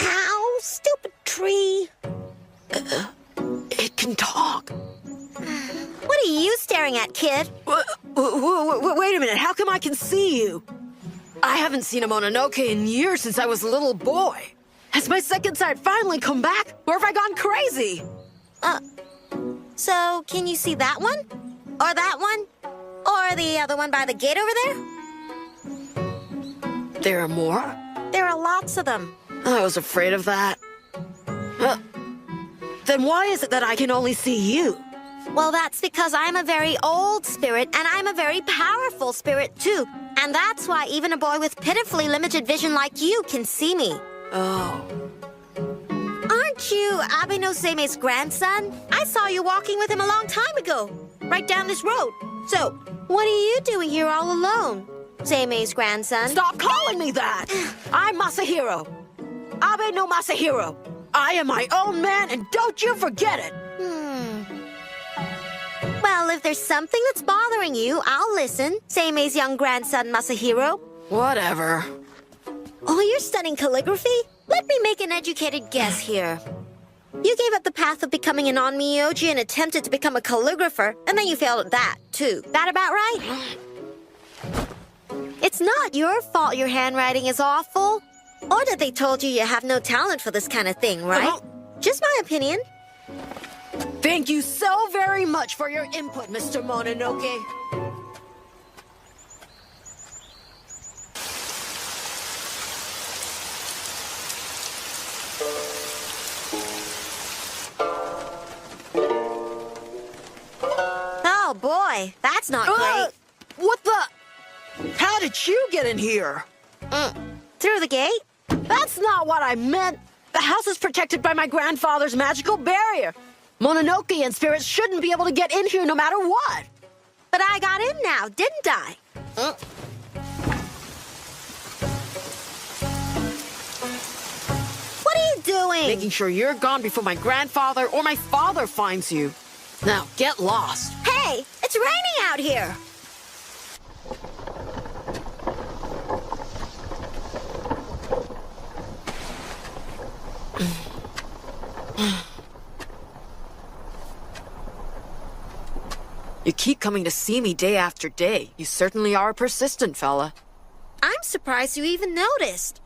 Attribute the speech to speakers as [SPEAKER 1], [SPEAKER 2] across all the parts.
[SPEAKER 1] Ow, stupid tree.
[SPEAKER 2] It can talk.
[SPEAKER 1] What are you staring at, kid?
[SPEAKER 2] Wait a minute, how come I can see you? I haven't seen a Mononoke in years since I was a little boy. Has my second sight finally come back? Or have I gone crazy?
[SPEAKER 1] So can you see that one? Or that one? Or the other one by the gate over there?
[SPEAKER 2] There are more?
[SPEAKER 1] There are lots of them.
[SPEAKER 2] I was afraid of that. Then why is it that I can only see you?
[SPEAKER 1] Well, that's because I'm a very old spirit, and I'm a very powerful spirit, too. And that's why even a boy with pitifully limited vision like you can see me.
[SPEAKER 2] Oh.
[SPEAKER 1] Aren't you Abe no Seime's grandson? I saw you walking with him a long time ago, right down this road. So, what are you doing here all alone, Seime's grandson?
[SPEAKER 2] Stop calling me that! I'm Masahiro. Abe no Masahiro. I am my own man, and don't you forget it!
[SPEAKER 1] Well, if there's something that's bothering you, I'll listen, Seime's young grandson Masahiro.
[SPEAKER 2] Whatever.
[SPEAKER 1] Oh, you're studying calligraphy? Let me make an educated guess here. You gave up the path of becoming an onmyoji and attempted to become a calligrapher, and then you failed at that, too. That about right? It's not your fault your handwriting is awful. Or that they told you have no talent for this kind of thing, right? Just my opinion.
[SPEAKER 2] Thank you so very much for your input, Mr. Mononoke.
[SPEAKER 1] Oh, boy. That's not great.
[SPEAKER 2] What the? How did you get in here?
[SPEAKER 1] Through the gate?
[SPEAKER 2] That's not what I meant. The house is protected by my grandfather's magical barrier. Mononoke and spirits shouldn't be able to get in here no matter what.
[SPEAKER 1] But I got in now, didn't I? What are you doing?
[SPEAKER 2] Making sure you're gone before my grandfather or my father finds you. Now, get lost.
[SPEAKER 1] Hey, it's raining out here.
[SPEAKER 2] You keep coming to see me day after day. You certainly are a persistent fella.
[SPEAKER 1] I'm surprised you even noticed.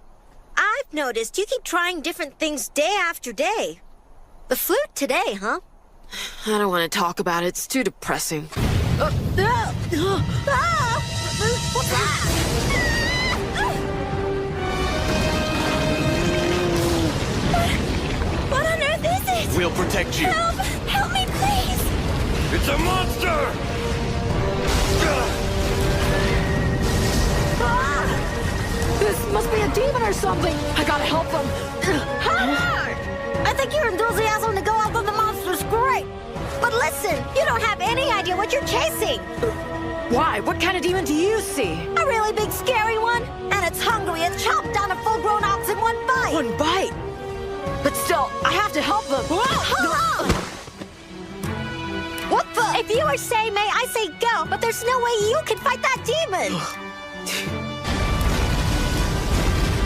[SPEAKER 1] I've noticed you keep trying different things day after day. The flute today, huh?
[SPEAKER 2] I don't want to talk about it. It's too depressing.
[SPEAKER 1] What's that? What on earth is it?
[SPEAKER 3] We'll protect you.
[SPEAKER 1] Help! Help me, please!
[SPEAKER 3] It's a monster!
[SPEAKER 2] This must be a demon or something. I gotta help them.
[SPEAKER 1] Howard! I think your enthusiasm to go after the monster's great. But listen, you don't have any idea what you're chasing.
[SPEAKER 2] Why? What kind of demon do you see?
[SPEAKER 1] A really big, scary one. And it's hungry. It chopped down a full-grown ox in one bite.
[SPEAKER 2] One bite. But still, I have to help them. What the?
[SPEAKER 1] If you are Seimei, I say go, but there's no way you can fight that demon.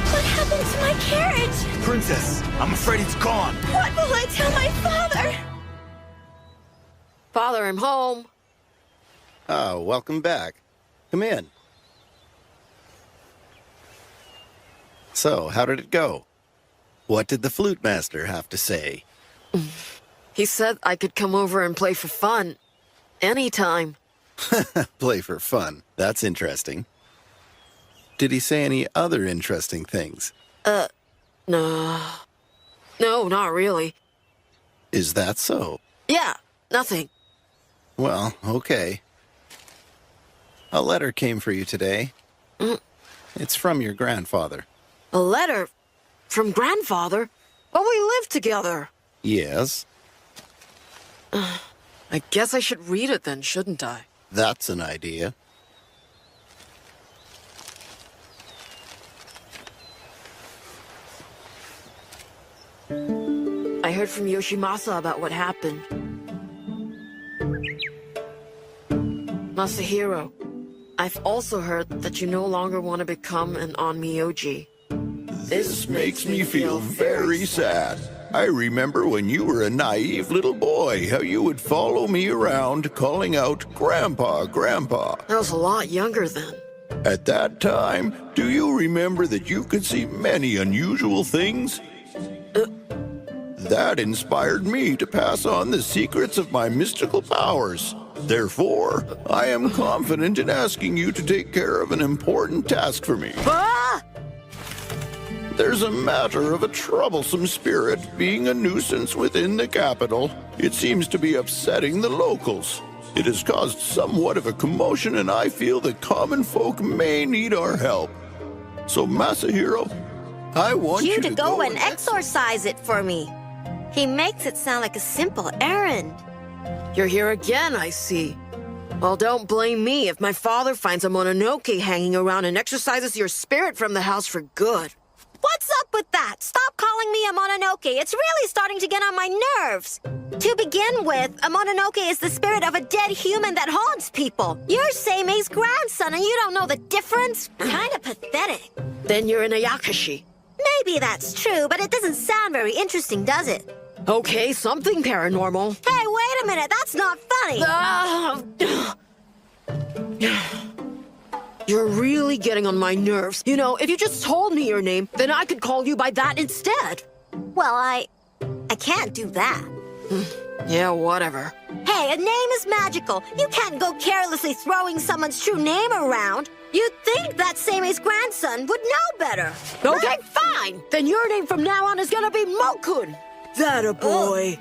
[SPEAKER 1] What happened to my carriage?
[SPEAKER 3] Princess, I'm afraid it's gone.
[SPEAKER 1] What will I tell my father?
[SPEAKER 2] Father, I'm home.
[SPEAKER 4] Oh, welcome back. Come in. So, how did it go? What did the flute master have to say?
[SPEAKER 2] He said I could come over and play for fun. Anytime.
[SPEAKER 4] Play for fun. That's interesting. Did he say any other interesting things?
[SPEAKER 2] No. No, not really.
[SPEAKER 4] Is that so?
[SPEAKER 2] Yeah, nothing.
[SPEAKER 4] Well, okay. A letter came for you today. It's from your grandfather.
[SPEAKER 2] A letter? From grandfather? But we live together.
[SPEAKER 4] Yes,
[SPEAKER 2] I guess I should read it then, shouldn't I?
[SPEAKER 4] that's an idea.
[SPEAKER 2] I heard from Yoshimasa about what happened. Masahiro, I've also heard that you no longer want to become an Onmyoji.
[SPEAKER 5] This makes me feel very sad. I remember when you were a naive little boy, how you would follow me around calling out, "Grandpa, Grandpa."
[SPEAKER 2] I was a lot younger then.
[SPEAKER 5] At that time, do you remember that you could see many unusual things? That inspired me to pass on the secrets of my mystical powers. Therefore, I am confident in asking you to take care of an important task for me.
[SPEAKER 2] Ah!
[SPEAKER 5] There's a matter of a troublesome spirit being a nuisance within the capital. It seems to be upsetting the locals. It has caused somewhat of a commotion, and I feel that common folk may need our help. So, Masahiro, I want
[SPEAKER 1] You
[SPEAKER 5] you
[SPEAKER 1] to go and exorcise it for me. He makes it sound like a simple errand.
[SPEAKER 2] You're here again, I see. Well, don't blame me if my father finds a Mononoke hanging around and exorcises your spirit from the house for good.
[SPEAKER 1] What's up with that? Stop calling me a Mononoke. It's really starting to get on my nerves. To begin with, a Mononoke is the spirit of a dead human that haunts people. You're Seime's grandson and you don't know the difference? Kind of pathetic.
[SPEAKER 2] Then you're an Ayakashi.
[SPEAKER 1] Maybe that's true, but it doesn't sound very interesting, does it?
[SPEAKER 2] Okay, something paranormal.
[SPEAKER 1] Hey, wait a minute. That's not funny.
[SPEAKER 2] You're really getting on my nerves. You know, if you just told me your name, then I could call you by that instead.
[SPEAKER 1] Well, I can't do that.
[SPEAKER 2] Yeah, whatever.
[SPEAKER 1] Hey, a name is magical. You can't go carelessly throwing someone's true name around. You'd think that Seime's grandson would know better.
[SPEAKER 2] Okay, fine. Then your name from now on is gonna be Mokun. That a boy.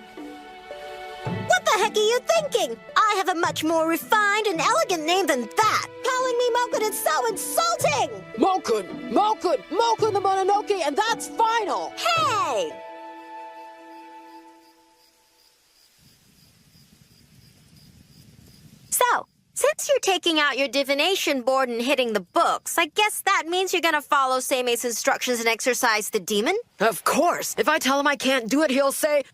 [SPEAKER 1] What the heck are you thinking? I have a much more refined and elegant name than that. Calling me Mokun is so insulting.
[SPEAKER 2] Mokun the Mononoke, and that's final.
[SPEAKER 1] Hey! So, since you're taking out your divination board and hitting the books, I guess that means you're gonna follow Seime's instructions and exorcise the demon?
[SPEAKER 2] Of course. If I tell him I can't do it, he'll say,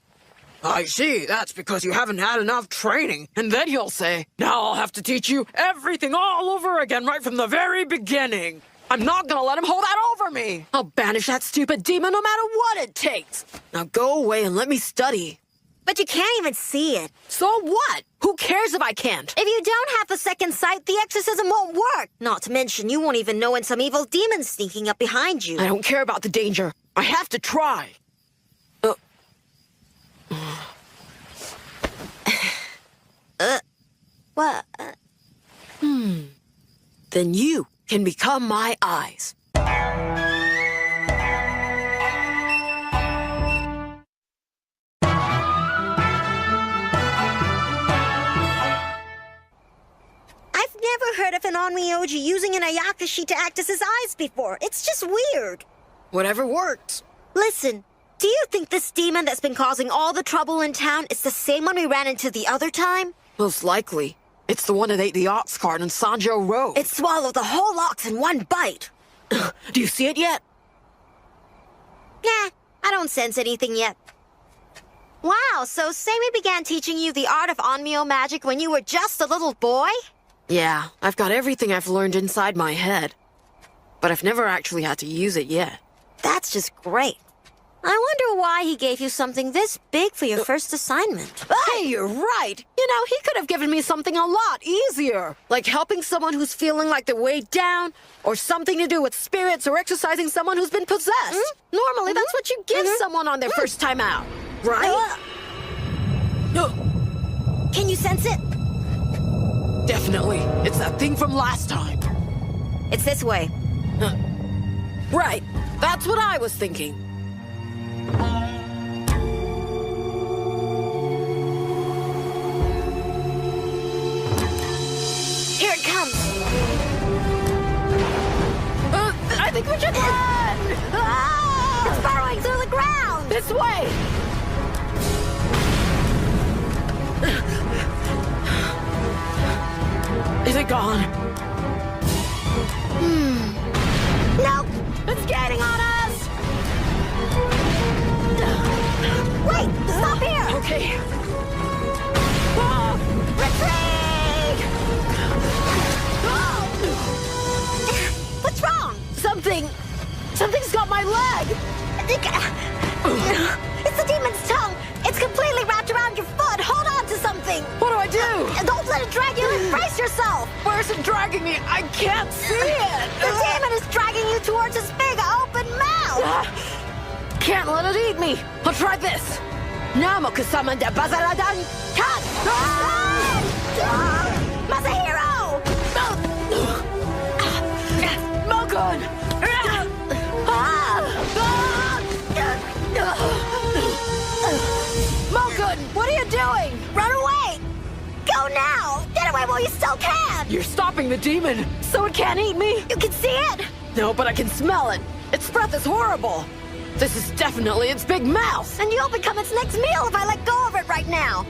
[SPEAKER 2] "I see, that's because you haven't had enough training." And then he'll say, "Now I'll have to teach you everything all over again right from the very beginning." I'm not gonna let him hold that over me. I'll banish that stupid demon no matter what it takes. Now go away and let me study.
[SPEAKER 1] But you can't even see it.
[SPEAKER 2] So what? Who cares if I can't?
[SPEAKER 1] If you don't have the second sight, the exorcism won't work. Not to mention, you won't even know when some evil demon's sneaking up behind you.
[SPEAKER 2] I don't care about the danger. I have to try.
[SPEAKER 1] What?
[SPEAKER 2] Then you can become my eyes.
[SPEAKER 1] I've never heard of an Onmyoji using an Ayakashi to act as his eyes before. It's just weird.
[SPEAKER 2] Whatever works.
[SPEAKER 1] Listen, do you think this demon that's been causing all the trouble in town is the same one we ran into the other time?
[SPEAKER 2] Most likely. It's the one that ate the ox cart on Sanjo Road.
[SPEAKER 1] It swallowed the whole ox in one bite.
[SPEAKER 2] Do you see it yet?
[SPEAKER 1] Nah, I don't sense anything yet. Wow, so Seime began teaching you the art of Onmyo magic when you were just a little boy?
[SPEAKER 2] Yeah, I've got everything I've learned inside my head. But I've never actually had to use it yet.
[SPEAKER 1] That's just great. I wonder why he gave you something this big for your first assignment.
[SPEAKER 2] Hey, you're right. You know, he could have given me something a lot easier. Like helping someone who's feeling like they're weighed down, or something to do with spirits, or exercising someone who's been possessed. Normally, that's what you give someone on their first time out, right?
[SPEAKER 1] Can you sense it?
[SPEAKER 2] Definitely. It's that thing from last time.
[SPEAKER 1] It's this way.
[SPEAKER 2] Right. That's what I was thinking.
[SPEAKER 1] Here it comes.
[SPEAKER 2] I think we should run!
[SPEAKER 1] It's burrowing through the ground.
[SPEAKER 2] This way! Is it gone?
[SPEAKER 1] Nope.
[SPEAKER 2] It's getting on us!
[SPEAKER 1] Wait, stop here.
[SPEAKER 2] Okay. Ah, retreat!
[SPEAKER 1] Something's got my leg! It's the demon's tongue! It's completely wrapped around your foot! Hold on to something!
[SPEAKER 2] What do I do?
[SPEAKER 1] Don't let it drag you and brace yourself!
[SPEAKER 2] Where's it dragging me? I can't see it!
[SPEAKER 1] The demon is dragging you towards his big open mouth!
[SPEAKER 2] Can't let it eat me! I'll try this! Namokusaman de Bazaladan Kat!
[SPEAKER 1] Masahiro!
[SPEAKER 2] Mogun! Mogun, what are you doing?
[SPEAKER 1] Run away! Go now! Get away while you still can!
[SPEAKER 2] You're stopping the demon, so it can't eat me?
[SPEAKER 1] You can see it!
[SPEAKER 2] No, but I can smell it. Its breath is horrible. This is definitely its big mouth.
[SPEAKER 1] And you'll become its next meal if I let go of it right now.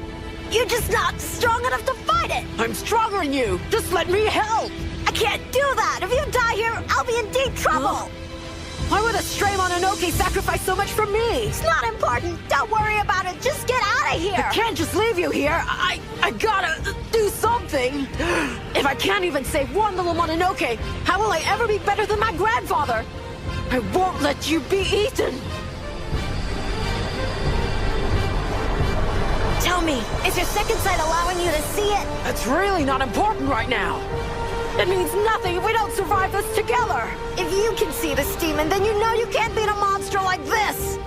[SPEAKER 1] You're just not strong enough to fight it.
[SPEAKER 2] I'm stronger than you. Just let me help.
[SPEAKER 1] I can't do that. If you die here, I'll be in deep trouble.
[SPEAKER 2] Why would a stray Mononoke sacrifice so much for me?
[SPEAKER 1] It's not important. Don't worry about it. Just get out of here.
[SPEAKER 2] I can't just leave you here. I gotta do something. If I can't even save one little Mononoke, how will I ever be better than my grandfather? I won't let you be eaten.
[SPEAKER 1] Tell me, is your second sight allowing you to see it?
[SPEAKER 2] That's really not important right now. It means nothing if we don't survive this together.
[SPEAKER 1] If you can see this demon, then you know you can't beat a monster like this.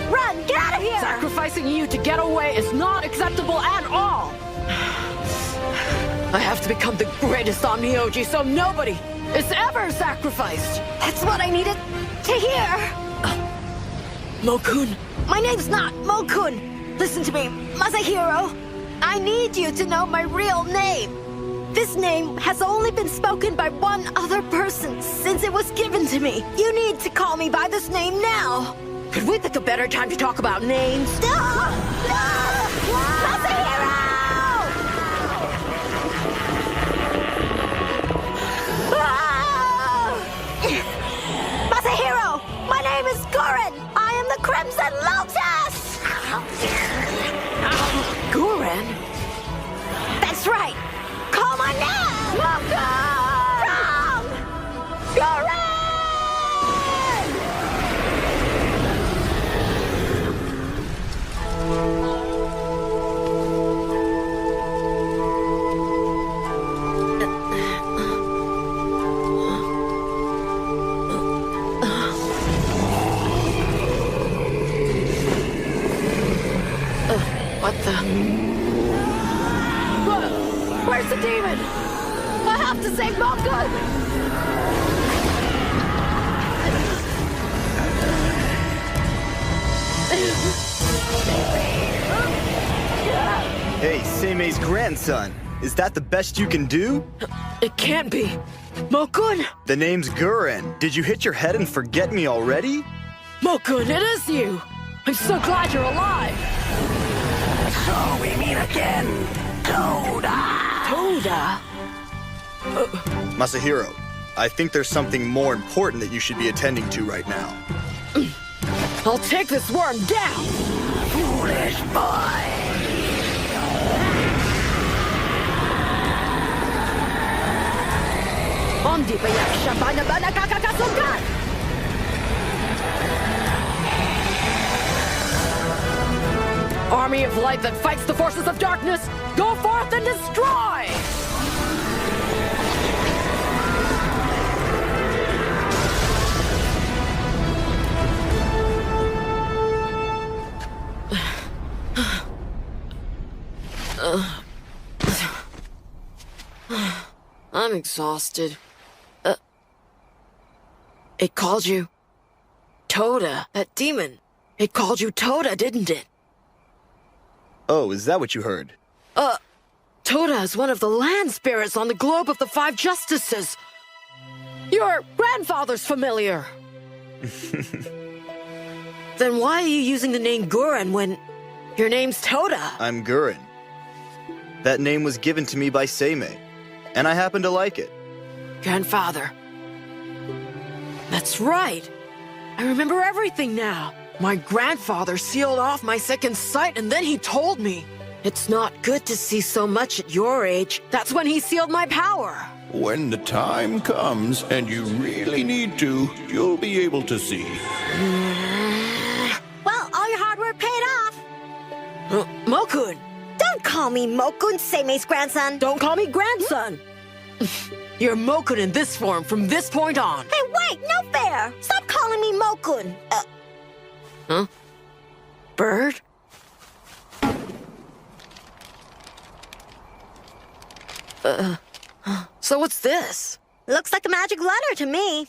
[SPEAKER 1] Run, get out of here!
[SPEAKER 2] Sacrificing you to get away is not acceptable at all. I have to become the greatest Omnioji so nobody is ever sacrificed.
[SPEAKER 1] That's what I needed to hear.
[SPEAKER 2] Mokun.
[SPEAKER 1] My name's not Mokun. Listen to me, Masahiro. I need you to know my real name. This name has only been spoken by one other person since it was given to me. You need to call me by this name now.
[SPEAKER 2] Could we pick a better time to talk about names?
[SPEAKER 1] Masahiro! Masahiro! My name is Gorin! I am the Crimson Lotus!
[SPEAKER 2] Guren?
[SPEAKER 1] That's right! Call my name! Welcome! From Gorin!
[SPEAKER 2] What the? Where's the demon? I have to save Mokun!
[SPEAKER 6] Hey, Seimei's grandson. Is that the best you can do?
[SPEAKER 2] It can't be. Mokun!
[SPEAKER 6] The name's Guren. Did you hit your head and forget me already?
[SPEAKER 2] Mokun, it is you! I'm so glad you're alive!
[SPEAKER 3] So we meet again, Toda.
[SPEAKER 2] Toda?
[SPEAKER 6] Masahiro, I think there's something more important that you should be attending to right now.
[SPEAKER 2] I'll take this worm down!
[SPEAKER 3] Foolish boy.
[SPEAKER 2] Ondi bayak shabana bana kakakasukan! Army of light that fights the forces of darkness, go forth and destroy! I'm exhausted. It called you Toda, that demon. It called you Toda, didn't it?
[SPEAKER 6] Oh, is that what you heard?
[SPEAKER 2] Toda is one of the land spirits on the globe of the Five Justices. Your grandfather's familiar. Then why are you using the name Guren when your name's Toda?
[SPEAKER 6] I'm Guren. That name was given to me by Seimei, and I happen to like it.
[SPEAKER 2] Grandfather. That's right. I remember everything now. My grandfather sealed off my second sight, and then he told me, it's not good to see so much at your age. That's when he sealed my power.
[SPEAKER 5] When the time comes and you really need to, you'll be able to see.
[SPEAKER 1] Well, all your hard work paid off.
[SPEAKER 2] Mokun!
[SPEAKER 1] Don't call me Mokun, Seimei's grandson.
[SPEAKER 2] Don't call me grandson! You're Mokun in this form from this point on.
[SPEAKER 1] Hey, wait, no fair. Stop calling me Mokun.
[SPEAKER 2] Huh? Bird? So what's this?
[SPEAKER 1] Looks like a magic letter to me.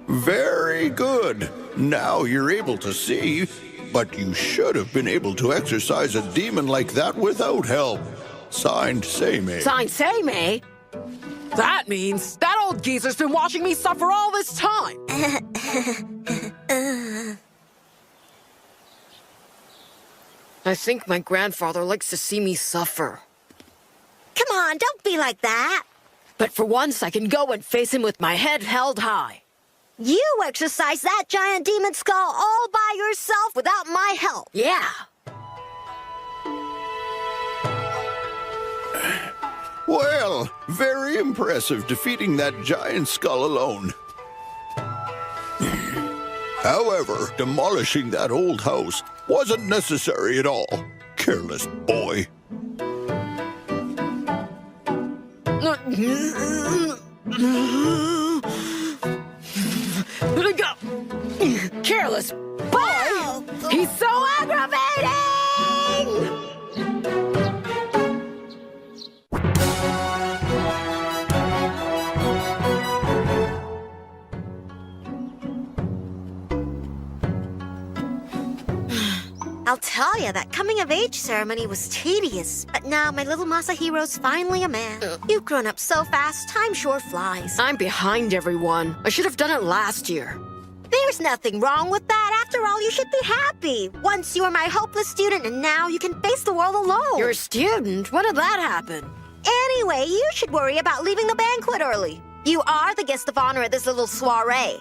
[SPEAKER 5] Very good. Now you're able to see, but you should have been able to exorcise a demon like that without help. Signed, Seimei.
[SPEAKER 2] Signed Seimei? That means that old geezer's been watching me suffer all this time. I think my grandfather likes to see me suffer.
[SPEAKER 1] Come on, don't be like that.
[SPEAKER 2] But for once, I can go and face him with my head held high.
[SPEAKER 1] You exercised that giant demon skull all by yourself without my help.
[SPEAKER 2] Yeah.
[SPEAKER 5] Well, very impressive defeating that giant skull alone. However, demolishing that old house wasn't necessary at all. Careless boy.
[SPEAKER 2] Careless boy! He's so aggravating!
[SPEAKER 1] I'll tell you, that coming-of-age ceremony was tedious. But now my little Masahiro's finally a man. You've grown up so fast, time sure flies.
[SPEAKER 2] I'm behind everyone. I should have done it last year.
[SPEAKER 1] There's nothing wrong with that. After all, you should be happy. Once you were my hopeless student, and now you can face the world alone.
[SPEAKER 2] You're a student? When did that happen?
[SPEAKER 1] Anyway, you should worry about leaving the banquet early. You are the guest of honor at this little soiree.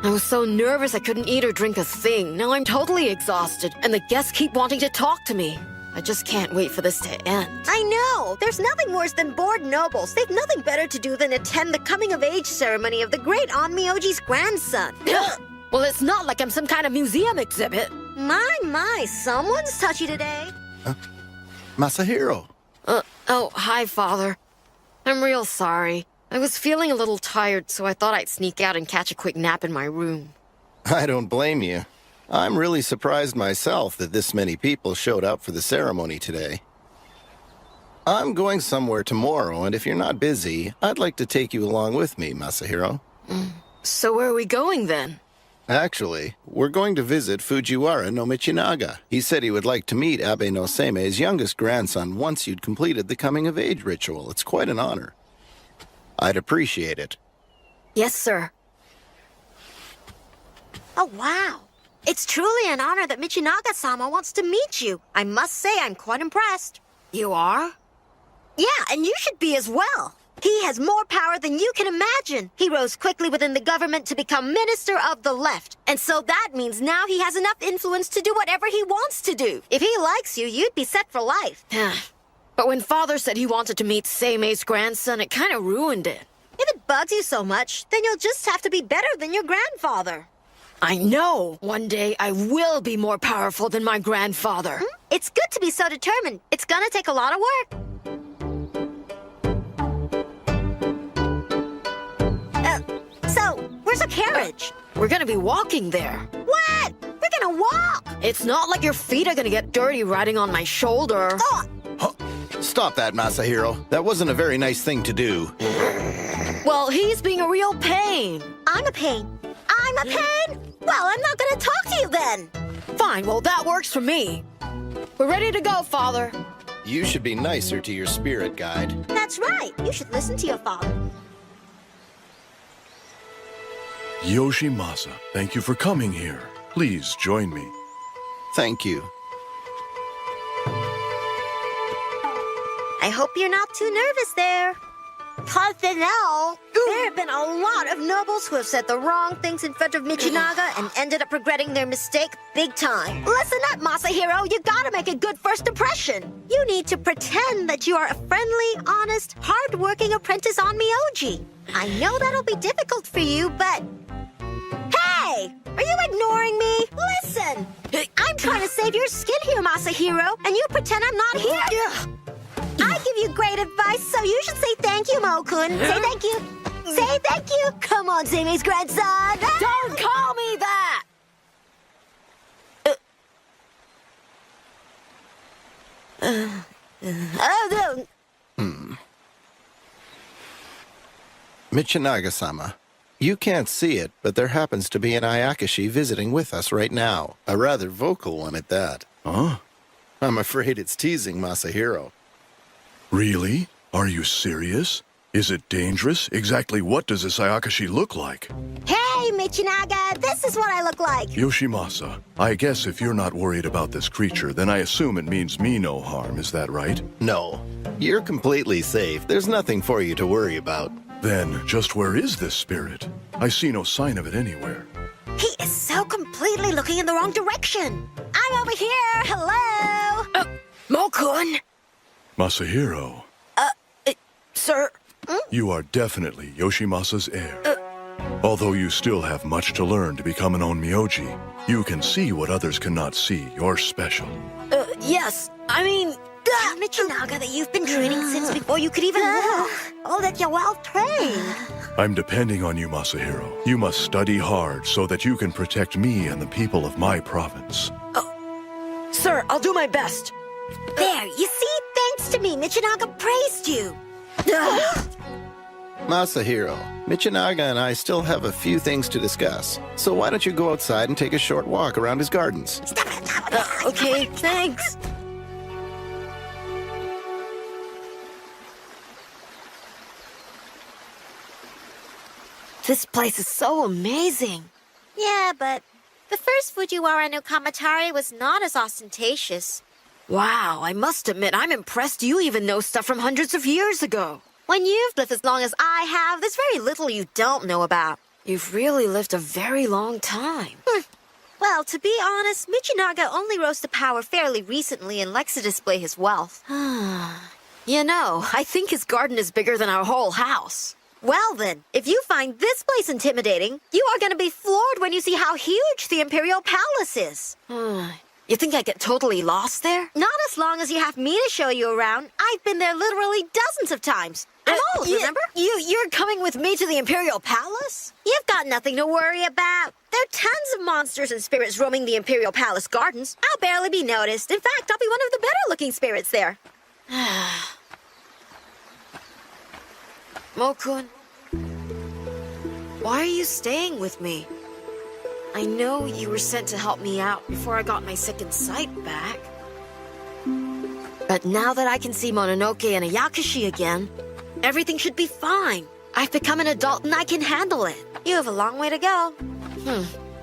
[SPEAKER 2] I was so nervous I couldn't eat or drink a thing. Now I'm totally exhausted, and the guests keep wanting to talk to me. I just can't wait for this to end.
[SPEAKER 1] I know. There's nothing worse than bored nobles. They've nothing better to do than attend the coming-of-age ceremony of the great Onmyoji's grandson.
[SPEAKER 2] Well, it's not like I'm some kind of museum exhibit.
[SPEAKER 1] My, someone's touchy today.
[SPEAKER 4] Masahiro.
[SPEAKER 2] Oh, hi, Father. I'm real sorry. I was feeling a little tired, so I thought I'd sneak out and catch a quick nap in my room.
[SPEAKER 4] I don't blame you. I'm really surprised myself that this many people showed up for the ceremony today. I'm going somewhere tomorrow, and if you're not busy, I'd like to take you along with me, Masahiro.
[SPEAKER 2] So where are we going then?
[SPEAKER 4] Actually, we're going to visit Fujiwara no Michinaga. He said he would like to meet Abe no Seimei's youngest grandson once you'd completed the coming-of-age ritual. It's quite an honor. I'd appreciate it.
[SPEAKER 2] Yes, sir.
[SPEAKER 1] Oh, wow. It's truly an honor that Michinaga-sama wants to meet you. I must say I'm quite impressed.
[SPEAKER 2] You are?
[SPEAKER 1] Yeah, and you should be as well. He has more power than you can imagine. He rose quickly within the government to become Minister of the Left. And so that means now he has enough influence to do whatever he wants to do. If he likes you, you'd be set for life.
[SPEAKER 2] But when Father said he wanted to meet Seimei's grandson, it kind of ruined it.
[SPEAKER 1] If it bugs you so much, then you'll just have to be better than your grandfather.
[SPEAKER 2] I know. One day I will be more powerful than my grandfather.
[SPEAKER 1] It's good to be so determined. It's gonna take a lot of work. So, where's our carriage?
[SPEAKER 2] We're gonna be walking there.
[SPEAKER 1] What? We're gonna walk!
[SPEAKER 2] It's not like your feet are gonna get dirty riding on my shoulder.
[SPEAKER 1] Oh,
[SPEAKER 4] Stop that, Masahiro. That wasn't a very nice thing to do.
[SPEAKER 2] Well, he's being a real pain.
[SPEAKER 1] I'm a pain. I'm a pain? Well, I'm not gonna talk to you then.
[SPEAKER 2] Fine, well, that works for me. We're ready to go, Father.
[SPEAKER 4] You should be nicer to your spirit guide.
[SPEAKER 1] That's right. You should listen to your father.
[SPEAKER 7] Yoshimasa, thank you for coming here. Please join me.
[SPEAKER 4] Thank you.
[SPEAKER 1] I hope you're not too nervous there. Personnel. have been a lot of nobles who have said the wrong things in front of Michinaga and ended up regretting their mistake big time. Listen up, Masahiro. You gotta make a good first impression. You need to pretend that you are a friendly, honest, hard-working apprentice on Myoji. I know that'll be difficult for you, but... Hey! Are you ignoring me? Listen! I'm trying to save your skin here, Masahiro, and you pretend I'm not here. I give you great advice, so you should say thank you, Mo-kun. Say thank you. Say thank you. Come on, Seimei's grandson.
[SPEAKER 2] Don't call me that!
[SPEAKER 1] No.
[SPEAKER 4] Michinaga-sama, you can't see it, but there happens to be an Ayakashi visiting with us right now. A rather vocal one at that.
[SPEAKER 7] Huh?
[SPEAKER 4] I'm afraid it's teasing Masahiro.
[SPEAKER 7] Really? Are you serious? Is it dangerous? Exactly what does this Ayakashi look like?
[SPEAKER 1] Hey, Michinaga, this is what I look like.
[SPEAKER 7] Yoshimasa, I guess if you're not worried about this creature, then I assume it means me no harm, is that right?
[SPEAKER 4] No, you're completely safe. There's nothing for you to worry about.
[SPEAKER 7] Then, just where is this spirit? I see no sign of it anywhere.
[SPEAKER 1] He is so completely looking in the wrong direction. I'm over here. Hello.
[SPEAKER 2] Mo-kun!
[SPEAKER 7] Masahiro,
[SPEAKER 2] Sir,
[SPEAKER 7] you are definitely Yoshimasa's heir. Although you still have much to learn to become an onmyoji, you can see what others cannot see. You're special.
[SPEAKER 2] yes, I mean...
[SPEAKER 1] Tell Michinaga that you've been training since before you could even walk. Oh, that you're well trained.
[SPEAKER 7] I'm depending on you, Masahiro. You must study hard so that you can protect me and the people of my province.
[SPEAKER 2] Sir, I'll do my best.
[SPEAKER 1] There, you see? Thanks to me, Michinaga praised you.
[SPEAKER 4] Masahiro, Michinaga and I still have a few things to discuss. So why don't you go outside and take a short walk around his gardens?
[SPEAKER 2] Okay, thanks. This place is so amazing.
[SPEAKER 1] Yeah, but the first Fujiwara no Kamatari was not as ostentatious.
[SPEAKER 2] Wow, I must admit, I'm impressed you even know stuff from hundreds of years ago.
[SPEAKER 1] When you've lived as long as I have, there's very little you don't know about.
[SPEAKER 2] You've really lived a very long time.
[SPEAKER 1] Well, to be honest, Michinaga only rose to power fairly recently and likes to display his wealth.
[SPEAKER 2] You know, I think his garden is bigger than our whole house.
[SPEAKER 1] Well then, if you find this place intimidating, you are going to be floored when you see how huge the Imperial Palace is.
[SPEAKER 2] You think I get totally lost there?
[SPEAKER 1] Not as long as you have me to show you around. I've been there literally dozens of times. I'm old, remember?
[SPEAKER 2] You're coming with me to the Imperial Palace?
[SPEAKER 1] You've got nothing to worry about. There are tons of monsters and spirits roaming the Imperial Palace gardens. I'll barely be noticed. In fact, I'll be one of the better-looking spirits there.
[SPEAKER 2] Mo-kun, why are you staying with me? I know you were sent to help me out before I got my second sight back. But now that I can see Mononoke and Ayakashi again, everything should be fine. I've become an adult and I can handle it.
[SPEAKER 1] You have a long way to go.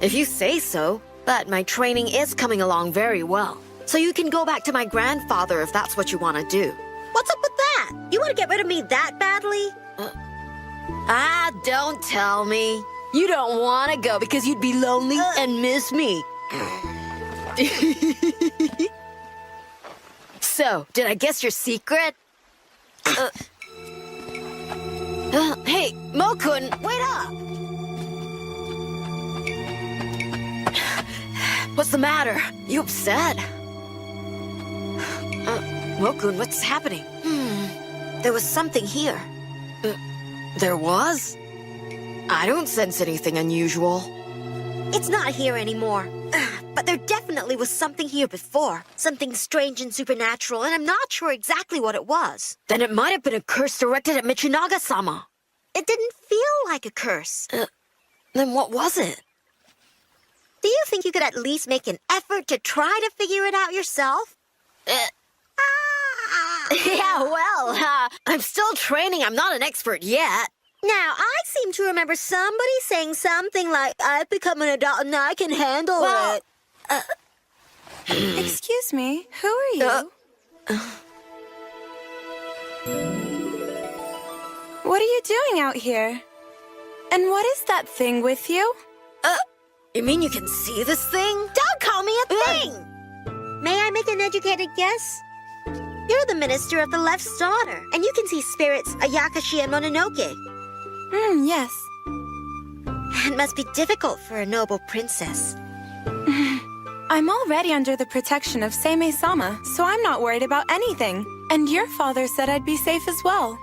[SPEAKER 2] If you say so, but my training is coming along very well. So you can go back to my grandfather if that's what you want to do.
[SPEAKER 1] What's up with that? You want to get rid of me that badly?
[SPEAKER 2] Don't tell me. You don't want to go because you'd be lonely and miss me. So, did I guess your secret? Hey, Mo-kun, wait up! What's the matter? You upset? Mo-kun, what's happening?
[SPEAKER 1] There was something here.
[SPEAKER 2] There was? I don't sense anything unusual.
[SPEAKER 1] It's not here anymore. But there definitely was something here before. Something strange and supernatural, and I'm not sure exactly what it was.
[SPEAKER 2] Then it might have been a curse directed at Michinaga-sama.
[SPEAKER 1] It didn't feel like a curse.
[SPEAKER 2] Then what was it?
[SPEAKER 1] Do you think you could at least make an effort to try to figure it out yourself?
[SPEAKER 2] Yeah, well, I'm still training. I'm not an expert yet.
[SPEAKER 1] Now, I seem to remember somebody saying something like, I've become an adult and I can handle it.
[SPEAKER 8] Excuse me, who are you? What are you doing out here? And what is that thing with you?
[SPEAKER 2] You mean you can see this thing?
[SPEAKER 1] Don't call me a thing! May I make an educated guess? You're the minister of the left's daughter, and you can see spirits Ayakashi and Mononoke.
[SPEAKER 8] Yes.
[SPEAKER 1] It must be difficult for a noble princess.
[SPEAKER 8] I'm already under the protection of Seimei-sama, so I'm not worried about anything. And your father said I'd be safe as well.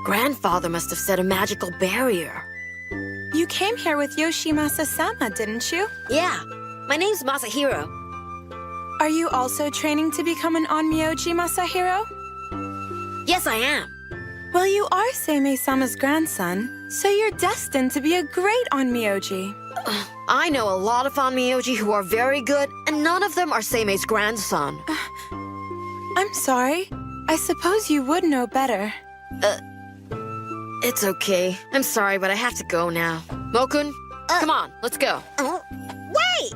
[SPEAKER 2] Grandfather must have set a magical barrier.
[SPEAKER 8] You came here with Yoshimasa-sama, didn't you?
[SPEAKER 2] Yeah, my name's Masahiro.
[SPEAKER 8] Are you also training to become an Onmyoji, Masahiro?
[SPEAKER 2] Yes, I am.
[SPEAKER 8] Well, you are Seimei-sama's grandson, so you're destined to be a great Onmyoji.
[SPEAKER 2] I know a lot of Onmyoji who are very good, and none of them are Seimei's grandson.
[SPEAKER 8] I'm sorry. I suppose you would know better.
[SPEAKER 2] It's okay. I'm sorry, but I have to go now. Mokun, come on, let's go.
[SPEAKER 1] Oh, wait!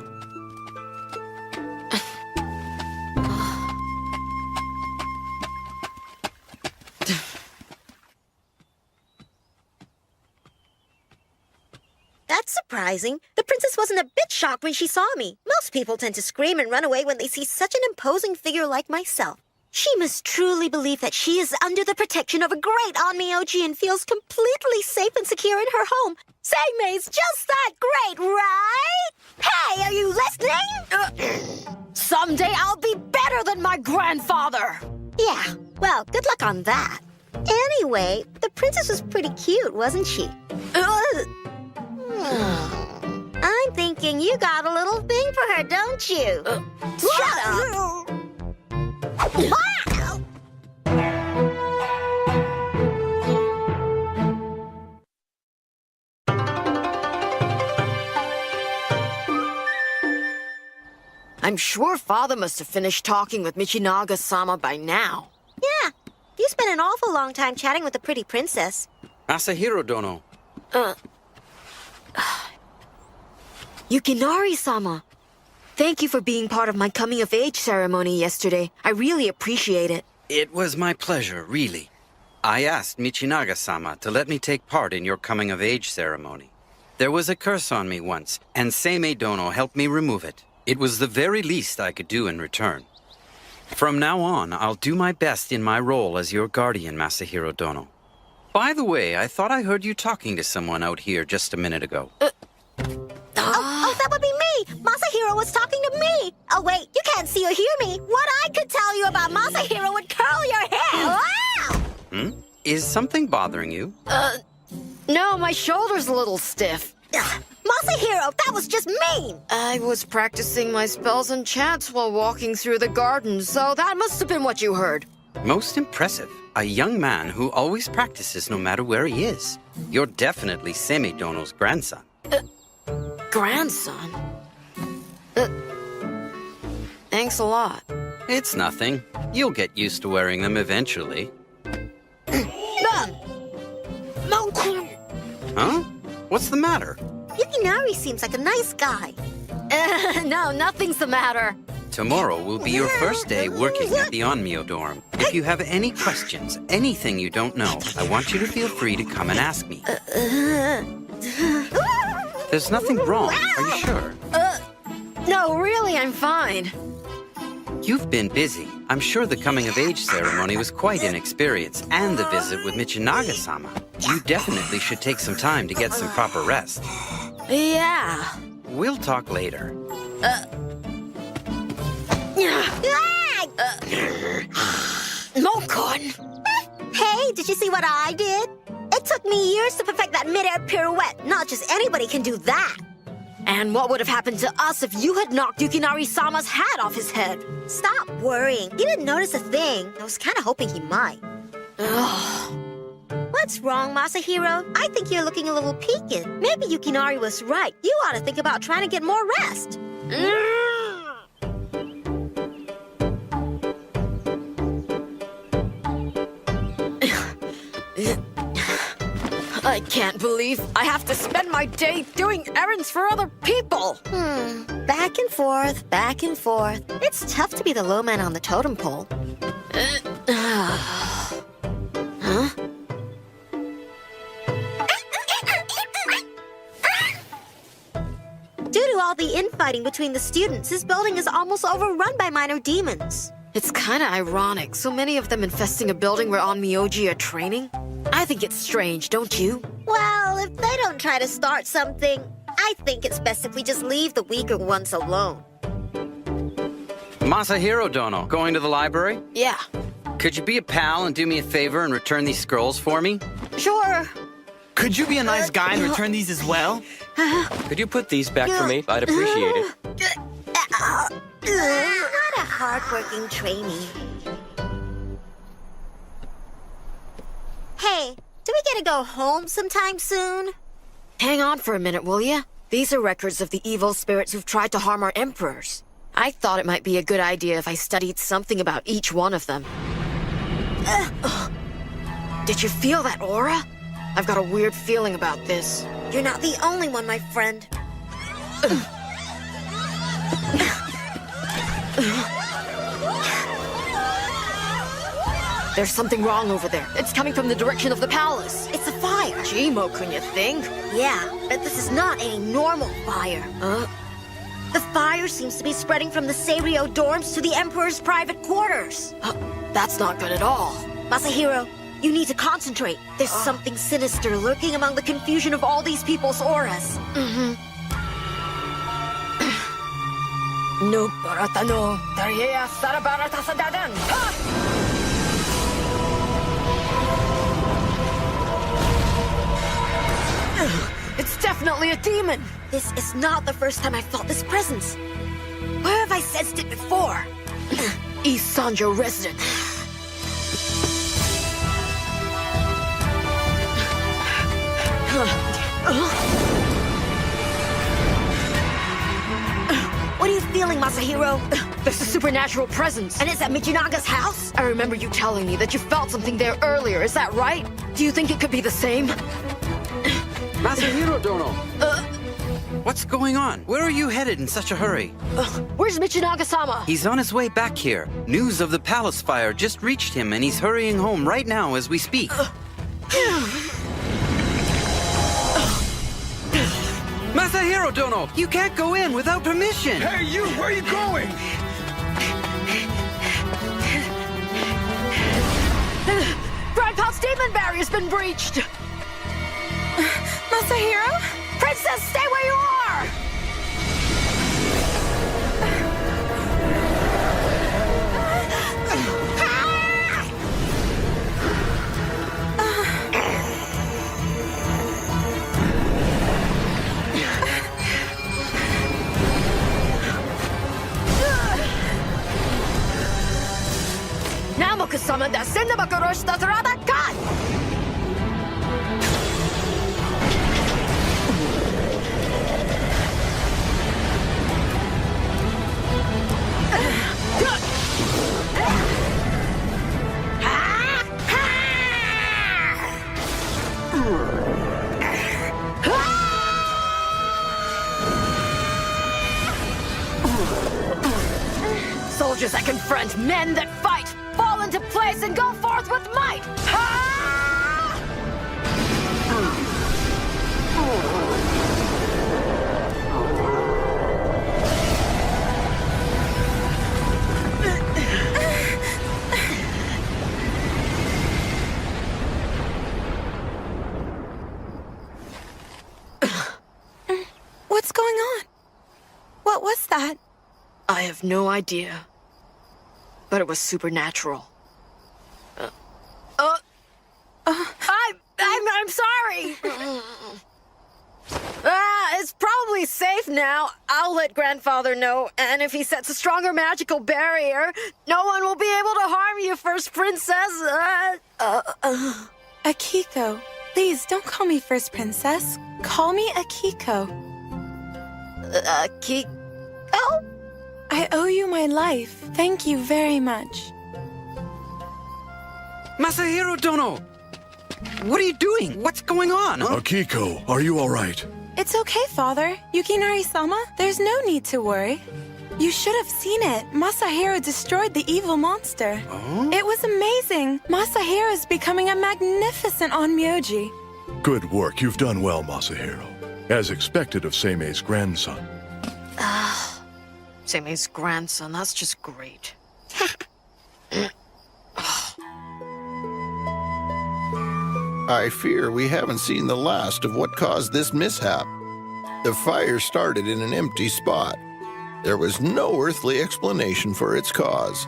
[SPEAKER 1] That's surprising. The princess wasn't a bit shocked when she saw me. Most people tend to scream and run away when they see such an imposing figure like myself. She must truly believe that she is under the protection of a great Onmyoji and feels completely safe and secure in her home. Seimei's just that great, right? Hey, are you listening?
[SPEAKER 2] Someday I'll be better than my grandfather!
[SPEAKER 1] Yeah, well, good luck on that. Anyway, the princess was pretty cute, wasn't she? I'm thinking you got a little thing for her, don't you? Shut up!
[SPEAKER 2] I'm sure Father must have finished talking with Michinaga-sama by now.
[SPEAKER 1] Yeah, you spent an awful long time chatting with the pretty princess.
[SPEAKER 9] Masahiro Dono.
[SPEAKER 2] Yukinari-sama, thank you for being part of my coming-of-age ceremony yesterday. I really appreciate it.
[SPEAKER 9] It was my pleasure, really. I asked Michinaga-sama to let me take part in your coming-of-age ceremony. There was a curse on me once, and Seimei Dono helped me remove it. It was the very least I could do in return. From now on, I'll do my best in my role as your guardian, Masahiro Dono. By the way, I thought I heard you talking to someone out here just a minute ago.
[SPEAKER 1] Oh, that would be me! Masahiro was talking to me! Oh, wait, you can't see or hear me. What I could tell you about Masahiro would curl your hair! Wow!
[SPEAKER 9] Is something bothering you?
[SPEAKER 2] No, my shoulder's a little stiff.
[SPEAKER 1] Masahiro, that was just mean!
[SPEAKER 2] I was practicing my spells and chants while walking through the garden, so that must have been what you heard.
[SPEAKER 9] Most impressive. A young man who always practices no matter where he is. You're definitely Seimei Dono's grandson.
[SPEAKER 2] Grandson? Thanks a lot.
[SPEAKER 9] It's nothing. You'll get used to wearing them eventually. Huh? What's the matter?
[SPEAKER 1] Yukinari seems like a nice guy.
[SPEAKER 2] No, nothing's the matter.
[SPEAKER 9] Tomorrow will be your first day working at the Onmyo dorm. If you have any questions, anything you don't know, I want you to feel free to come and ask me. There's nothing wrong, are you sure?
[SPEAKER 2] No, really, I'm fine.
[SPEAKER 9] You've been busy. I'm sure the coming-of-age ceremony was quite an experience, and the visit with Michinaga-sama. You definitely should take some time to get some proper rest.
[SPEAKER 2] Yeah.
[SPEAKER 9] We'll talk later.
[SPEAKER 2] Mokon!
[SPEAKER 1] Hey, did you see what I did? It took me years to perfect that mid-air pirouette. Not just anybody can do that.
[SPEAKER 2] And what would have happened to us if you had knocked Yukinari-sama's hat off his head?
[SPEAKER 1] Stop worrying. He didn't notice a thing. I was kind of hoping he might.
[SPEAKER 2] Ugh.
[SPEAKER 1] What's wrong, Masahiro? I think you're looking a little peaked. Maybe Yukinari was right. You ought to think about trying to get more rest.
[SPEAKER 2] I can't believe I have to spend my day doing errands for other people.
[SPEAKER 1] Back and forth, back and forth. It's tough to be the low man on the totem pole.
[SPEAKER 2] Huh?
[SPEAKER 1] all the infighting between the students, his building is almost overrun by minor demons.
[SPEAKER 2] It's kind of ironic, so many of them infesting a building where Onmyoji are training. I think it's strange, don't you?
[SPEAKER 1] Well, if they don't try to start something, I think it's best if we just leave the weaker ones alone.
[SPEAKER 9] Masahiro Dono, going to the library?
[SPEAKER 2] Yeah.
[SPEAKER 9] Could you be a pal and do me a favor and return these scrolls for me?
[SPEAKER 2] Sure.
[SPEAKER 10] Could you be a nice guy and return these as well?
[SPEAKER 11] Could you put these back for me? I'd appreciate it.
[SPEAKER 1] Not a hard-working trainee. Hey, do we get to go home sometime soon?
[SPEAKER 2] Hang on for a minute, will ya? These are records of the evil spirits who've tried to harm our emperors. I thought it might be a good idea if I studied something about each one of them. Did you feel that aura? I've got a weird feeling about this.
[SPEAKER 1] You're not the only one, my friend.
[SPEAKER 2] There's something wrong over there. It's coming from the direction of the palace.
[SPEAKER 1] It's a fire.
[SPEAKER 2] Jimo, couldn't you think?
[SPEAKER 1] Yeah, but this is not any normal fire. The fire seems to be spreading from the Seirio dorms to the Emperor's private quarters.
[SPEAKER 2] That's not good at all.
[SPEAKER 1] Masahiro, you need to concentrate. There's something sinister lurking among the confusion of all these people's auras.
[SPEAKER 2] No barata no. Daria sarabarata sadadan. It's definitely a demon.
[SPEAKER 1] This is not the first time I've felt this presence. Where have I sensed it before?
[SPEAKER 2] East Sanjo resident.
[SPEAKER 1] What are you feeling, Masahiro?
[SPEAKER 2] There's a supernatural presence.
[SPEAKER 1] And it's at Michinaga's house?
[SPEAKER 2] I remember you telling me that you felt something there earlier. Is that right? Do you think it could be the same?
[SPEAKER 9] Masahiro Dono! What's going on? Where are you headed in such a hurry?
[SPEAKER 2] Where's Michinaga-sama?
[SPEAKER 9] He's on his way back here. News of the palace fire just reached him, and he's hurrying home right now as we speak. Masahiro Dono! You can't go in without permission!
[SPEAKER 5] Hey, you! Where are you going?
[SPEAKER 2] Grandpa's demon barrier's been breached!
[SPEAKER 8] Masahiro?
[SPEAKER 2] Princess, stay where you are! Namoku-sama da Sendabakuroshi da Taradakan! Soldiers that confront, men that fight, fall into place and go forth with might!
[SPEAKER 8] What's going on? What was that?
[SPEAKER 2] I have no idea. But it was supernatural. I'm sorry! It's probably safe now. I'll let Grandfather know, and if he sets a stronger magical barrier, no one will be able to harm you, First Princess.
[SPEAKER 8] Akiko. Please, don't call me First Princess. Call me Akiko.
[SPEAKER 2] Oh?
[SPEAKER 8] I owe you my life. Thank you very much.
[SPEAKER 9] Masahiro Dono! What are you doing? What's going on?
[SPEAKER 7] Akiko, are you all right?
[SPEAKER 8] It's okay, Father. Yukinari-sama, there's no need to worry. You should have seen it. Masahiro destroyed the evil monster.
[SPEAKER 9] Oh?
[SPEAKER 8] It was amazing. Masahiro's becoming a magnificent Onmyoji.
[SPEAKER 7] Good work. You've done well, Masahiro. As expected of Seimei's grandson.
[SPEAKER 2] Samei's grandson, that's just great.
[SPEAKER 5] I fear we haven't seen the last of what caused this mishap. The fire started in an empty spot. There was no earthly explanation for its cause.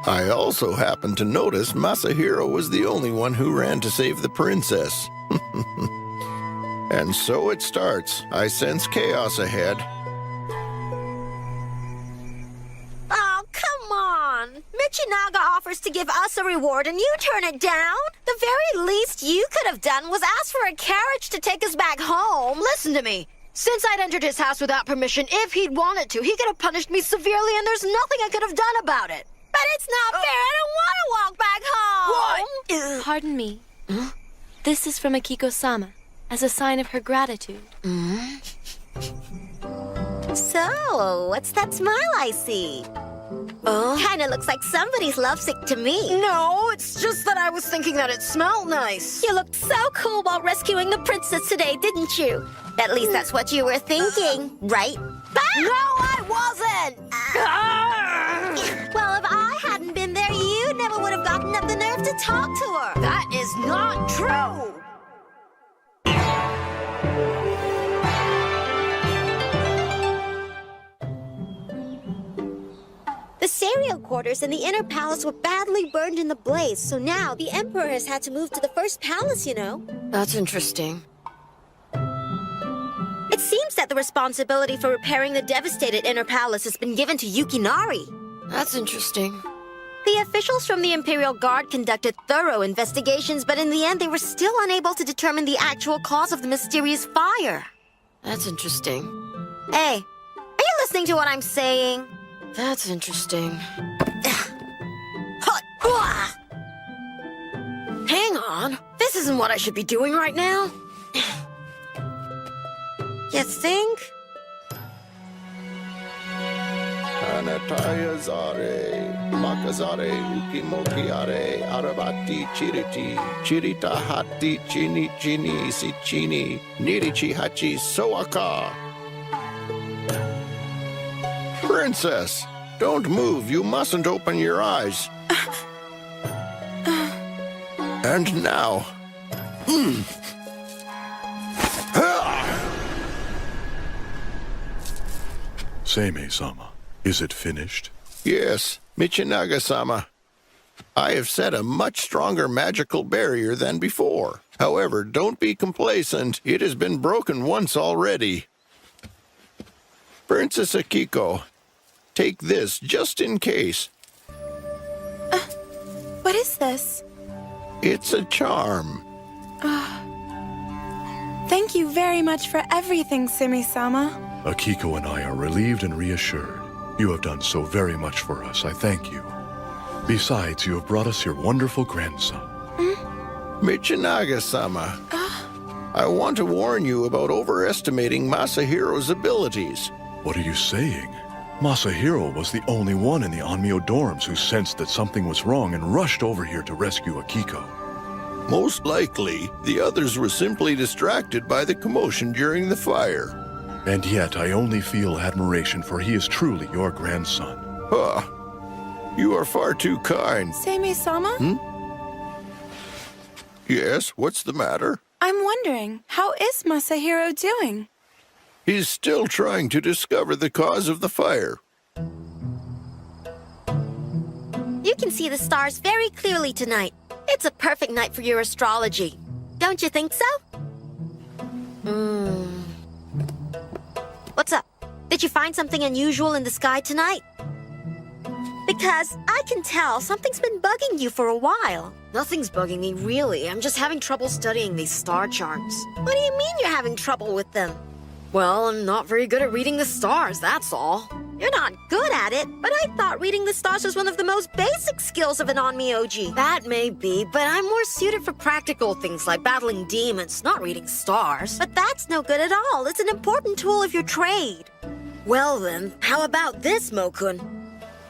[SPEAKER 5] I also happened to notice Masahiro was the only one who ran to save the princess. And so it starts. I sense chaos ahead.
[SPEAKER 1] Oh, come on. Michinaga offers to give us a reward and you turn it down? The very least you could have done was ask for a carriage to take us back home.
[SPEAKER 2] Listen to me. Since I'd entered his house without permission, if he'd wanted to, he could have punished me severely, and there's nothing I could have done about it.
[SPEAKER 1] But it's not fair. I don't want to walk back home.
[SPEAKER 2] What?
[SPEAKER 8] Pardon me. This is from Akiko-sama, as a sign of her gratitude.
[SPEAKER 1] So, what's that smile I see? Kinda looks like somebody's lovesick to me.
[SPEAKER 2] No, it's just that I was thinking that it smelled nice.
[SPEAKER 1] You looked so cool while rescuing the princess today, didn't you? At least that's what you were thinking, right?
[SPEAKER 2] No, I wasn't!
[SPEAKER 1] Well, if I hadn't been there, you never would have gotten up the nerve to talk to her.
[SPEAKER 2] That is not true!
[SPEAKER 1] The cereal quarters in the inner palace were badly burned in the blaze, so now the emperor has had to move to the first palace, you know.
[SPEAKER 2] That's interesting.
[SPEAKER 1] It seems that the responsibility for repairing the devastated inner palace has been given to Yukinari.
[SPEAKER 2] That's interesting.
[SPEAKER 1] The officials from the Imperial Guard conducted thorough investigations, but in the end they were still unable to determine the actual cause of the mysterious fire.
[SPEAKER 2] That's interesting.
[SPEAKER 1] Hey, are you listening to what I'm saying?
[SPEAKER 2] That's interesting. Hang on. This isn't what I should be doing right now.
[SPEAKER 1] You think?
[SPEAKER 5] Anataya zare, makazare, ukimokiare, arabati chiriti, chirita hati chini chini si chini, nirichi hachi soaka. Princess, don't move. You mustn't open your eyes. And now.
[SPEAKER 7] Seimei-sama, is it finished?
[SPEAKER 5] Yes, Michinaga-sama. I have set a much stronger magical barrier than before. However, don't be complacent. It has been broken once already. Princess Akiko, take this just in case.
[SPEAKER 8] What is this?
[SPEAKER 5] It's a charm.
[SPEAKER 8] Thank you very much for everything, Seimei-sama.
[SPEAKER 7] Akiko and I are relieved and reassured. You have done so very much for us. I thank you. Besides, you have brought us your wonderful grandson.
[SPEAKER 5] Michinaga-sama, I want to warn you about overestimating Masahiro's abilities.
[SPEAKER 7] What are you saying? Masahiro was the only one in the Onmyo dorms who sensed that something was wrong and rushed over here to rescue Akiko.
[SPEAKER 5] Most likely, the others were simply distracted by the commotion during the fire.
[SPEAKER 7] And yet, I only feel admiration, for he is truly your grandson.
[SPEAKER 5] You are far too kind.
[SPEAKER 8] Seimei-sama?
[SPEAKER 5] Yes, what's the matter?
[SPEAKER 8] I'm wondering, how is Masahiro doing?
[SPEAKER 5] He's still trying to discover the cause of the fire.
[SPEAKER 1] You can see the stars very clearly tonight. It's a perfect night for your astrology. Don't you think so? What's up? Did you find something unusual in the sky tonight? Because I can tell something's been bugging you for a while.
[SPEAKER 2] Nothing's bugging me, really. I'm just having trouble studying these star charts.
[SPEAKER 1] What do you mean you're having trouble with them?
[SPEAKER 2] Well, I'm not very good at reading the stars, that's all.
[SPEAKER 1] You're not good at it, but I thought reading the stars was one of the most basic skills of an Onmyoji.
[SPEAKER 2] That may be, but I'm more suited for practical things like battling demons, not reading stars.
[SPEAKER 1] But that's no good at all. It's an important tool of your trade.
[SPEAKER 2] Well then, how about this, Mokun?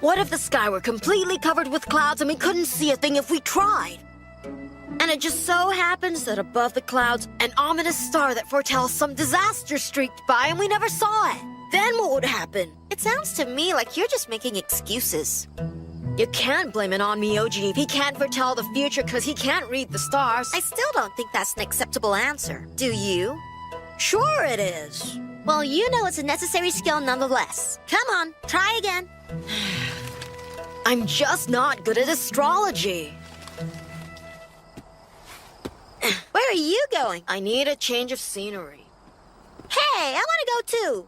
[SPEAKER 2] What if the sky were completely covered with clouds and we couldn't see a thing if we tried? And it just so happens that above the clouds, an ominous star that foretells some disaster streaked by and we never saw it.
[SPEAKER 1] then what would happen? It sounds to me like you're just making excuses.
[SPEAKER 2] You can't blame it on Myoji if he can't foretell the future because he can't read the stars.
[SPEAKER 1] I still don't think that's an acceptable answer. Do you?
[SPEAKER 2] Sure it is.
[SPEAKER 1] Well, you know it's a necessary skill nonetheless. Come on, try again.
[SPEAKER 2] I'm just not good at astrology.
[SPEAKER 1] Where are you going?
[SPEAKER 2] I need a change of scenery.
[SPEAKER 1] Hey, I want to go too.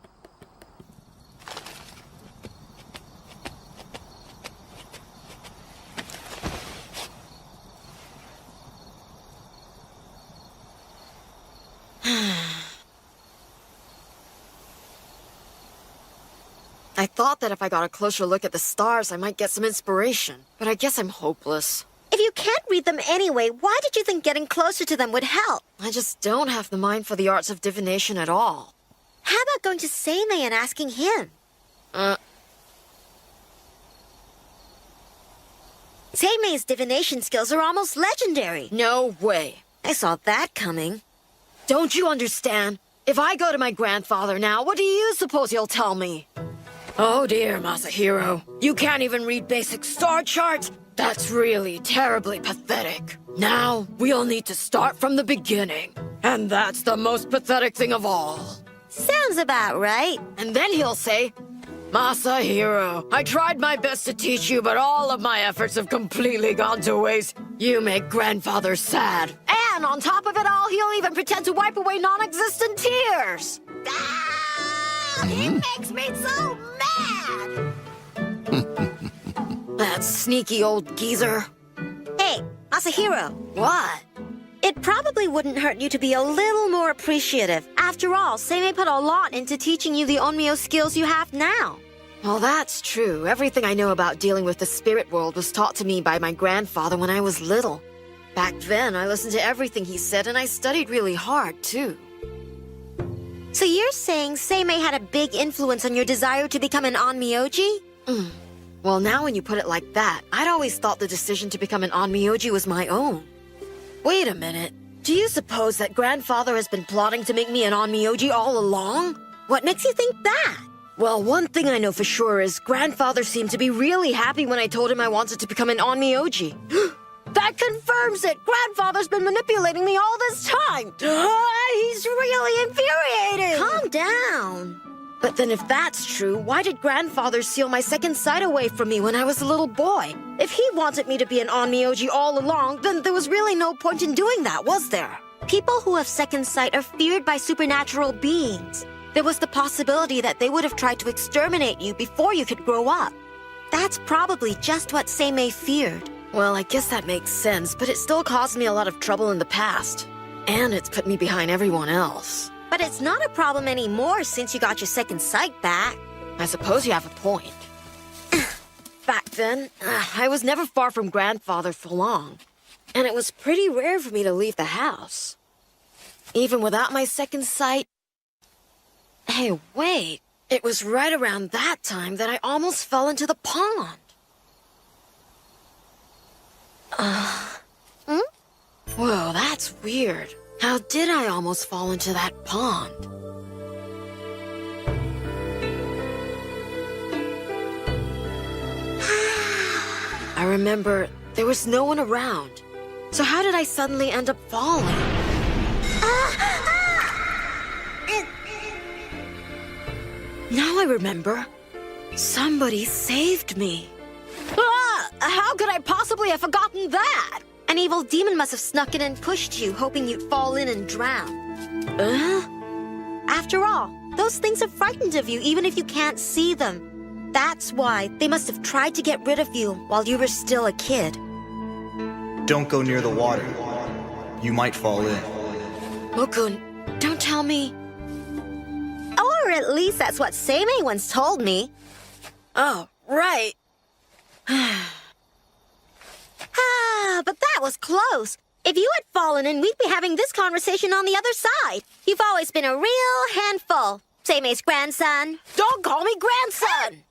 [SPEAKER 2] I thought that if I got a closer look at the stars, I might get some inspiration. But I guess I'm hopeless.
[SPEAKER 1] If you can't read them anyway, why did you think getting closer to them would help?
[SPEAKER 2] I just don't have the mind for the arts of divination at all.
[SPEAKER 1] How about going to Seimei and asking him? Seimei's divination skills are almost legendary.
[SPEAKER 2] No way.
[SPEAKER 1] I saw that coming.
[SPEAKER 2] Don't you understand? If I go to my grandfather now, what do you suppose he'll tell me? Oh dear, Masahiro. You can't even read basic star charts? That's really terribly pathetic. Now, we'll need to start from the beginning. And that's the most pathetic thing of all.
[SPEAKER 1] Sounds about right.
[SPEAKER 2] And then he'll say, Masahiro, I tried my best to teach you, but all of my efforts have completely gone to waste. You make grandfather sad. And on top of it all, he'll even pretend to wipe away non-existent tears.
[SPEAKER 1] Ah! He makes me so mad!
[SPEAKER 2] That sneaky old geezer.
[SPEAKER 1] Hey, Masahiro.
[SPEAKER 2] What?
[SPEAKER 1] It probably wouldn't hurt you to be a little more appreciative. After all, Seimei put a lot into teaching you the Onmyo skills you have now.
[SPEAKER 2] Well, that's true. Everything I know about dealing with the spirit world was taught to me by my grandfather when I was little. Back then, I listened to everything he said, and I studied really hard, too.
[SPEAKER 1] So you're saying Seimei had a big influence on your desire to become an Onmyoji?
[SPEAKER 2] Well, now when you put it like that, I'd always thought the decision to become an Onmyoji was my own. Wait a minute. Do you suppose that grandfather has been plotting to make me an Onmyoji all along?
[SPEAKER 1] What makes you think that?
[SPEAKER 2] Well, one thing I know for sure is grandfather seemed to be really happy when I told him I wanted to become an Onmyoji. That confirms it! Grandfather's been manipulating me all this time! He's really infuriating!
[SPEAKER 1] Calm down.
[SPEAKER 2] But then if that's true, why did grandfather seal my second sight away from me when I was a little boy? If he wanted me to be an Onmyoji all along, then there was really no point in doing that, was there?
[SPEAKER 1] People who have second sight are feared by supernatural beings. There was the possibility that they would have tried to exterminate you before you could grow up. That's probably just what Seimei feared.
[SPEAKER 2] Well, I guess that makes sense, but it still caused me a lot of trouble in the past. And it's put me behind everyone else.
[SPEAKER 1] But it's not a problem anymore since you got your second sight back.
[SPEAKER 2] I suppose you have a point. Back then, I was never far from grandfather for long. And it was pretty rare for me to leave the house. Even without my second sight... Hey, wait. It was right around that time that I almost fell into the pond. Whoa, that's weird. How did I almost fall into that pond? I remember there was no one around. So how did I suddenly end up falling? Now I remember. Somebody saved me. How could I possibly have forgotten that?
[SPEAKER 1] An evil demon must have snuck in and pushed you, hoping you'd fall in and drown. After all, those things are frightened of you even if you can't see them. That's why they must have tried to get rid of you while you were still a kid.
[SPEAKER 6] Don't go near the water. You might fall in.
[SPEAKER 2] Mokun, don't tell me.
[SPEAKER 1] Or at least that's what Seimei once told me.
[SPEAKER 2] Oh, right.
[SPEAKER 1] But that was close. If you had fallen in, we'd be having this conversation on the other side. You've always been a real handful, Seimei's grandson.
[SPEAKER 2] Don't call me grandson!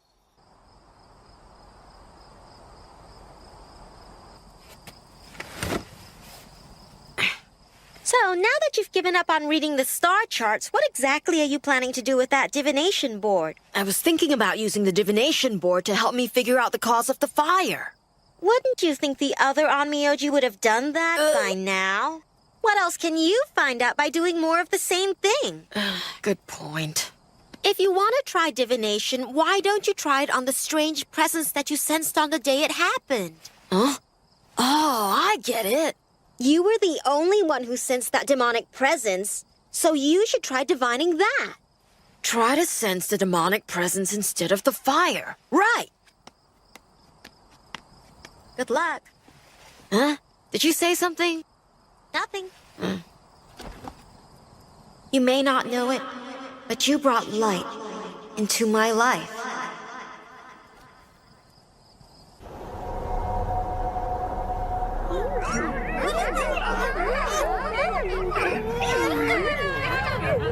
[SPEAKER 1] So, now that you've given up on reading the star charts, what exactly are you planning to do with that divination board?
[SPEAKER 2] I was thinking about using the divination board to help me figure out the cause of the fire.
[SPEAKER 1] Wouldn't you think the other Onmyoji would have done that by now? What else can you find out by doing more of the same thing?
[SPEAKER 2] Good point.
[SPEAKER 1] If you want to try divination, why don't you try it on the strange presence that you sensed on the day it happened?
[SPEAKER 2] Huh? Oh, I get it.
[SPEAKER 1] You were the only one who sensed that demonic presence, so you should try divining that.
[SPEAKER 2] Try to sense the demonic presence instead of the fire. Right.
[SPEAKER 1] Good luck.
[SPEAKER 2] Huh? Did you say something?
[SPEAKER 1] Nothing. You may not know it, but you brought light into my life.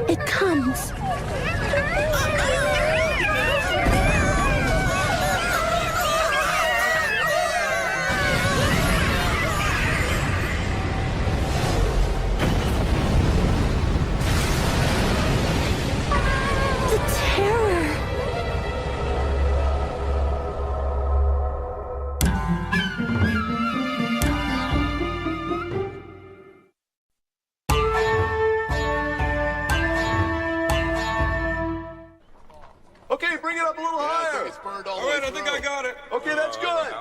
[SPEAKER 1] It comes. The terror.
[SPEAKER 12] Okay, bring it up a little higher.
[SPEAKER 13] All right, I think I got it.
[SPEAKER 12] Okay, that's good.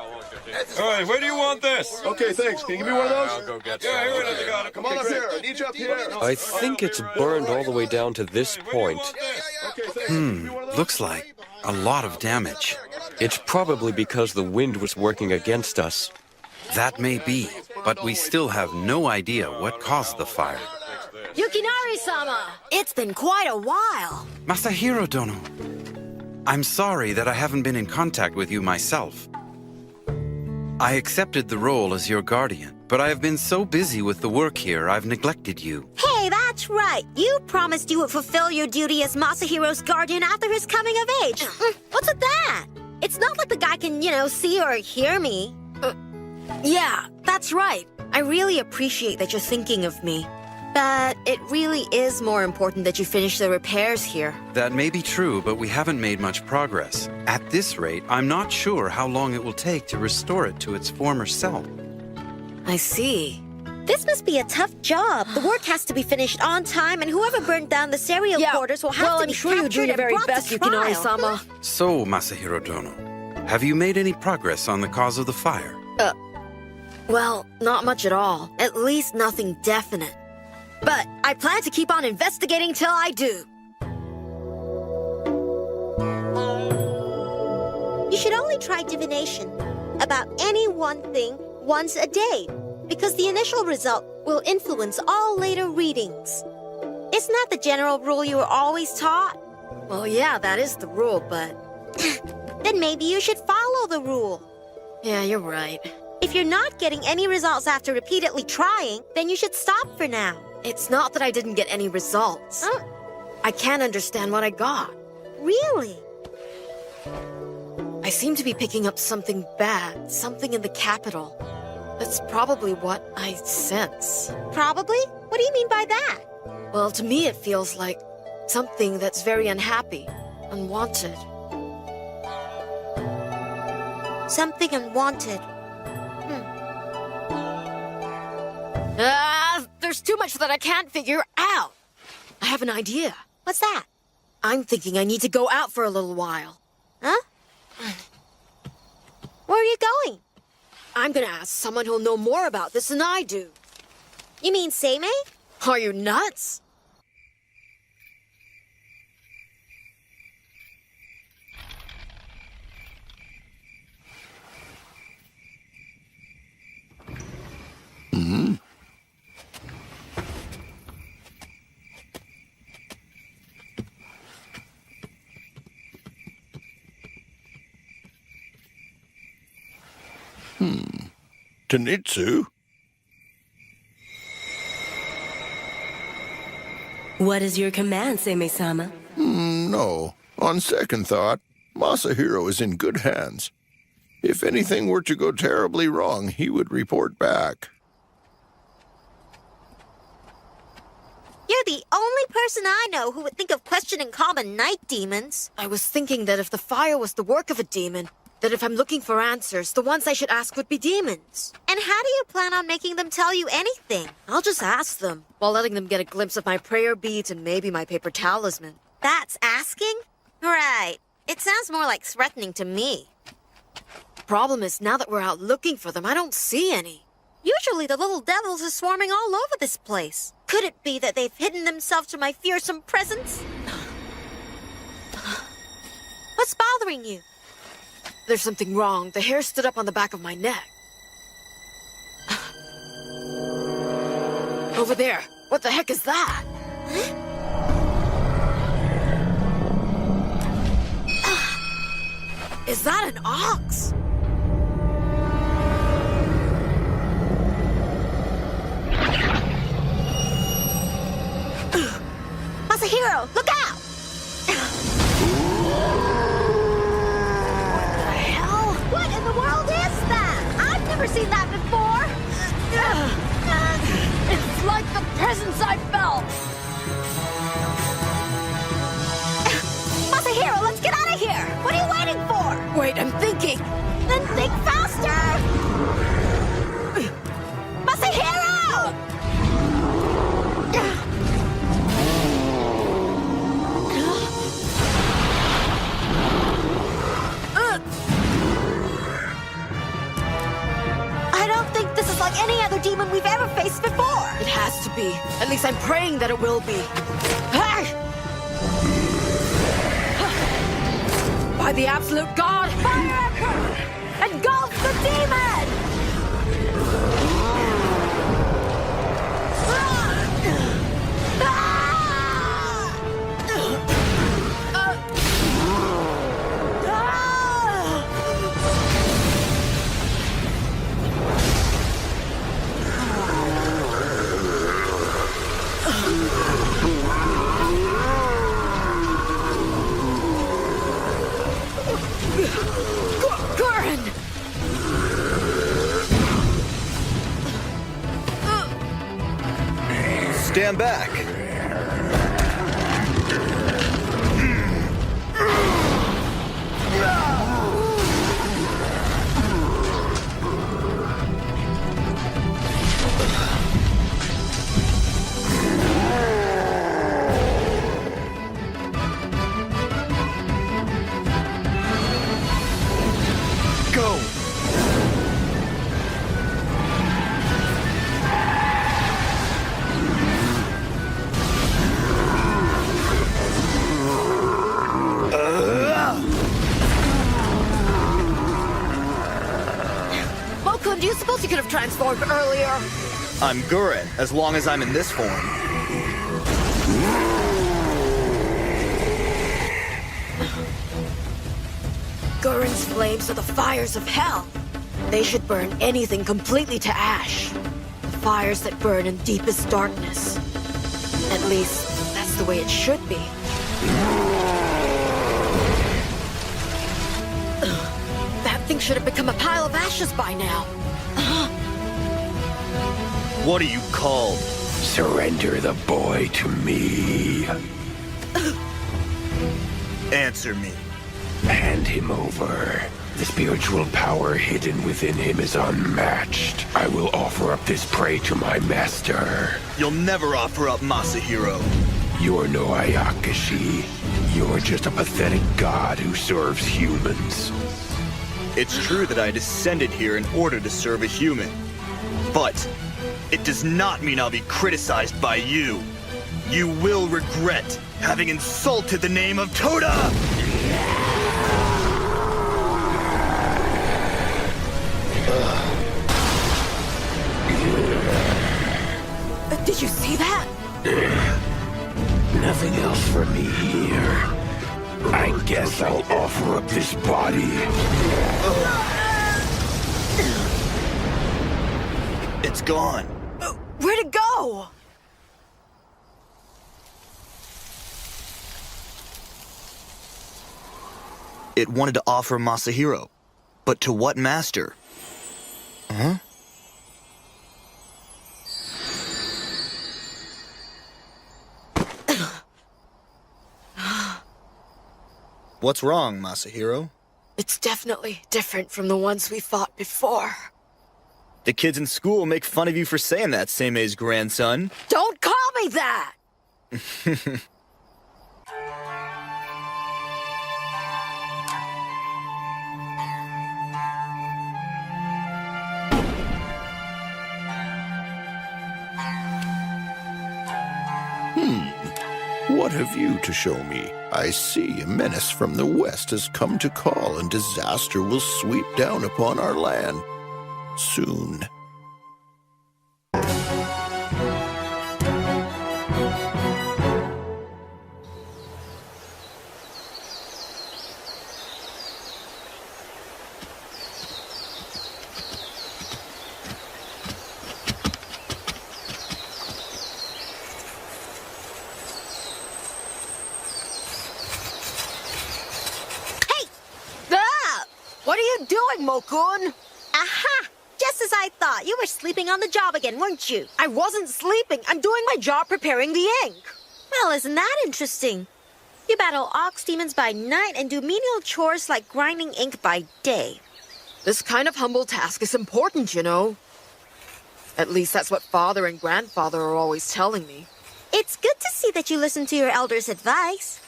[SPEAKER 13] All right, where do you want this?
[SPEAKER 12] Okay, thanks. Can you give me one of those?
[SPEAKER 13] I'll go get some. Yeah, here it is. I got it.
[SPEAKER 12] Come on up here. I need you up here.
[SPEAKER 11] I think it's burned all the way down to this point.
[SPEAKER 12] Okay, thanks.
[SPEAKER 9] Looks like a lot of damage.
[SPEAKER 11] It's probably because the wind was working against us.
[SPEAKER 9] That may be, but we still have no idea what caused the fire.
[SPEAKER 2] Yukinari-sama! It's been quite a while.
[SPEAKER 9] Masahiro Dono, I'm sorry that I haven't been in contact with you myself. I accepted the role as your guardian, but I have been so busy with the work here, I've neglected you.
[SPEAKER 1] Hey, that's right. You promised you would fulfill your duty as Masahiro's guardian after his coming of age. What's with that? It's not like the guy can, see or hear me.
[SPEAKER 2] Yeah, that's right. I really appreciate that you're thinking of me.
[SPEAKER 1] But it really is more important that you finish the repairs here.
[SPEAKER 9] That may be true, but we haven't made much progress. At this rate, I'm not sure how long it will take to restore it to its former self.
[SPEAKER 2] I see.
[SPEAKER 1] This must be a tough job. The work has to be finished on time, and whoever burned down the cereal quarters will have to be
[SPEAKER 2] I'm sure you're doing your very best, Yukinari-sama.
[SPEAKER 9] So, Masahiro Dono, have you made any progress on the cause of the fire?
[SPEAKER 2] Well, not much at all. At least nothing definite. But I plan to keep on investigating till I do.
[SPEAKER 1] You should only try divination about any one thing once a day, because the initial result will influence all later readings. Isn't that the general rule you were always taught?
[SPEAKER 2] Well, yeah, that is the rule, but...
[SPEAKER 1] Then maybe you should follow the rule.
[SPEAKER 2] Yeah, you're right.
[SPEAKER 1] If you're not getting any results after repeatedly trying, then you should stop for now.
[SPEAKER 2] It's not that I didn't get any results. I can't understand what I got.
[SPEAKER 1] Really?
[SPEAKER 2] I seem to be picking up something bad, something in the capital. That's probably what I sense.
[SPEAKER 1] Probably? What do you mean by that?
[SPEAKER 2] Well, to me it feels like something that's very unhappy, unwanted.
[SPEAKER 1] Something unwanted.
[SPEAKER 2] There's too much that I can't figure out. I have an idea.
[SPEAKER 1] What's that?
[SPEAKER 2] I'm thinking I need to go out for a little while.
[SPEAKER 1] Huh? Where are you going?
[SPEAKER 2] I'm gonna ask someone who'll know more about this than I do.
[SPEAKER 1] You mean Seimei?
[SPEAKER 2] Are you nuts?
[SPEAKER 5] Tenitsu?
[SPEAKER 14] What is your command, Seimei-sama?
[SPEAKER 5] No. On second thought, Masahiro is in good hands. If anything were to go terribly wrong, he would report back.
[SPEAKER 1] You're the only person I know who would think of questioning common night demons.
[SPEAKER 2] I was thinking that if the fire was the work of a demon, that if I'm looking for answers, the ones I should ask would be demons.
[SPEAKER 1] And how do you plan on making them tell you anything?
[SPEAKER 2] I'll just ask them, while letting them get a glimpse of my prayer beads and maybe my paper talisman.
[SPEAKER 1] That's asking? Right. It sounds more like threatening to me.
[SPEAKER 2] Problem is, now that we're out looking for them, I don't see any.
[SPEAKER 1] Usually the little devils are swarming all over this place. Could it be that they've hidden themselves from my fearsome presence? What's bothering you?
[SPEAKER 2] There's something wrong. The hair stood up on the back of my neck. Over there. What the heck is that? Is that an ox?
[SPEAKER 1] Masahiro, look out! What in the world is that? I've never seen that before.
[SPEAKER 2] It's like the presence I felt.
[SPEAKER 1] Masahiro, let's get out of here. What are you waiting for?
[SPEAKER 2] Wait, I'm thinking.
[SPEAKER 1] Then think faster. Masahiro! I don't think this is like any other demon we've ever faced before.
[SPEAKER 2] It has to be. At least I'm praying that it will be. Hey! By the absolute God, fire Emperor! Engulf the demon! Gurren!
[SPEAKER 6] Stand back. Go!
[SPEAKER 2] Mokun, do you suppose you could have transformed earlier?
[SPEAKER 6] I'm Gurren, as long as I'm in this form.
[SPEAKER 2] Gurren's flames are the fires of hell. They should burn anything completely to ash. The fires that burn in deepest darkness. At least, that's the way it should be. That thing should have become a pile of ashes by now.
[SPEAKER 6] What are you called?
[SPEAKER 3] Surrender the boy to me.
[SPEAKER 6] Answer me.
[SPEAKER 3] Hand him over. The spiritual power hidden within him is unmatched. I will offer up this prey to my master.
[SPEAKER 6] You'll never offer up Masahiro.
[SPEAKER 3] You're no Ayakashi. You're just a pathetic god who serves humans.
[SPEAKER 6] It's true that I descended here in order to serve a human. But it does not mean I'll be criticized by you. You will regret having insulted the name of Toda!
[SPEAKER 2] Did you see that?
[SPEAKER 3] Nothing else for me here. I guess I'll offer up this body.
[SPEAKER 6] It's gone.
[SPEAKER 2] Where'd it go?
[SPEAKER 6] It wanted to offer Masahiro. But to what master? Huh? What's wrong, Masahiro?
[SPEAKER 2] It's definitely different from the ones we fought before.
[SPEAKER 6] The kids in school make fun of you for saying that, Seimei's grandson.
[SPEAKER 2] Don't call me that!
[SPEAKER 5] What have you to show me? I see a menace from the west has come to call, and disaster will sweep down upon our land. Soon.
[SPEAKER 2] What are you doing, Mokun?
[SPEAKER 1] Aha! Just as I thought. You were sleeping on the job again, weren't you?
[SPEAKER 2] I wasn't sleeping. I'm doing my job preparing the ink.
[SPEAKER 1] Well, isn't that interesting? You battle ox demons by night and do menial chores like grinding ink by day.
[SPEAKER 2] This kind of humble task is important, you know. At least that's what Father and Grandfather are always telling me.
[SPEAKER 1] It's good to see that you listen to your elders' advice.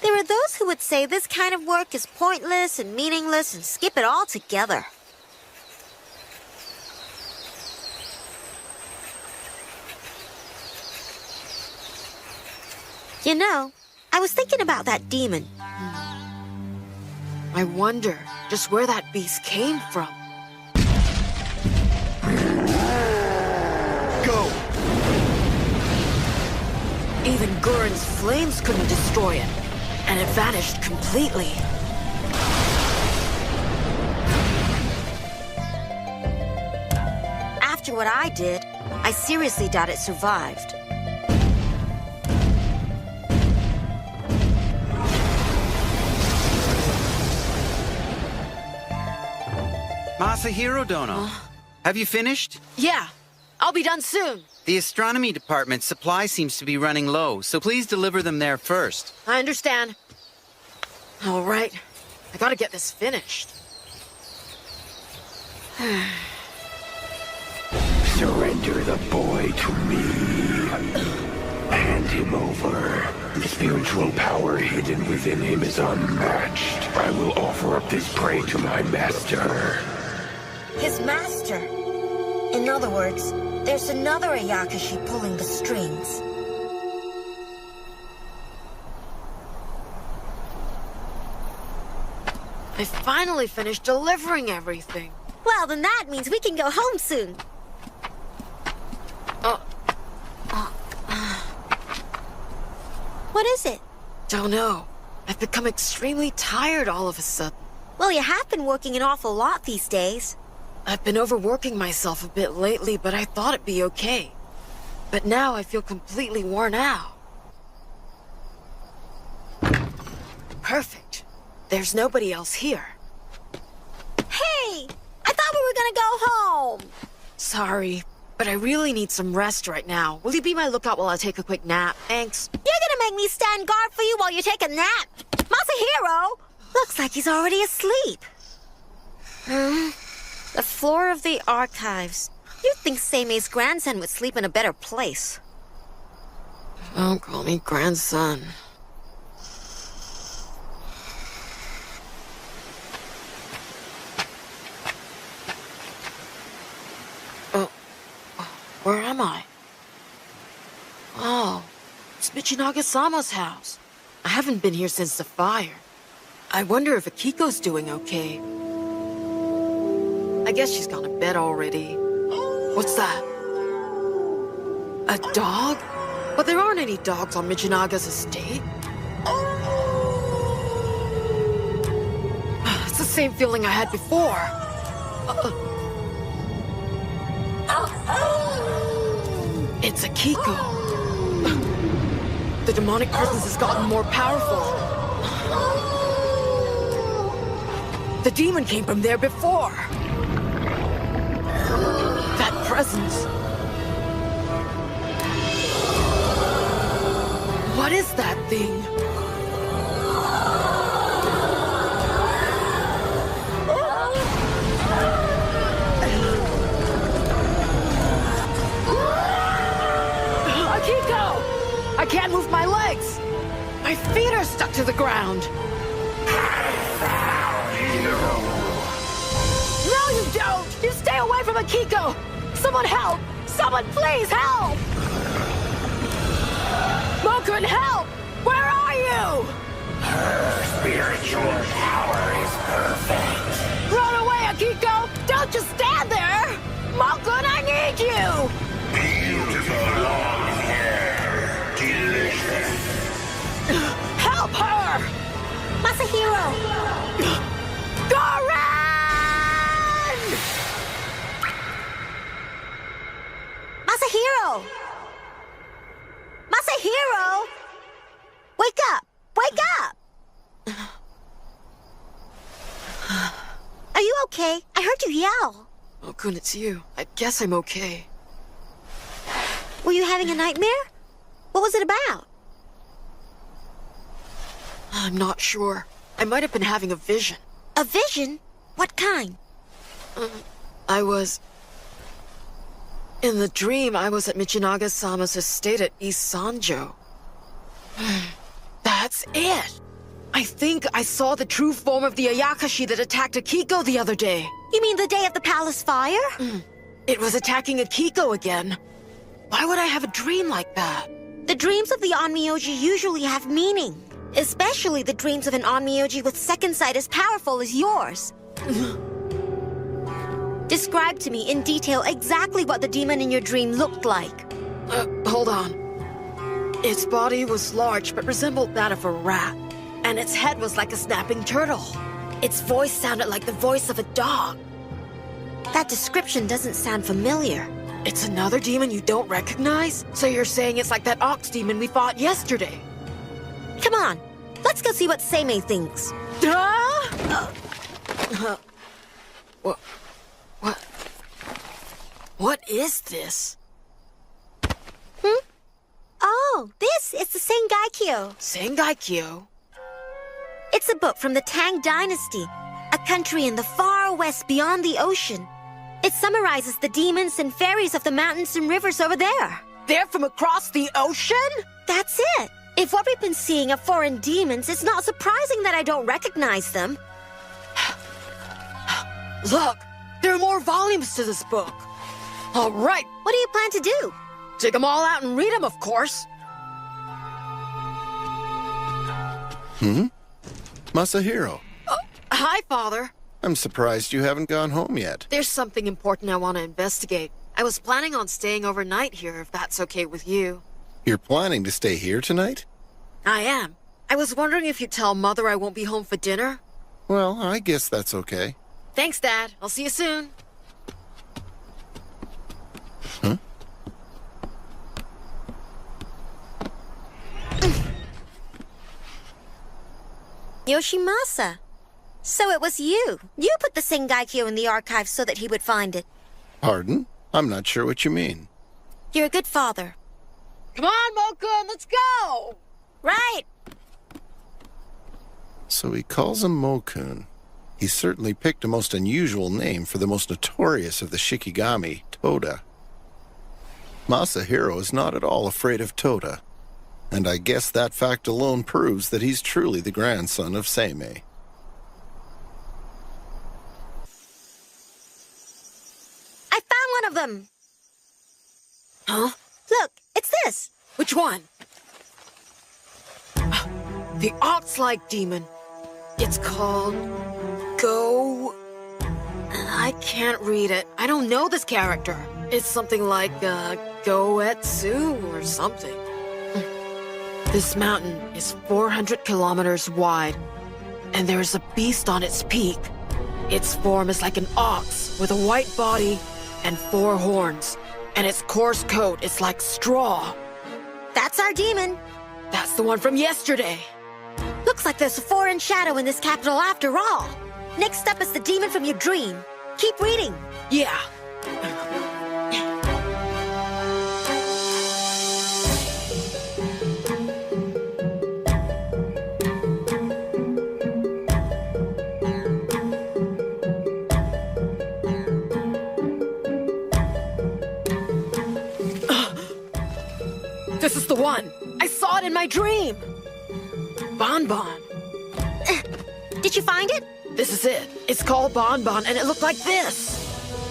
[SPEAKER 1] There are those who would say this kind of work is pointless and meaningless and skip it all together. You know, I was thinking about that demon.
[SPEAKER 2] I wonder just where that beast came from.
[SPEAKER 6] Go!
[SPEAKER 2] Even Gurren's flames couldn't destroy it. And it vanished completely.
[SPEAKER 1] After what I did, I seriously doubt it survived.
[SPEAKER 9] Masahiro Dono, have you finished?
[SPEAKER 2] Yeah, I'll be done soon.
[SPEAKER 9] The astronomy department's supply seems to be running low, so please deliver them there first.
[SPEAKER 2] I understand. All right, I gotta get this finished.
[SPEAKER 3] Surrender the boy to me. Hand him over. The spiritual power hidden within him is unmatched. I will offer up this prey to my master.
[SPEAKER 1] His master. In other words, there's another Ayakashi pulling the strings.
[SPEAKER 2] I finally finished delivering everything.
[SPEAKER 1] Well, then that means we can go home soon. What is it?
[SPEAKER 2] Don't know. I've become extremely tired all of a sudden.
[SPEAKER 1] Well, you have been working an awful lot these days.
[SPEAKER 2] I've been overworking myself a bit lately, but I thought it'd be okay. But now I feel completely worn out. Perfect. There's nobody else here.
[SPEAKER 1] Hey! I thought we were gonna go home!
[SPEAKER 2] Sorry, but I really need some rest right now. Will you be my lookout while I take a quick nap? Thanks.
[SPEAKER 1] You're gonna make me stand guard for you while you take a nap? Masahiro! Looks like he's already asleep. The floor of the archives. You'd think Seimei's grandson would sleep in a better place.
[SPEAKER 2] Don't call me grandson. Where am I? Oh, it's Michinaga-sama's house. I haven't been here since the fire. I wonder if Akiko's doing okay. I guess she's gone to bed already. What's that? A dog? But there aren't any dogs on Michinaga's estate. It's the same feeling I had before. It's Akiko. The demonic presence has gotten more powerful. The demon came from there before. That presence. What is that thing? can't move my legs. My feet are stuck to the ground. No, you don't! You stay away from Akiko! Someone help! Someone please help! Mokun, help! Where are you?
[SPEAKER 3] Her spiritual power is perfect.
[SPEAKER 2] Run away, Akiko! Don't just stand there! Mokun, I need you!
[SPEAKER 3] Beautiful long hair. Delicious.
[SPEAKER 2] Help her!
[SPEAKER 1] Masahiro!
[SPEAKER 2] Goran!
[SPEAKER 1] Masahiro! Masahiro! Wake up! Wake up! Are you okay? I heard you yell.
[SPEAKER 2] Mokun, it's you. I guess I'm okay.
[SPEAKER 1] Were you having a nightmare? What was it about?
[SPEAKER 2] I'm not sure. I might have been having a vision.
[SPEAKER 1] A vision? What kind?
[SPEAKER 2] I was... In the dream, I was at Michinaga-sama's estate at East Sanjo. That's it! I think I saw the true form of the Ayakashi that attacked Akiko the other day.
[SPEAKER 1] You mean the day of the palace fire?
[SPEAKER 2] It was attacking Akiko again. Why would I have a dream like that?
[SPEAKER 1] The dreams of the Onmyoji usually have meaning. Especially the dreams of an Onmyoji with second sight as powerful as yours. Describe to me in detail exactly what the demon in your dream looked like.
[SPEAKER 2] Hold on. Its body was large but resembled that of a rat. And its head was like a snapping turtle. Its voice sounded like the voice of a dog.
[SPEAKER 1] That description doesn't sound familiar.
[SPEAKER 2] It's another demon you don't recognize? So you're saying it's like that ox demon we fought yesterday?
[SPEAKER 1] Come on, let's go see what Seimei thinks.
[SPEAKER 2] What is this?
[SPEAKER 1] Oh, this is the Sengaikyo.
[SPEAKER 2] Sengaikyo?
[SPEAKER 1] It's a book from the Tang Dynasty, a country in the far west beyond the ocean. It summarizes the demons and fairies of the mountains and rivers over there.
[SPEAKER 2] They're from across the ocean?
[SPEAKER 1] That's it. If what we've been seeing are foreign demons, it's not surprising that I don't recognize them.
[SPEAKER 2] Look, there are more volumes to this book. All right.
[SPEAKER 1] What do you plan to do?
[SPEAKER 2] Dig them all out and read them, of course.
[SPEAKER 4] Masahiro,
[SPEAKER 2] Hi, Father.
[SPEAKER 4] I'm surprised you haven't gone home yet.
[SPEAKER 2] There's something important I want to investigate. I was planning on staying overnight here, if that's okay with you.
[SPEAKER 4] You're planning to stay here tonight?
[SPEAKER 2] I am. I was wondering if you'd tell Mother I won't be home for dinner.
[SPEAKER 4] Well, I guess that's okay.
[SPEAKER 2] Thanks, Dad. I'll see you soon.
[SPEAKER 4] Huh?
[SPEAKER 1] Yoshimasa. So it was you. You put the Sengaikyo in the archive so that he would find it.
[SPEAKER 4] Pardon? I'm not sure what you mean.
[SPEAKER 1] You're a good father.
[SPEAKER 2] Come on, Mokun, let's go!
[SPEAKER 1] Right.
[SPEAKER 4] So he calls him Mokun. He certainly picked a most unusual name for the most notorious of the Shikigami, Toda. Masahiro is not at all afraid of Toda. And I guess that fact alone proves that he's truly the grandson of Seimei.
[SPEAKER 1] I found one of them.
[SPEAKER 2] Huh?
[SPEAKER 1] Look, it's this.
[SPEAKER 2] Which one? The ox-like demon. It's called... I can't read it. I don't know this character. It's something like, Goetsu or something. This mountain is 400 kilometers wide, and there's a beast on its peak. Its form is like an ox with a white body and 4 horns, and its coarse coat is like straw.
[SPEAKER 1] That's our demon.
[SPEAKER 2] That's the one from yesterday.
[SPEAKER 1] Looks like there's a foreign shadow in this capital after all. Next up is the demon from your dream. Keep reading.
[SPEAKER 2] Yeah. This is the one! I saw it in my dream! Bonbon.
[SPEAKER 1] Did you find it?
[SPEAKER 2] This is it. It's called Bonbon, and it looked like this.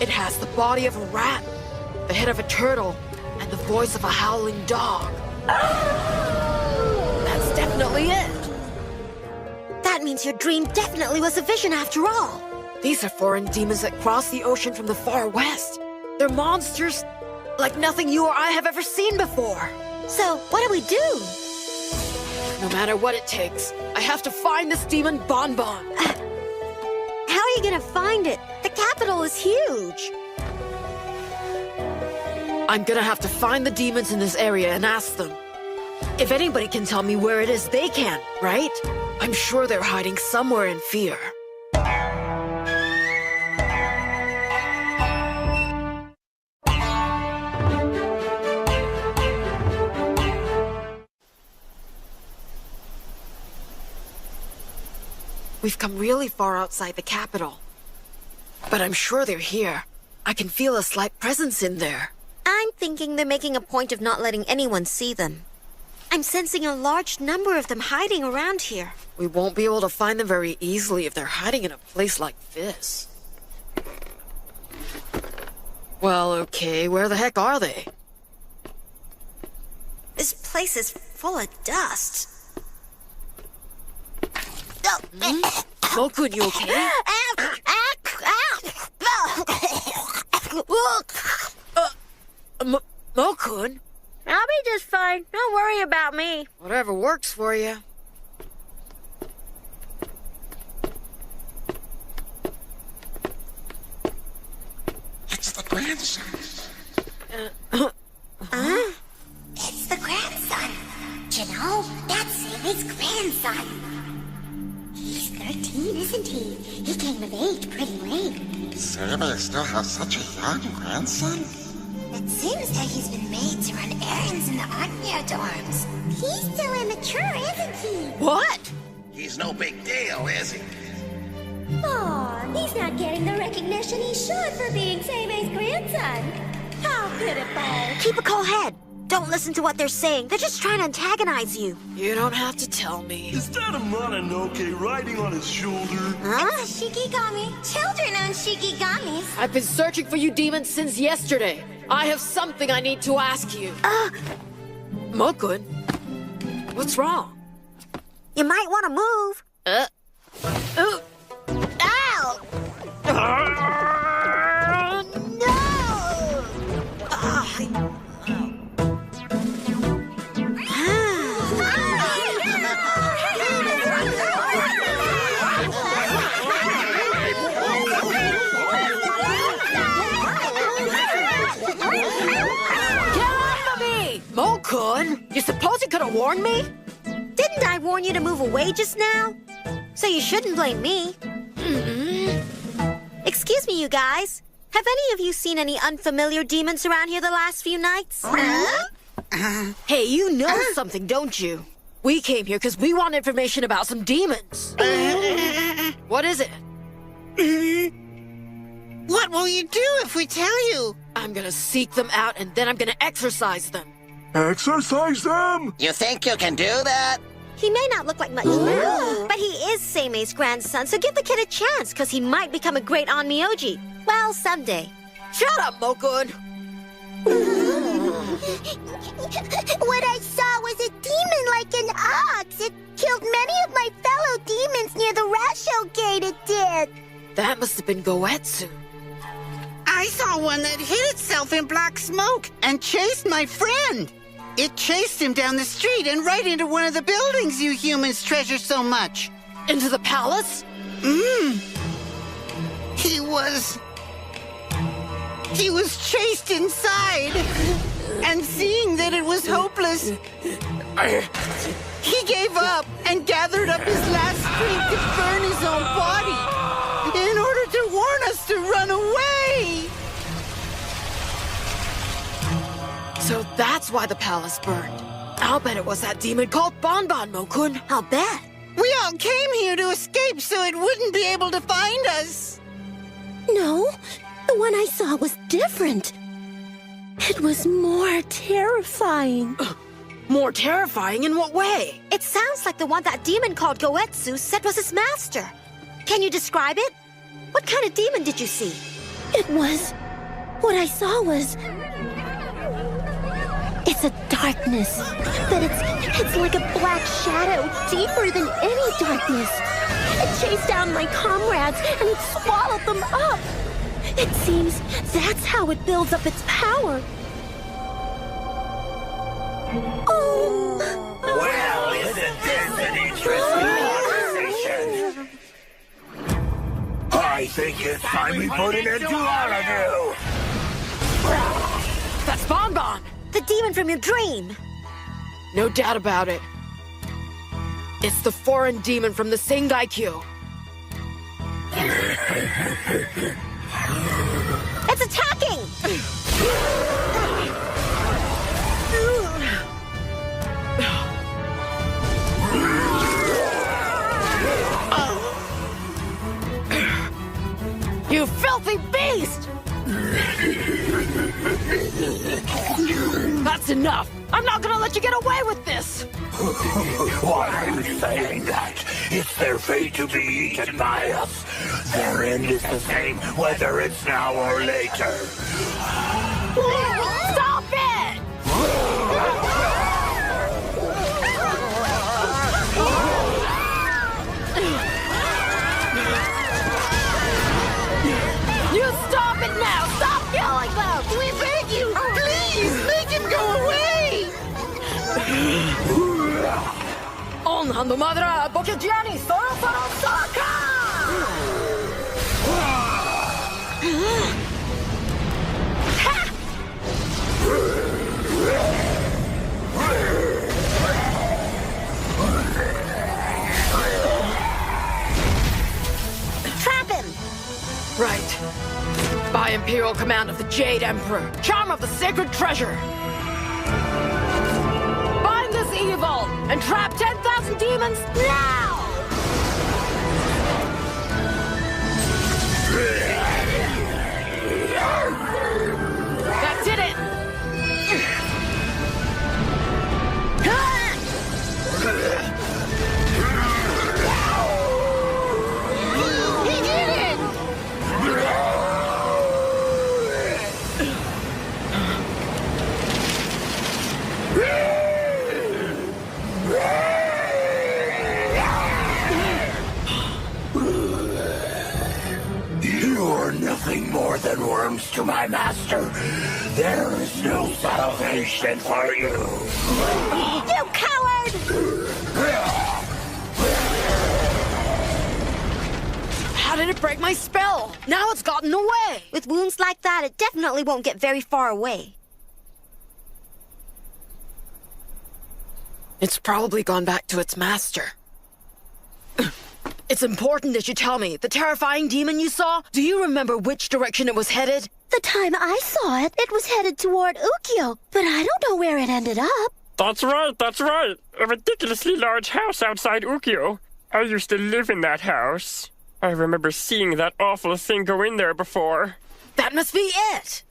[SPEAKER 2] It has the body of a rat, the head of a turtle, and the voice of a howling dog. That's definitely it.
[SPEAKER 1] That means your dream definitely was a vision after all.
[SPEAKER 2] These are foreign demons that cross the ocean from the far west. They're monsters like nothing you or I have ever seen before.
[SPEAKER 1] So, what do we do?
[SPEAKER 2] No matter what it takes, I have to find this demon Bonbon.
[SPEAKER 1] How are you gonna find it? The capital is huge.
[SPEAKER 2] I'm gonna have to find the demons in this area and ask them. If anybody can tell me where it is, they can, right? I'm sure they're hiding somewhere in fear. We've come really far outside the capital. But I'm sure they're here. I can feel a slight presence in there.
[SPEAKER 1] I'm thinking they're making a point of not letting anyone see them. I'm sensing a large number of them hiding around here.
[SPEAKER 2] We won't be able to find them very easily if they're hiding in a place like this. Well, okay, where the heck are they?
[SPEAKER 1] This place is full of dust.
[SPEAKER 2] Mokun, you okay? Mokun?
[SPEAKER 1] I'll be just fine. Don't worry about me.
[SPEAKER 2] Whatever works for you.
[SPEAKER 15] It's the grandson. It's the grandson. You know, that's Sammy's grandson. He's 13, isn't he? He came of age pretty late.
[SPEAKER 16] Sammy still has such a young grandson?
[SPEAKER 15] It seems that he's been made to run errands in the Anya dorms. He's still immature, isn't he?
[SPEAKER 2] What?
[SPEAKER 16] He's no big deal, is he?
[SPEAKER 15] Aw, he's not getting the recognition he should for being Sammy's grandson. How pitiful.
[SPEAKER 1] Keep a cool head. Don't listen to what they're saying. They're just trying to antagonize you.
[SPEAKER 2] You don't have to tell me.
[SPEAKER 5] Is that a Mononoke riding on his shoulder?
[SPEAKER 15] It's a shikigami. Children own shikigamis.
[SPEAKER 2] I've been searching for you demons since yesterday. I have something I need to ask you. Mokun, what's wrong?
[SPEAKER 1] You might want to move.
[SPEAKER 15] Ow!
[SPEAKER 1] No!
[SPEAKER 2] Mokun, you suppose you could have warned me?
[SPEAKER 1] Didn't I warn you to move away just now? So you shouldn't blame me. Excuse me, you guys. Have any of you seen any unfamiliar demons around here the last few nights?
[SPEAKER 2] Hey, you know something, don't you? We came here because we want information about some demons. What is it?
[SPEAKER 10] What will you do if we tell you?
[SPEAKER 2] I'm gonna seek them out and then I'm gonna exorcise them.
[SPEAKER 5] Exercise them!
[SPEAKER 16] You think you can do that?
[SPEAKER 1] He may not look like much now, but he is Seime's grandson, so give the kid a chance, because he might become a great Onmyoji. Well, someday.
[SPEAKER 2] Shut up, Mokun!
[SPEAKER 15] What I saw was a demon like an ox. It killed many of my fellow demons near the Rasho Gate, it did.
[SPEAKER 2] That must have been Goetsu.
[SPEAKER 10] I saw one that hid itself in black smoke and chased my friend. It chased him down the street and right into one of the buildings you humans treasure so much.
[SPEAKER 2] Into the palace?
[SPEAKER 10] He was chased inside. And seeing that it was hopeless, he gave up and gathered up his last strength to burn his own body in order to warn us to run away.
[SPEAKER 2] So that's why the palace burned. I'll bet it was that demon called Bonbon, Mokun.
[SPEAKER 1] I'll bet.
[SPEAKER 10] We all came here to escape so it wouldn't be able to find us.
[SPEAKER 15] No, the one I saw was different. It was more terrifying.
[SPEAKER 2] More terrifying in what way?
[SPEAKER 1] It sounds like the one that demon called Goetsu said was his master. Can you describe it? What kind of demon did you see?
[SPEAKER 15] What I saw was... It's a darkness, but it's like a black shadow, deeper than any darkness. It chased down my comrades and it swallowed them up. It seems that's how it builds up its power. Oh.
[SPEAKER 3] Well, isn't this an interesting conversation? I think it's time we put an end to all of you.
[SPEAKER 2] That's Bonbon!
[SPEAKER 1] The demon from your dream.
[SPEAKER 2] No doubt about it. It's the foreign demon from the Sengaikyo.
[SPEAKER 1] It's attacking!
[SPEAKER 2] You filthy beast! That's enough! I'm not gonna let you get away with this!
[SPEAKER 3] Why are you saying that? It's their fate to be eaten by us. Their end is the same, whether it's now or later.
[SPEAKER 2] Stop it! You stop it now! Stop killing them!
[SPEAKER 10] We beg you, please, make him go away!
[SPEAKER 2] On the madra, Bokejiani, Soro Soro Soraka!
[SPEAKER 1] Trap him!
[SPEAKER 2] Right. By Imperial command of the Jade Emperor, charm of the sacred treasure. Bind this evil and trap 10,000 demons now! That did it!
[SPEAKER 10] He did it!
[SPEAKER 3] You are nothing more than worms to my master. There is no salvation for you.
[SPEAKER 1] You coward!
[SPEAKER 2] How did it break my spell? Now it's gotten away!
[SPEAKER 1] With wounds like that, it definitely won't get very far away.
[SPEAKER 2] It's probably gone back to its master. It's important that you tell me. The terrifying demon you saw, do you remember which direction it was headed?
[SPEAKER 15] The time I saw it, it was headed toward Ukyo, but I don't know where it ended up.
[SPEAKER 17] That's right, that's right. A ridiculously large house outside Ukyo. I used to live in that house. I remember seeing that awful thing go in there before.
[SPEAKER 2] That must be it!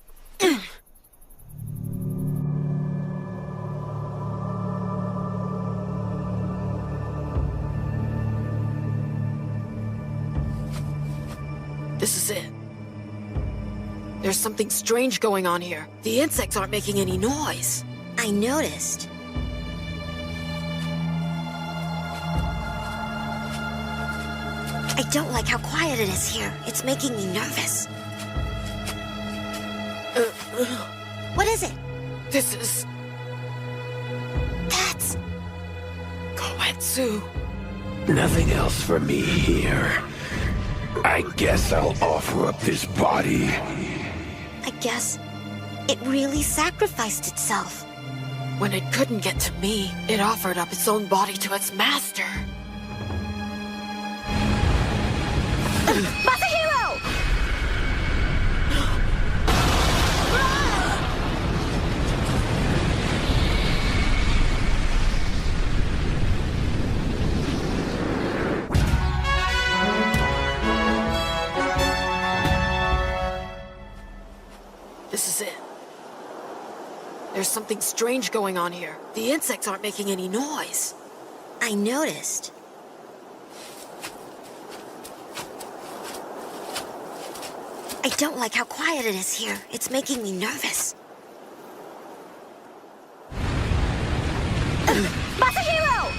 [SPEAKER 2] This is it. There's something strange going on here. The insects aren't making any noise.
[SPEAKER 1] I noticed. I don't like how quiet it is here. It's making me nervous. What is it?
[SPEAKER 2] This is...
[SPEAKER 1] That's...
[SPEAKER 2] Goetsu.
[SPEAKER 3] Nothing else for me here. I guess I'll offer up this body.
[SPEAKER 1] I guess it really sacrificed itself.
[SPEAKER 2] When it couldn't get to me, it offered up its own body to its master.
[SPEAKER 1] Masahiro!
[SPEAKER 2] This is it. There's something strange going on here. The insects aren't making any noise.
[SPEAKER 1] I noticed. I don't like how quiet it is here. It's making me nervous. Masahiro!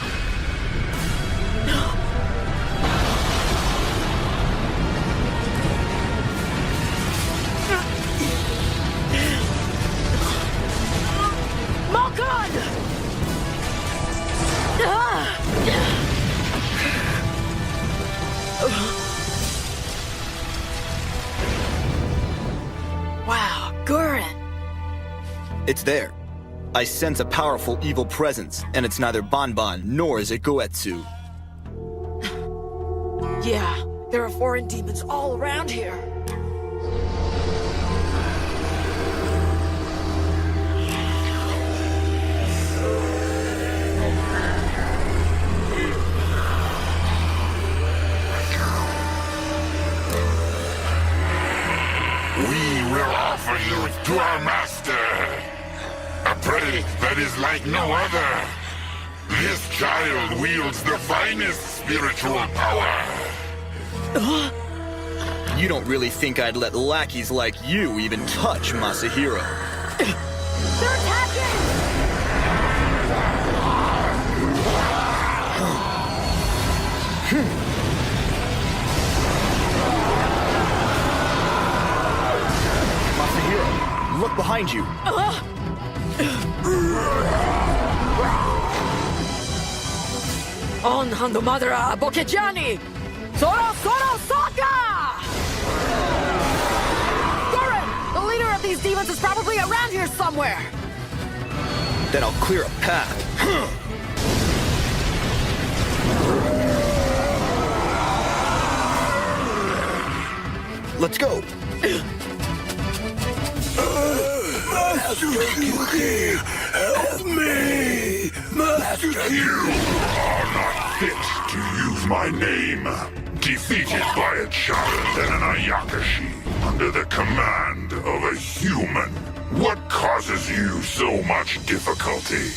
[SPEAKER 2] Malkan! Wow, Gurren!
[SPEAKER 6] It's there. I sense a powerful evil presence, and it's neither Banban nor is it Goetsu.
[SPEAKER 2] Yeah, there are foreign demons all around here.
[SPEAKER 3] We will offer you to our master. A prey that is like no other. This child wields the finest spiritual power.
[SPEAKER 6] You don't really think I'd let lackeys like you even touch Masahiro?
[SPEAKER 2] They're attacking!
[SPEAKER 6] Masahiro, look behind you.
[SPEAKER 2] On Handomadara Bokejani! Soro Soro Sokka! Gurren! The leader of these demons is probably around here somewhere!
[SPEAKER 6] Then I'll clear a path. Let's go!
[SPEAKER 3] Master Kyuki, help me! Master Kyuki! You are not fit to use my name. Defeated by a child and an Ayakashi under the command of a human. What causes you so much difficulty?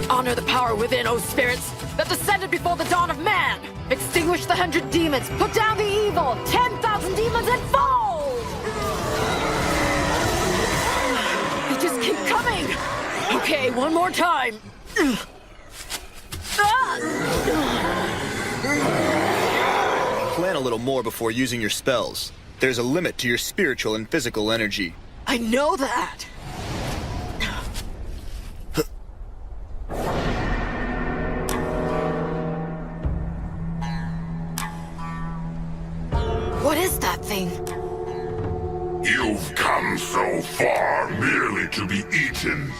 [SPEAKER 2] Honor the power within, O spirits, that descended before the dawn of man! Extinguish the 100 demons! Put down the evil! 10,000 demons and fall! They just keep coming! Okay, one more time!
[SPEAKER 6] Plan a little more before using your spells. There's a limit to your spiritual and physical energy.
[SPEAKER 2] I know that! What is that thing?
[SPEAKER 3] You've come so far merely to be eaten.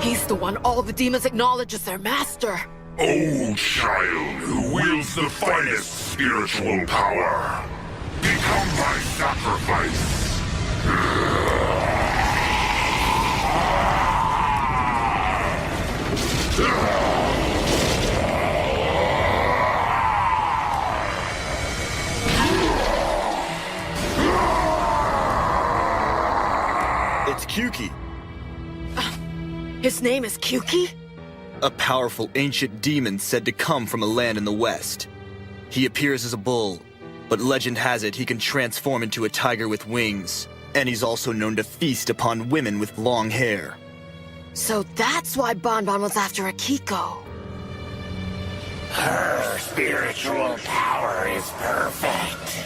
[SPEAKER 2] He's the one all the demons acknowledge as their master.
[SPEAKER 3] O child who wields the finest spiritual power, become my sacrifice.
[SPEAKER 6] It's Kyuki.
[SPEAKER 2] His name is Kyuki?
[SPEAKER 6] A powerful ancient demon said to come from a land in the west. He appears as a bull, but legend has it he can transform into a tiger with wings. And he's also known to feast upon women with long hair.
[SPEAKER 2] So that's why Banban was after Akiko.
[SPEAKER 3] Her spiritual power is perfect.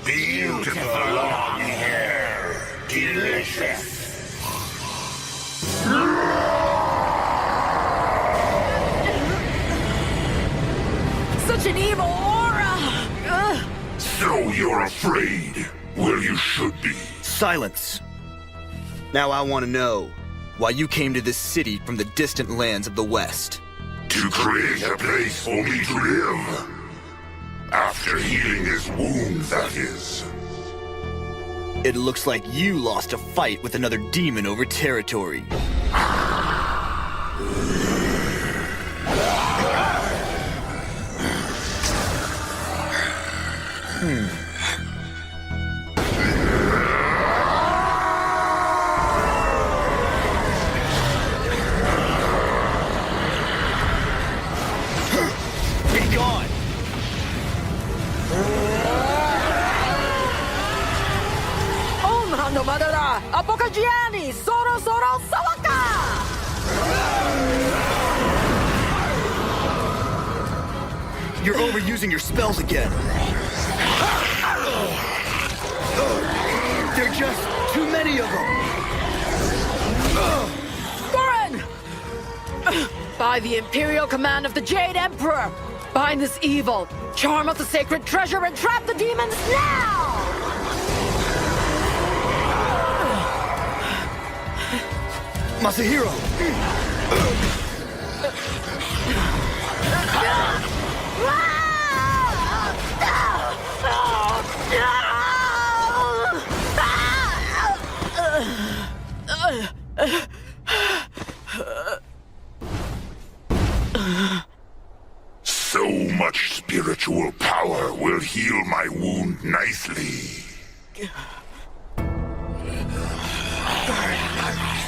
[SPEAKER 3] Beautiful long hair. Delicious.
[SPEAKER 2] Such an evil aura! Ugh.
[SPEAKER 3] So you're afraid? Well, you should be.
[SPEAKER 6] Silence! Now I want to know why you came to this city from the distant lands of the West.
[SPEAKER 3] To create a place for me to live. After healing his wound, that is.
[SPEAKER 6] It looks like you lost a fight with another demon over territory. Be gone!
[SPEAKER 2] Hando Madara, Apokajiani, Soro Soro Sawaka!
[SPEAKER 6] You're overusing your spells again. There are just too many of them.
[SPEAKER 2] Goren! By the imperial command of the Jade Emperor, bind this evil, charm up the sacred treasure, and trap the demons now!
[SPEAKER 6] Masahiro!
[SPEAKER 3] So much spiritual power will heal my wound nicely.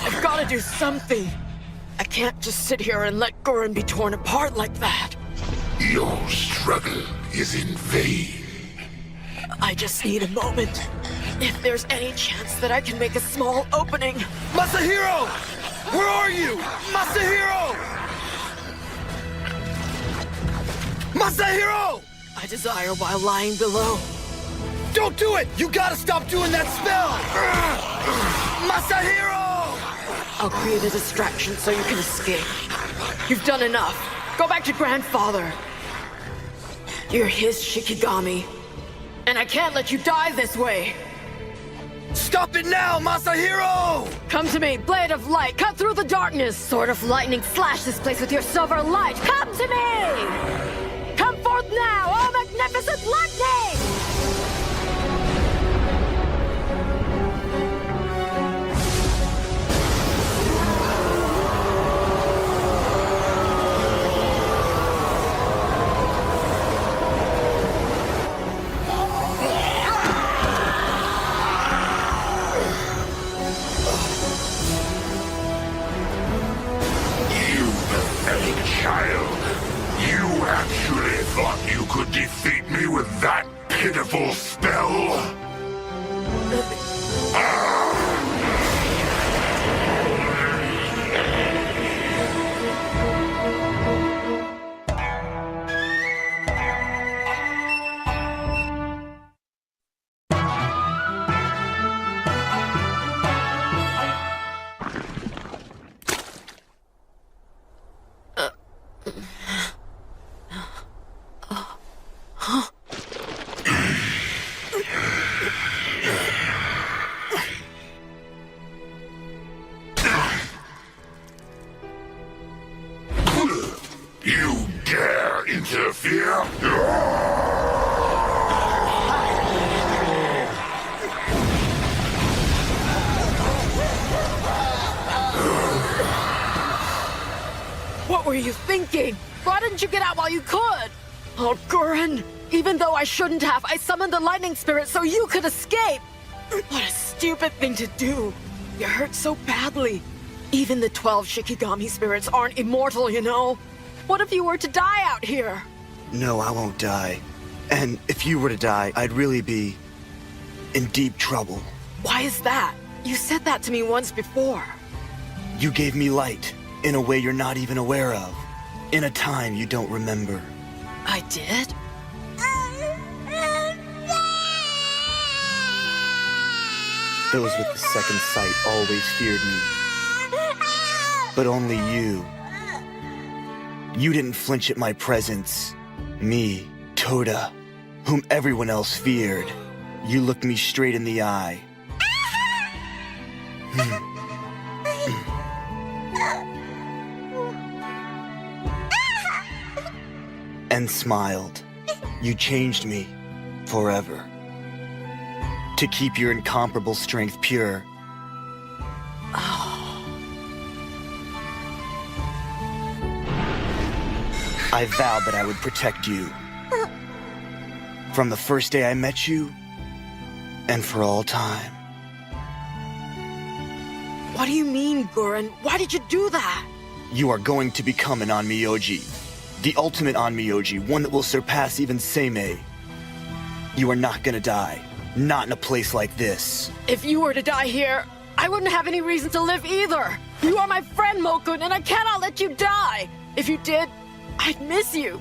[SPEAKER 2] I've got to do something. I can't just sit here and let Goren be torn apart like that.
[SPEAKER 3] Your struggle is in vain.
[SPEAKER 2] I just need a moment. If there's any chance that I can make a small opening.
[SPEAKER 6] Masahiro! Where are you? Masahiro! Masahiro!
[SPEAKER 2] I desire while lying below.
[SPEAKER 6] Don't do it! You gotta stop doing that spell! Masahiro!
[SPEAKER 2] I'll create a distraction so you can escape. You've done enough. Go back to Grandfather. You're his Shikigami. And I can't let you die this way.
[SPEAKER 6] Stop it now, Masahiro!
[SPEAKER 2] Come to me, blade of light. Cut through the darkness. Sword of lightning, flash this place with your silver light. Come to me! Come forth now, oh magnificent lightning!
[SPEAKER 3] Child, you actually thought you could defeat me with that pitiful spell? You dare interfere?
[SPEAKER 2] What were you thinking? Why didn't you get out while you could? Oh, Goren, even though I shouldn't have, I summoned the lightning spirit so you could escape. What a stupid thing to do. You hurt so badly. Even the 12 Shikigami spirits aren't immortal, you know. What if you were to die out here?
[SPEAKER 6] No, I won't die. And if you were to die, I'd really be in deep trouble.
[SPEAKER 2] Why is that? You said that to me once before.
[SPEAKER 6] You gave me light in a way you're not even aware of. In a time you don't remember.
[SPEAKER 2] I did?
[SPEAKER 6] Those with the second sight always feared me. But only you. You didn't flinch at my presence. Me, Toda, whom everyone else feared. You looked me straight in the eye. And smiled. You changed me forever. To keep your incomparable strength pure. I vowed that I would protect you. From the first day I met you, and for all time.
[SPEAKER 2] What do you mean, Gurren? Why did you do that?
[SPEAKER 6] You are going to become an Onmyoji. The ultimate Onmyoji, one that will surpass even Seimei. You are not gonna die. Not in a place like this.
[SPEAKER 2] If you were to die here, I wouldn't have any reason to live either. You are my friend, Mokun, and I cannot let you die. If you did, I'd miss you.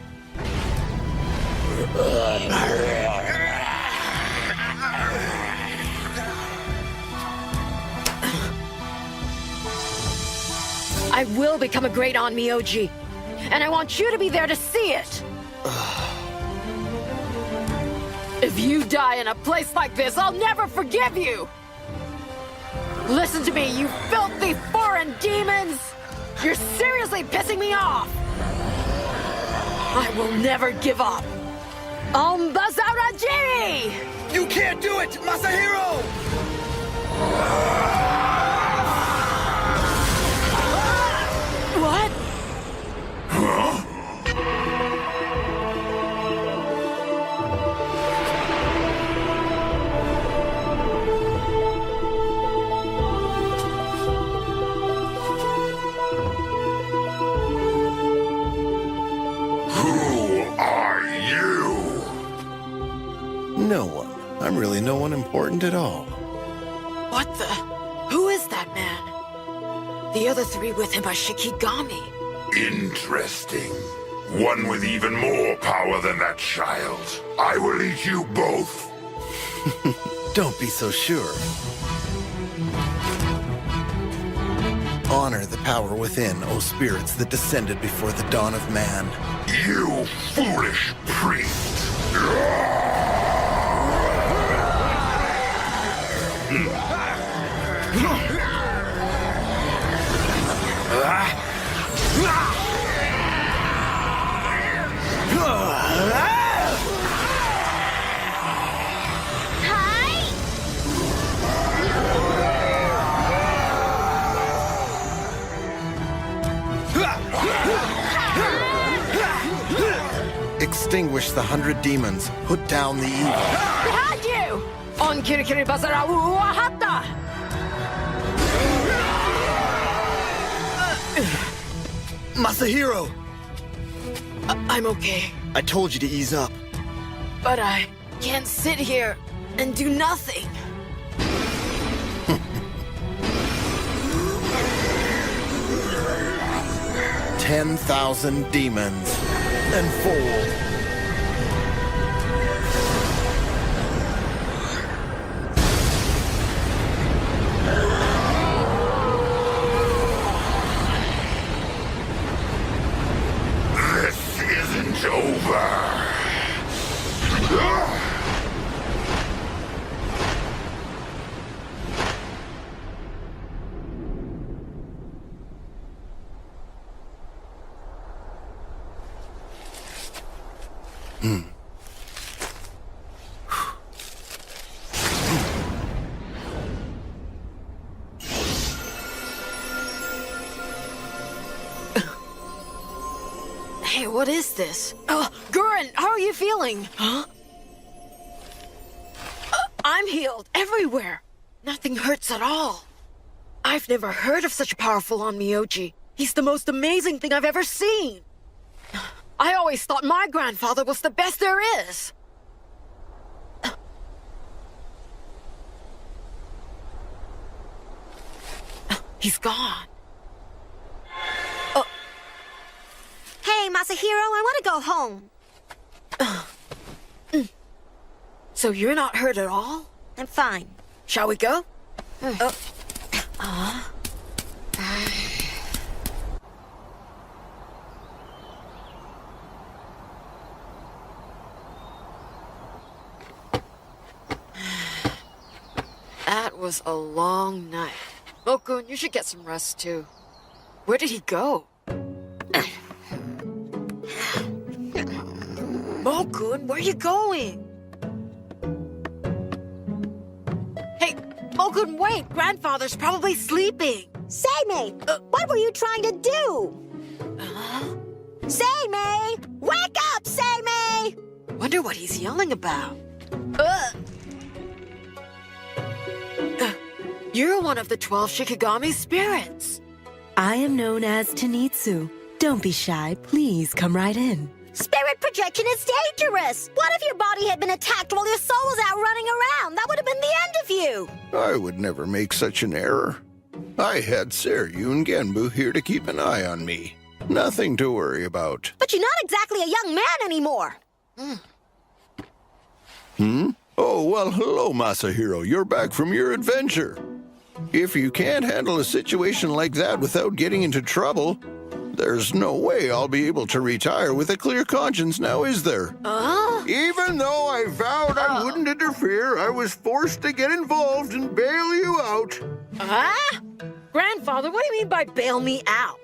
[SPEAKER 2] I will become a great Onmyoji, and I want you to be there to see it. If you die in a place like this, I'll never forgive you! Listen to me, you filthy foreign demons! You're seriously pissing me off! I will never give up! Ombazarajiri!
[SPEAKER 6] You can't do it, Masahiro!
[SPEAKER 2] What?
[SPEAKER 4] No one. I'm really no one important at all.
[SPEAKER 2] What the? Who is that man? The other three with him are Shikigami.
[SPEAKER 3] Interesting. One with even more power than that child. I will eat you both.
[SPEAKER 4] Don't be so sure. Honor the power within, O spirits that descended before the dawn of man.
[SPEAKER 3] You foolish priest.
[SPEAKER 4] Extinguish the 100 demons. Put down the evil.
[SPEAKER 2] Behind you! On Kirikiri Bazara Uahata!
[SPEAKER 6] Masahiro!
[SPEAKER 2] I'm okay,
[SPEAKER 6] I told you to ease up.
[SPEAKER 2] but I can't sit here and do nothing.
[SPEAKER 4] $10,000 demons and fold.
[SPEAKER 3] This isn't over.
[SPEAKER 2] Hey, what is this? Gurren, how are you feeling? Huh? I'm healed everywhere. Nothing hurts at all. I've never heard of such a powerful Onmyoji. He's the most amazing thing I've ever seen. I always thought my grandfather was the best there is. He's gone.
[SPEAKER 1] Hey, Masahiro, I want to go home.
[SPEAKER 2] So you're not hurt at all?
[SPEAKER 1] I'm fine.
[SPEAKER 2] Shall we go? That was a long night. Mokun, you should get some rest too. Where did he go? Mokun, where are you going? Hey, Mokun, wait! Grandfather's probably sleeping.
[SPEAKER 1] Seimei, what were you trying to do? Seimei! Wake up, Seimei!
[SPEAKER 2] Wonder what he's yelling about. You're one of the 12 Shikigami spirits.
[SPEAKER 14] I am known as Tenitsu. Don't be shy. Please come right in.
[SPEAKER 1] Spirit projection is dangerous. What if your body had been attacked while your soul was out running around? That would have been the end of you.
[SPEAKER 5] I would never make such an error. I had Seryu and Genbu here to keep an eye on me. Nothing to worry about.
[SPEAKER 1] But you're not exactly a young man anymore.
[SPEAKER 5] Oh, well, hello, Masahiro. You're back from your adventure. If you can't handle a situation like that without getting into trouble, there's no way I'll be able to retire with a clear conscience now, is there? Even though I vowed I wouldn't interfere, I was forced to get involved and bail you out.
[SPEAKER 2] Grandfather, what do you mean by bail me out?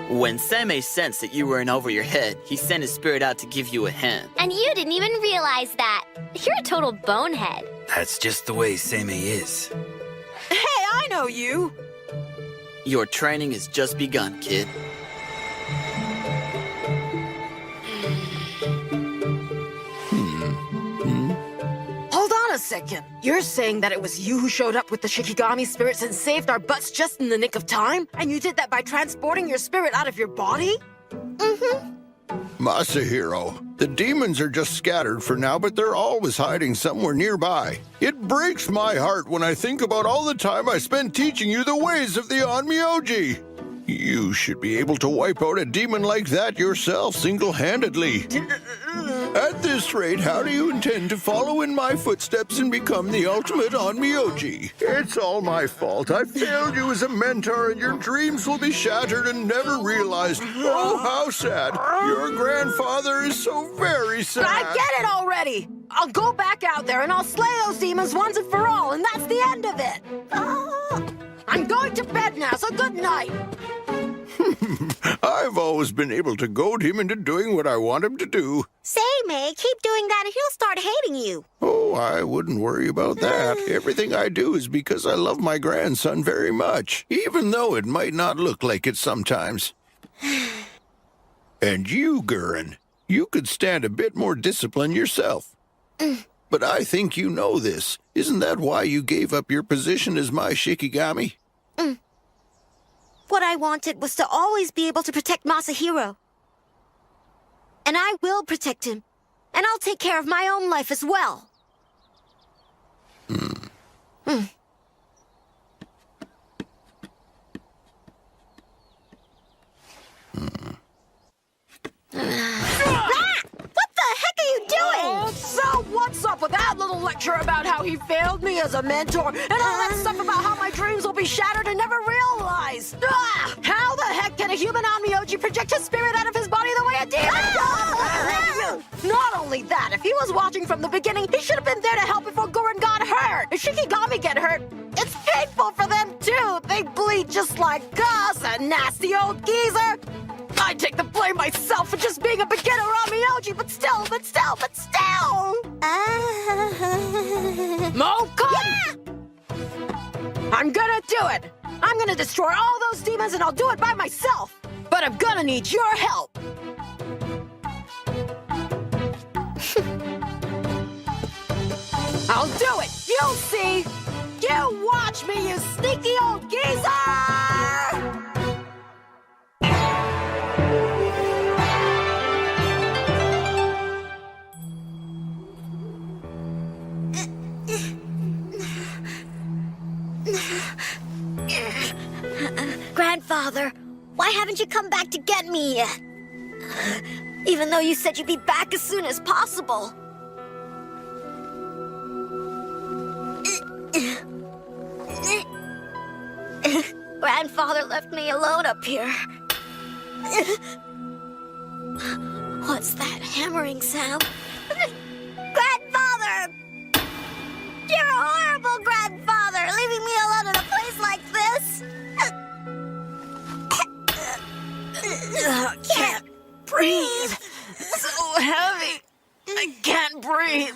[SPEAKER 18] When Seme sensed that you were in over your head, he sent his spirit out to give you a hand.
[SPEAKER 15] And you didn't even realize that. You're a total bonehead.
[SPEAKER 9] That's just the way Seimei is.
[SPEAKER 2] Hey, I know you.
[SPEAKER 18] Your training has just begun, kid.
[SPEAKER 2] Hold on a second. You're saying that it was you who showed up with the Shikigami spirits and saved our butts just in the nick of time? And you did that by transporting your spirit out of your body?
[SPEAKER 5] Masahiro, the demons are just scattered for now, but they're always hiding somewhere nearby. It breaks my heart when I think about all the time I spent teaching you the ways of the Onmyoji. You should be able to wipe out a demon like that yourself single-handedly. At this rate, how do you intend to follow in my footsteps and become the ultimate Onmyoji? It's all my fault. I failed you as a mentor, and your dreams will be shattered and never realized. Oh, how sad. Your grandfather is so very sad.
[SPEAKER 2] I get it already. I'll go back out there and I'll slay those demons once and for all, and that's the end of it. I'm going to bed now, so good night.
[SPEAKER 5] I've always been able to goad him into doing what I want him to do.
[SPEAKER 1] Seimei, keep doing that and he'll start hating you.
[SPEAKER 5] Oh, I wouldn't worry about that. Everything I do is because I love my grandson very much, even though it might not look like it sometimes. And you, Gurren, you could stand a bit more discipline yourself. But I think you know this. Isn't that why you gave up your position as my Shikigami?
[SPEAKER 1] What I wanted was to always be able to protect Masahiro. And I will protect him. And I'll take care of my own life as well. What the heck are you doing?
[SPEAKER 2] So what's up with that little lecture about how he failed me as a mentor and all that stuff about how my dreams will be shattered and never realized? How the heck can a human Onmyoji project his spirit out of his body the way a demon does? Not only that, if he was watching from the beginning, he should have been there to help before Gurren got hurt. If Shikigami get hurt, it's painful for them too. They bleed just like us, a nasty old geezer. I take the blame myself for just being a beginner Onmyoji, but still. Mokon! Yeah! I'm gonna do it. I'm gonna destroy all those demons and I'll do it by myself. But I'm gonna need your help. I'll do it. You'll see. You watch me, you sneaky old geezer!
[SPEAKER 1] Grandfather, why haven't you come back to get me yet? Even though you said you'd be back as soon as possible. Grandfather left me alone up here. What's that hammering sound? Grandfather! You're a horrible grandfather, leaving me alone in a place like this.
[SPEAKER 2] I can't breathe. So heavy. I can't breathe.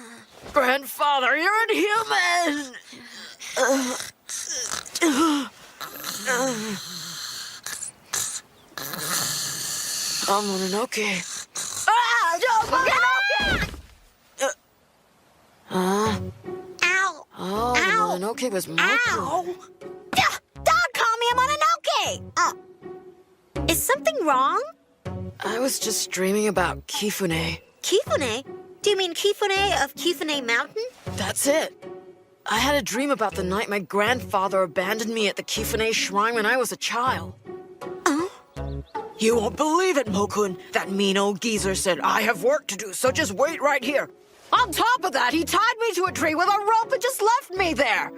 [SPEAKER 2] Grandfather, you're inhuman. Mononoke.
[SPEAKER 1] Ow!
[SPEAKER 2] Oh, the Mononoke was Mokun.
[SPEAKER 1] Ow! Don't call me a Mononoke! Is something wrong?
[SPEAKER 2] I was just dreaming about Kifune.
[SPEAKER 1] Kifune? Do you mean Kifune of Kifune Mountain?
[SPEAKER 2] That's it. I had a dream about the night my grandfather abandoned me at the Kifune Shrine when I was a child. You won't believe it, Mokun. That mean old geezer said, I have work to do, so just wait right here. On top of that, he tied me to a tree with a rope and just left me there.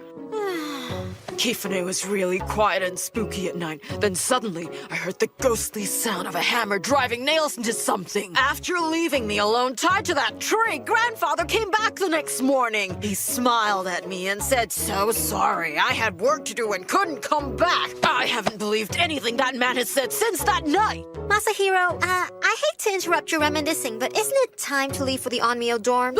[SPEAKER 2] Kifune was really quiet and spooky at night. Then suddenly, I heard the ghostly sound of a hammer driving nails into something. After leaving me alone tied to that tree, Grandfather came back the next morning. He smiled at me and said, so sorry, I had work to do and couldn't come back. I haven't believed anything that man has said since that night.
[SPEAKER 1] Masahiro, I hate to interrupt your reminiscing, but isn't it time to leave for the Onmyo dorms?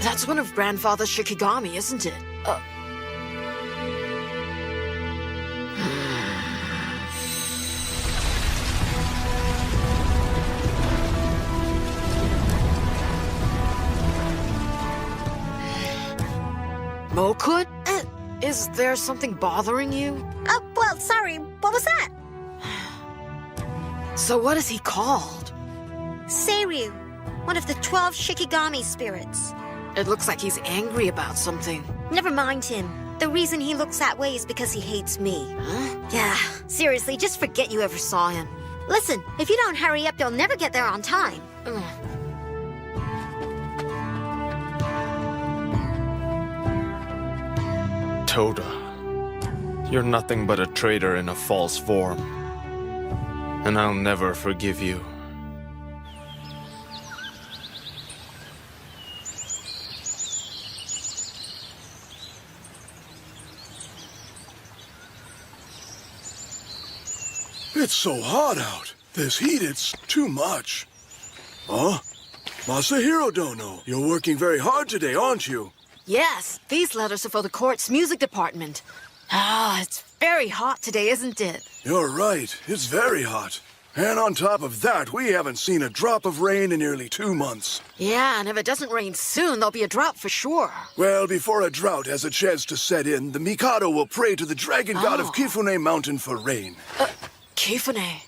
[SPEAKER 2] That's one of Grandfather's Shikigami, isn't it? Mokun? Is there something bothering you?
[SPEAKER 1] Well, sorry, what was that?
[SPEAKER 2] So what is he called?
[SPEAKER 1] Seiryu, one of the 12 Shikigami spirits.
[SPEAKER 2] It looks like he's angry about something.
[SPEAKER 1] Never mind him. The reason he looks that way is because he hates me. Huh? Yeah, seriously, just forget you ever saw him. Listen, if you don't hurry up, you'll never get there on time.
[SPEAKER 19] Toda, you're nothing but a traitor in a false form. And I'll never forgive you.
[SPEAKER 7] It's so hot out. This heat, it's too much. Huh? Masahiro Dono, you're working very hard today, aren't you?
[SPEAKER 2] Yes, these letters are for the court's music department. It's very hot today, isn't it?
[SPEAKER 7] You're right. It's very hot. And on top of that, we haven't seen a drop of rain in nearly 2 months.
[SPEAKER 2] Yeah, and if it doesn't rain soon, there'll be a drought for sure.
[SPEAKER 7] Well, before a drought has a chance to set in, the Mikado will pray to the dragon god of Kifune Mountain for rain.
[SPEAKER 2] Kifune.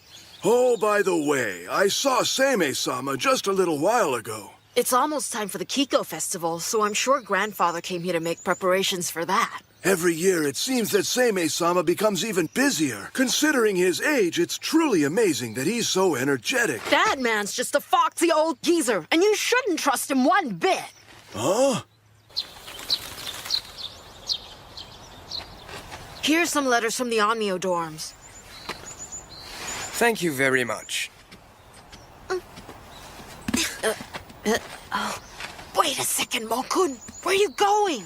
[SPEAKER 7] Oh, by the way, I saw Seimei-sama just a little while ago.
[SPEAKER 2] It's almost time for the Kiko Festival, so I'm sure Grandfather came here to make preparations for that.
[SPEAKER 7] Every year, it seems that Seimei-sama becomes even busier. Considering his age, it's truly amazing that he's so energetic.
[SPEAKER 2] That man's just a foxy old geezer, and you shouldn't trust him one bit.
[SPEAKER 7] Huh?
[SPEAKER 2] Here's some letters from the Onmyo dorms.
[SPEAKER 11] Thank you very much.
[SPEAKER 2] Wait a second, Mokun. Where are you going?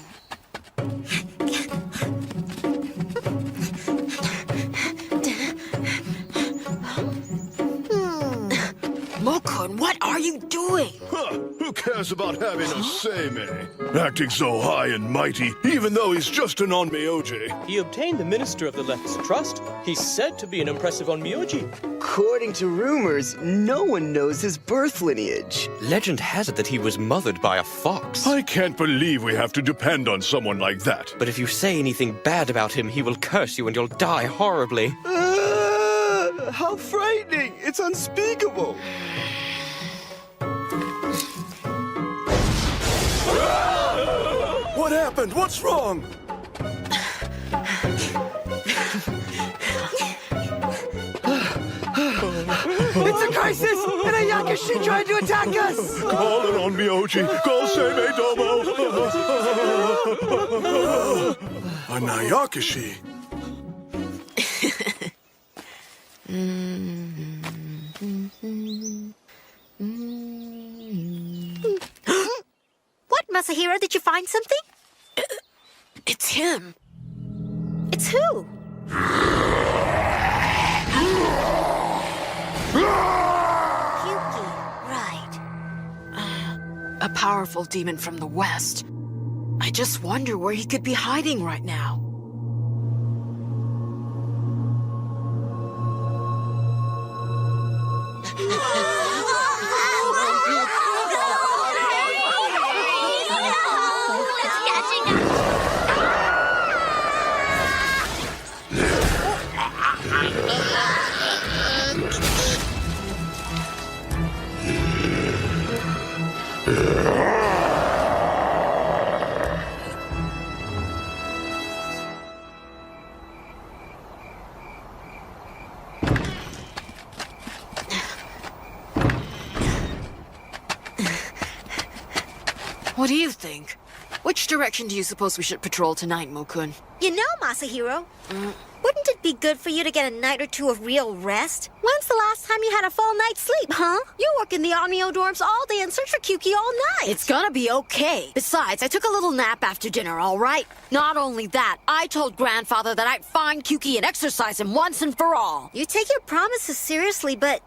[SPEAKER 2] Mokun, what are you doing?
[SPEAKER 7] Huh, who cares about having a Seimei? Acting so high and mighty, even though he's just an Onmyoji.
[SPEAKER 11] He obtained the Minister of the Left's trust. He's said to be an impressive Onmyoji.
[SPEAKER 20] According to rumors, no one knows his birth lineage.
[SPEAKER 11] Legend has it that he was mothered by a fox.
[SPEAKER 7] I can't believe we have to depend on someone like that.
[SPEAKER 11] But if you say anything bad about him, he will curse you and you'll die horribly.
[SPEAKER 20] How frightening! It's unspeakable!
[SPEAKER 7] What happened? What's wrong?
[SPEAKER 2] It's a crisis! And a Yakushi tried to attack us!
[SPEAKER 7] Call it on Miyoji! Call Seimei Domo! A Nyakushi?
[SPEAKER 1] What, Masahiro? Did you find something?
[SPEAKER 2] It's him.
[SPEAKER 1] It's who? Yuki.
[SPEAKER 2] A powerful demon from the west. I just wonder where he could be hiding right now. What do you think? Which direction do you suppose we should patrol tonight, Mokun?
[SPEAKER 1] You know, Masahiro, wouldn't it be good for you to get a night or two of real rest? When's the last time you had a full night's sleep, huh? You work in the Onmyo dorms all day and search for Kyuki all night.
[SPEAKER 2] It's gonna be okay. Besides, I took a little nap after dinner, all right? Not only that, I told Grandfather that I'd find Kyuki and exercise him once and for all.
[SPEAKER 1] You take your promises seriously, but...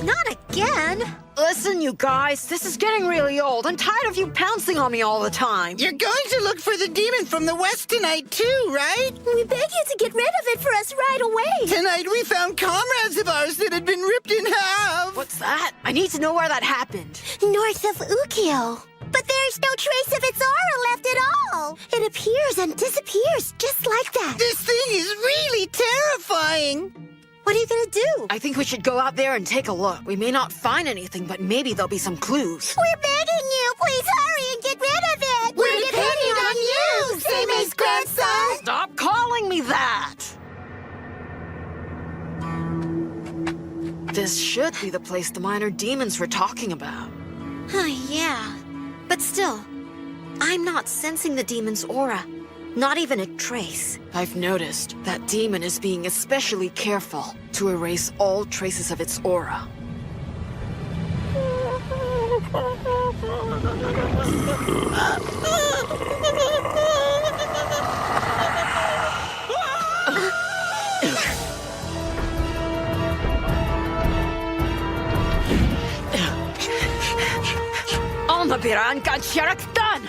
[SPEAKER 1] Not again.
[SPEAKER 2] Listen, you guys, this is getting really old. I'm tired of you pouncing on me all the time.
[SPEAKER 10] You're going to look for the demon from the west tonight, too, right?
[SPEAKER 15] We beg you to get rid of it for us right away.
[SPEAKER 10] Tonight we found comrades of ours that had been ripped in half.
[SPEAKER 2] What's that? I need to know where that happened.
[SPEAKER 15] North of Ukyo. But there's no trace of its aura left at all. It appears and disappears just like that.
[SPEAKER 10] This thing is really terrifying.
[SPEAKER 1] What are you gonna do?
[SPEAKER 2] I think we should go out there and take a look. We may not find anything, but maybe there'll be some clues.
[SPEAKER 15] We're begging you, please hurry and get rid of it. We're depending on you, Seime's grandson.
[SPEAKER 2] Stop calling me that! This should be the place the minor demons were talking about.
[SPEAKER 1] Yeah. But still, I'm not sensing the demon's aura. Not even a trace.
[SPEAKER 2] I've noticed that demon is being especially careful to erase all traces of its aura. Alnabiran Gansharak done!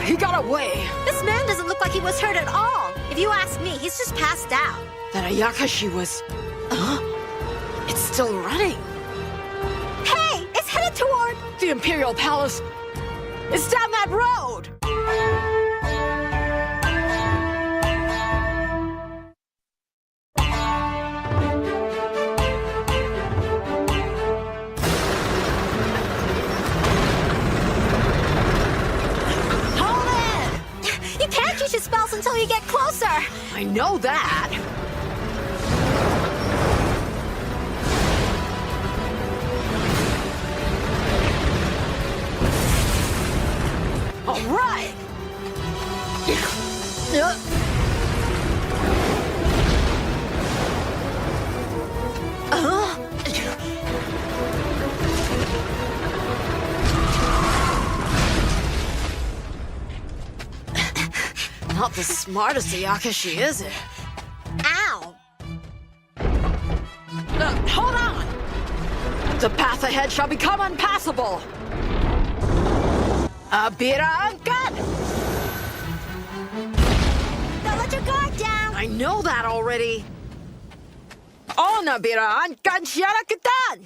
[SPEAKER 2] He got away.
[SPEAKER 1] This man doesn't look like he was hurt at all. If you ask me, he's just passed out.
[SPEAKER 2] That Ayakashi was... It's still running.
[SPEAKER 1] Hey, it's headed toward...
[SPEAKER 2] The Imperial Palace. It's down that road.
[SPEAKER 1] Use your spells until you get closer.
[SPEAKER 2] I know that. All right. Not the smartest Ayakashi, is it?
[SPEAKER 1] Ow!
[SPEAKER 2] Hold on! The path ahead shall become unpassable! Abira Ankan!
[SPEAKER 1] Don't let your guard down!
[SPEAKER 2] I know that already! On Abira Ankan Shiarakatan!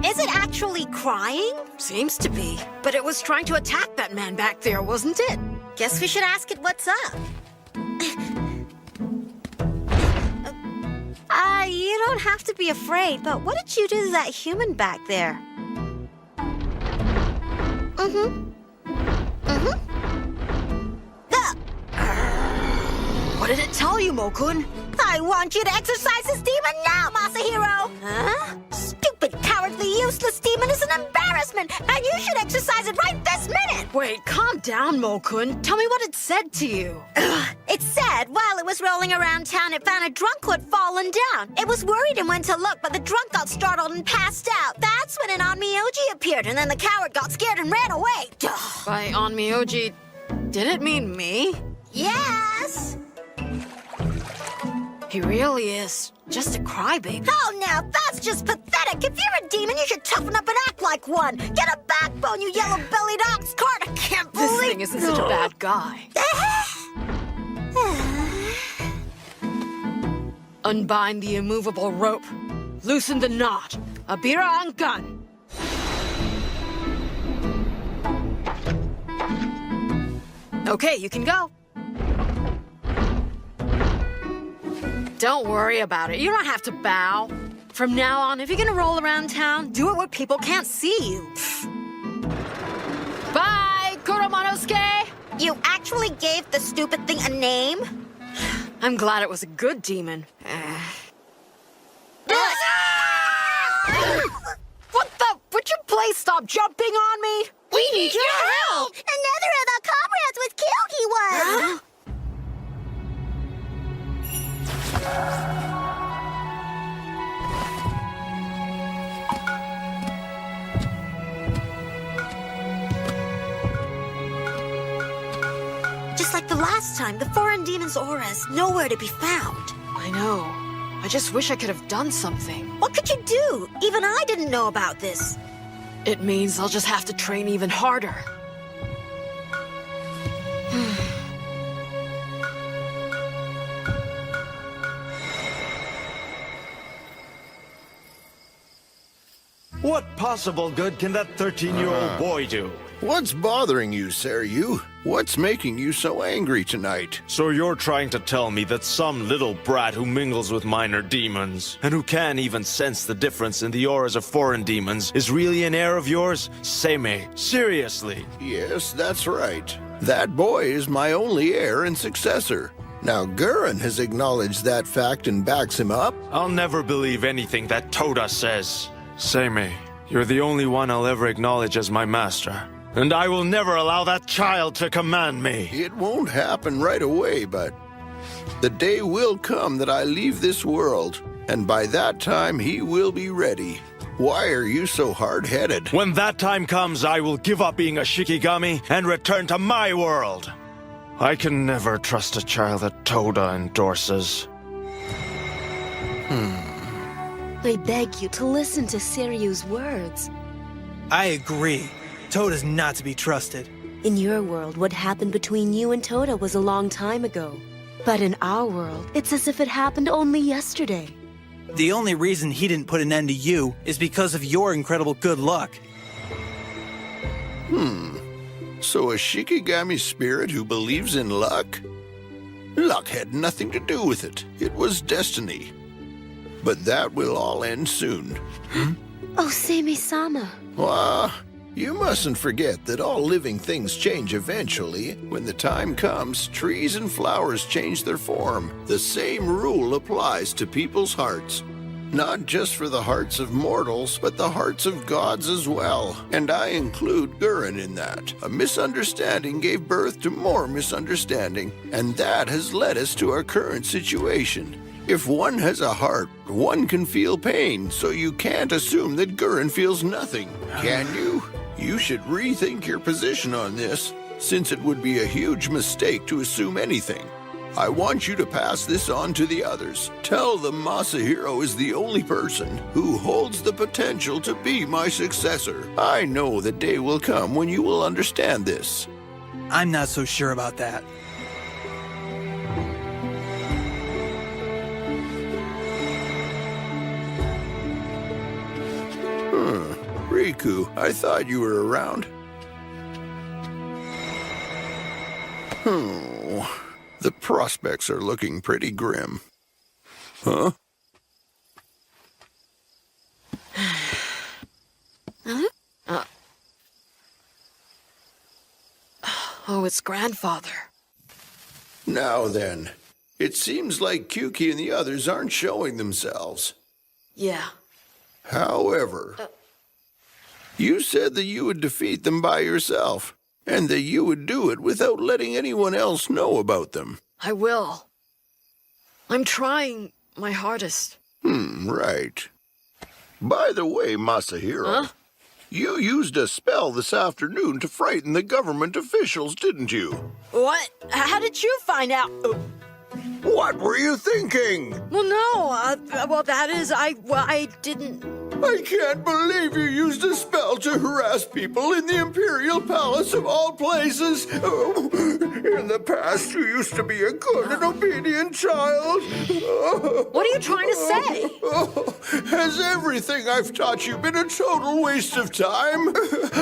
[SPEAKER 1] Is it actually crying?
[SPEAKER 2] Seems to be. But it was trying to attack that man back there, wasn't it?
[SPEAKER 1] Guess we should ask it what's up. You don't have to be afraid, but what did you do to that human back there?
[SPEAKER 2] What did it tell you, Mokun?
[SPEAKER 1] I want you to exorcise this demon now, Masahiro!
[SPEAKER 2] Huh?
[SPEAKER 1] Stupid, cowardly, useless demon is an embarrassment, and you should exercise it right this minute!
[SPEAKER 2] Wait, calm down, Mo-kun. Tell me what it said to you.
[SPEAKER 1] It said while it was rolling around town, it found a drunk who had fallen down. It was worried and went to look, but the drunk got startled and passed out. That's when an Onmyoji appeared, and then the coward got scared and ran away.
[SPEAKER 2] By Onmyoji, did it mean me?
[SPEAKER 1] Yes!
[SPEAKER 2] He really is just a crybaby.
[SPEAKER 1] Oh, now that's just pathetic. If you're a demon, you should toughen up and act like one. Get a backbone, you yellow-bellied ox cart. I can't believe...
[SPEAKER 2] This thing isn't such a bad guy. Unbind the immovable rope. Loosen the knot. Abira and gun. Okay, you can go. Don't worry about it. You don't have to bow. From now on, if you're gonna roll around town, do it where people can't see you. Bye, Kuromonosuke!
[SPEAKER 1] You actually gave the stupid thing a name?
[SPEAKER 2] I'm glad it was a good demon. What the? Would you please stop jumping on me?
[SPEAKER 1] We need your help! Another of our comrades was killed, he was! Just like the last time, the foreign demon's aura is nowhere to be found.
[SPEAKER 2] I know. I just wish I could have done something.
[SPEAKER 1] What could you do? Even I didn't know about this.
[SPEAKER 2] It means I'll just have to train even harder.
[SPEAKER 19] What possible good can that 13-year-old boy do?
[SPEAKER 5] What's bothering you, Seryu? What's making you so angry tonight?
[SPEAKER 19] So you're trying to tell me that some little brat who mingles with minor demons, and who can't even sense the difference in the auras of foreign demons, is really an heir of yours? Seimei, seriously?
[SPEAKER 5] Yes, that's right. That boy is my only heir and successor. Now, Gurren has acknowledged that fact and backs him up.
[SPEAKER 19] I'll never believe anything that Toda says. Seimei, you're the only one I'll ever acknowledge as my master. And I will never allow that child to command me.
[SPEAKER 5] It won't happen right away, but the day will come that I leave this world, and by that time he will be ready. Why are you so hard-headed?
[SPEAKER 19] When that time comes, I will give up being a Shikigami and return to my world. I can never trust a child that Toda endorses.
[SPEAKER 14] I beg you to listen to Seryu's words.
[SPEAKER 21] I agree. Toda's not to be trusted.
[SPEAKER 14] In your world, what happened between you and Toda was a long time ago. But in our world, it's as if it happened only yesterday.
[SPEAKER 21] The only reason he didn't put an end to you is because of your incredible good luck.
[SPEAKER 5] So a Shikigami spirit who believes in luck? Luck had nothing to do with it. It was destiny. But that will all end soon.
[SPEAKER 14] Oh, Seimei-sama.
[SPEAKER 5] You mustn't forget that all living things change eventually. When the time comes, trees and flowers change their form. The same rule applies to people's hearts. Not just for the hearts of mortals, but the hearts of gods as well. And I include Gurren in that. A misunderstanding gave birth to more misunderstanding, and that has led us to our current situation. If one has a heart, one can feel pain, so you can't assume that Gurren feels nothing, can you? You should rethink your position on this, since it would be a huge mistake to assume anything. I want you to pass this on to the others. Tell them Masahiro is the only person who holds the potential to be my successor. I know the day will come when you will understand this.
[SPEAKER 21] I'm not so sure about that.
[SPEAKER 5] Riku, I thought you were around. The prospects are looking pretty grim. Huh?
[SPEAKER 2] Oh, it's grandfather.
[SPEAKER 5] Now then, it seems like Kyuki and the others aren't showing themselves.
[SPEAKER 2] Yeah.
[SPEAKER 5] However, you said that you would defeat them by yourself. and that you would do it without letting anyone else know about them.
[SPEAKER 2] I will. I'm trying my hardest.
[SPEAKER 5] Right. By the way, Masahiro,
[SPEAKER 2] Huh?
[SPEAKER 5] you used a spell this afternoon to frighten the government officials, didn't you?
[SPEAKER 2] What? How did you find out?
[SPEAKER 5] What were you thinking?
[SPEAKER 2] Well, no. Well, that is, I didn't.
[SPEAKER 5] I can't believe you used a spell to harass people in the Imperial Palace of all places. Oh, in the past, you used to be a good and obedient child.
[SPEAKER 2] What are you trying to say?
[SPEAKER 5] Has everything I've taught you been a total waste of time?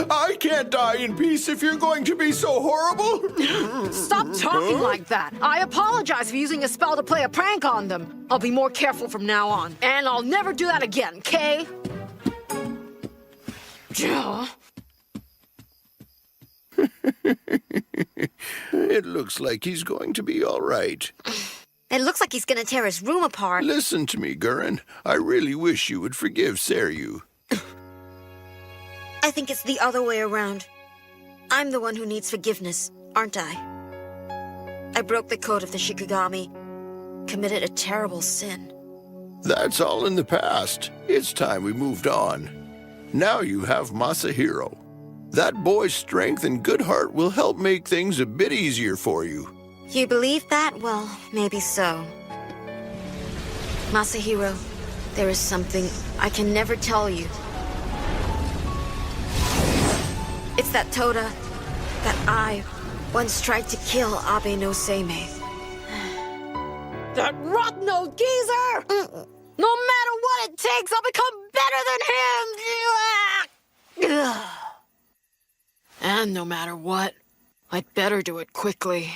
[SPEAKER 5] I can't die in peace if you're going to be so horrible.
[SPEAKER 2] Stop talking like that. I apologize for using a spell to play a prank on them. I'll be more careful from now on. And I'll never do that again, okay?
[SPEAKER 5] It looks like he's going to be all right.
[SPEAKER 1] It looks like he's gonna tear his room apart.
[SPEAKER 5] Listen to me, Gurren. I really wish you would forgive Seryu.
[SPEAKER 1] I think it's the other way around. I'm the one who needs forgiveness, aren't I? I broke the code of the Shikigami, committed a terrible sin.
[SPEAKER 5] That's all in the past. It's time we moved on. Now you have Masahiro. That boy's strength and good heart will help make things a bit easier for you.
[SPEAKER 1] You believe that? Well, maybe so. Masahiro, there is something I can never tell you. It's that Toda that I once tried to kill Abe no Seimei.
[SPEAKER 2] That rotten-old geezer! No matter what it takes, I'll become better than him! And no matter what, I'd better do it quickly.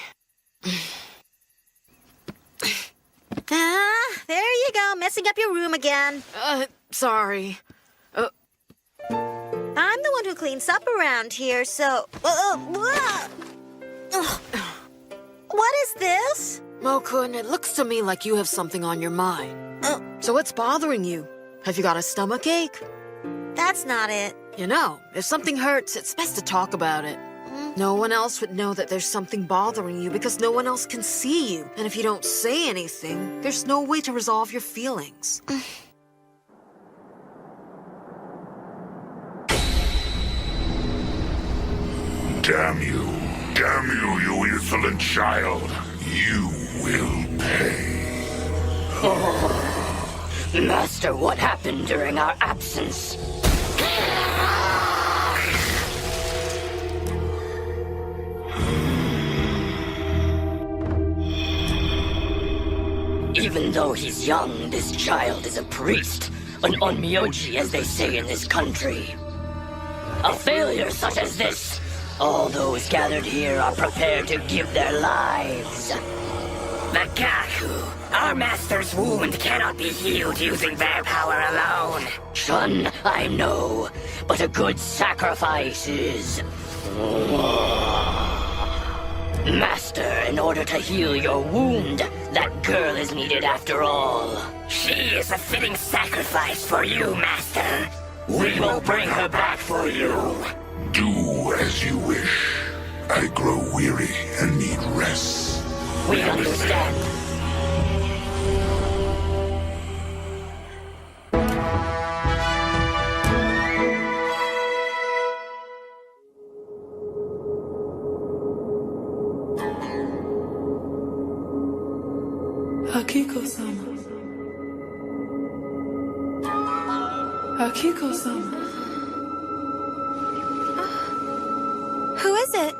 [SPEAKER 1] There you go, messing up your room again.
[SPEAKER 2] Sorry.
[SPEAKER 1] I'm the one who cleans up around here, so... What is this?
[SPEAKER 2] Mo-kun, it looks to me like you have something on your mind. So what's bothering you? Have you got a stomachache?
[SPEAKER 1] That's not it.
[SPEAKER 2] You know, if something hurts, it's best to talk about it. No one else would know that there's something bothering you because no one else can see you. And if you don't say anything, there's no way to resolve your feelings.
[SPEAKER 3] Damn you, you insolent child. You will pay.
[SPEAKER 8] Master, what happened during our absence? Even though he's young, this child is a priest, an onmyoji as they say in this country. A failure such as this, all those gathered here are prepared to give their lives. The Gaku, our master's wound cannot be healed using their power alone. Shun, I know, but a good sacrifice is... Master, in order to heal your wound, that girl is needed after all. She is a fitting sacrifice for you, Master. We will bring her back for you.
[SPEAKER 3] Do as you wish. I grow weary and need rest.
[SPEAKER 8] We understand.
[SPEAKER 22] Akiko-sama. Akiko-sama.
[SPEAKER 1] Who is it?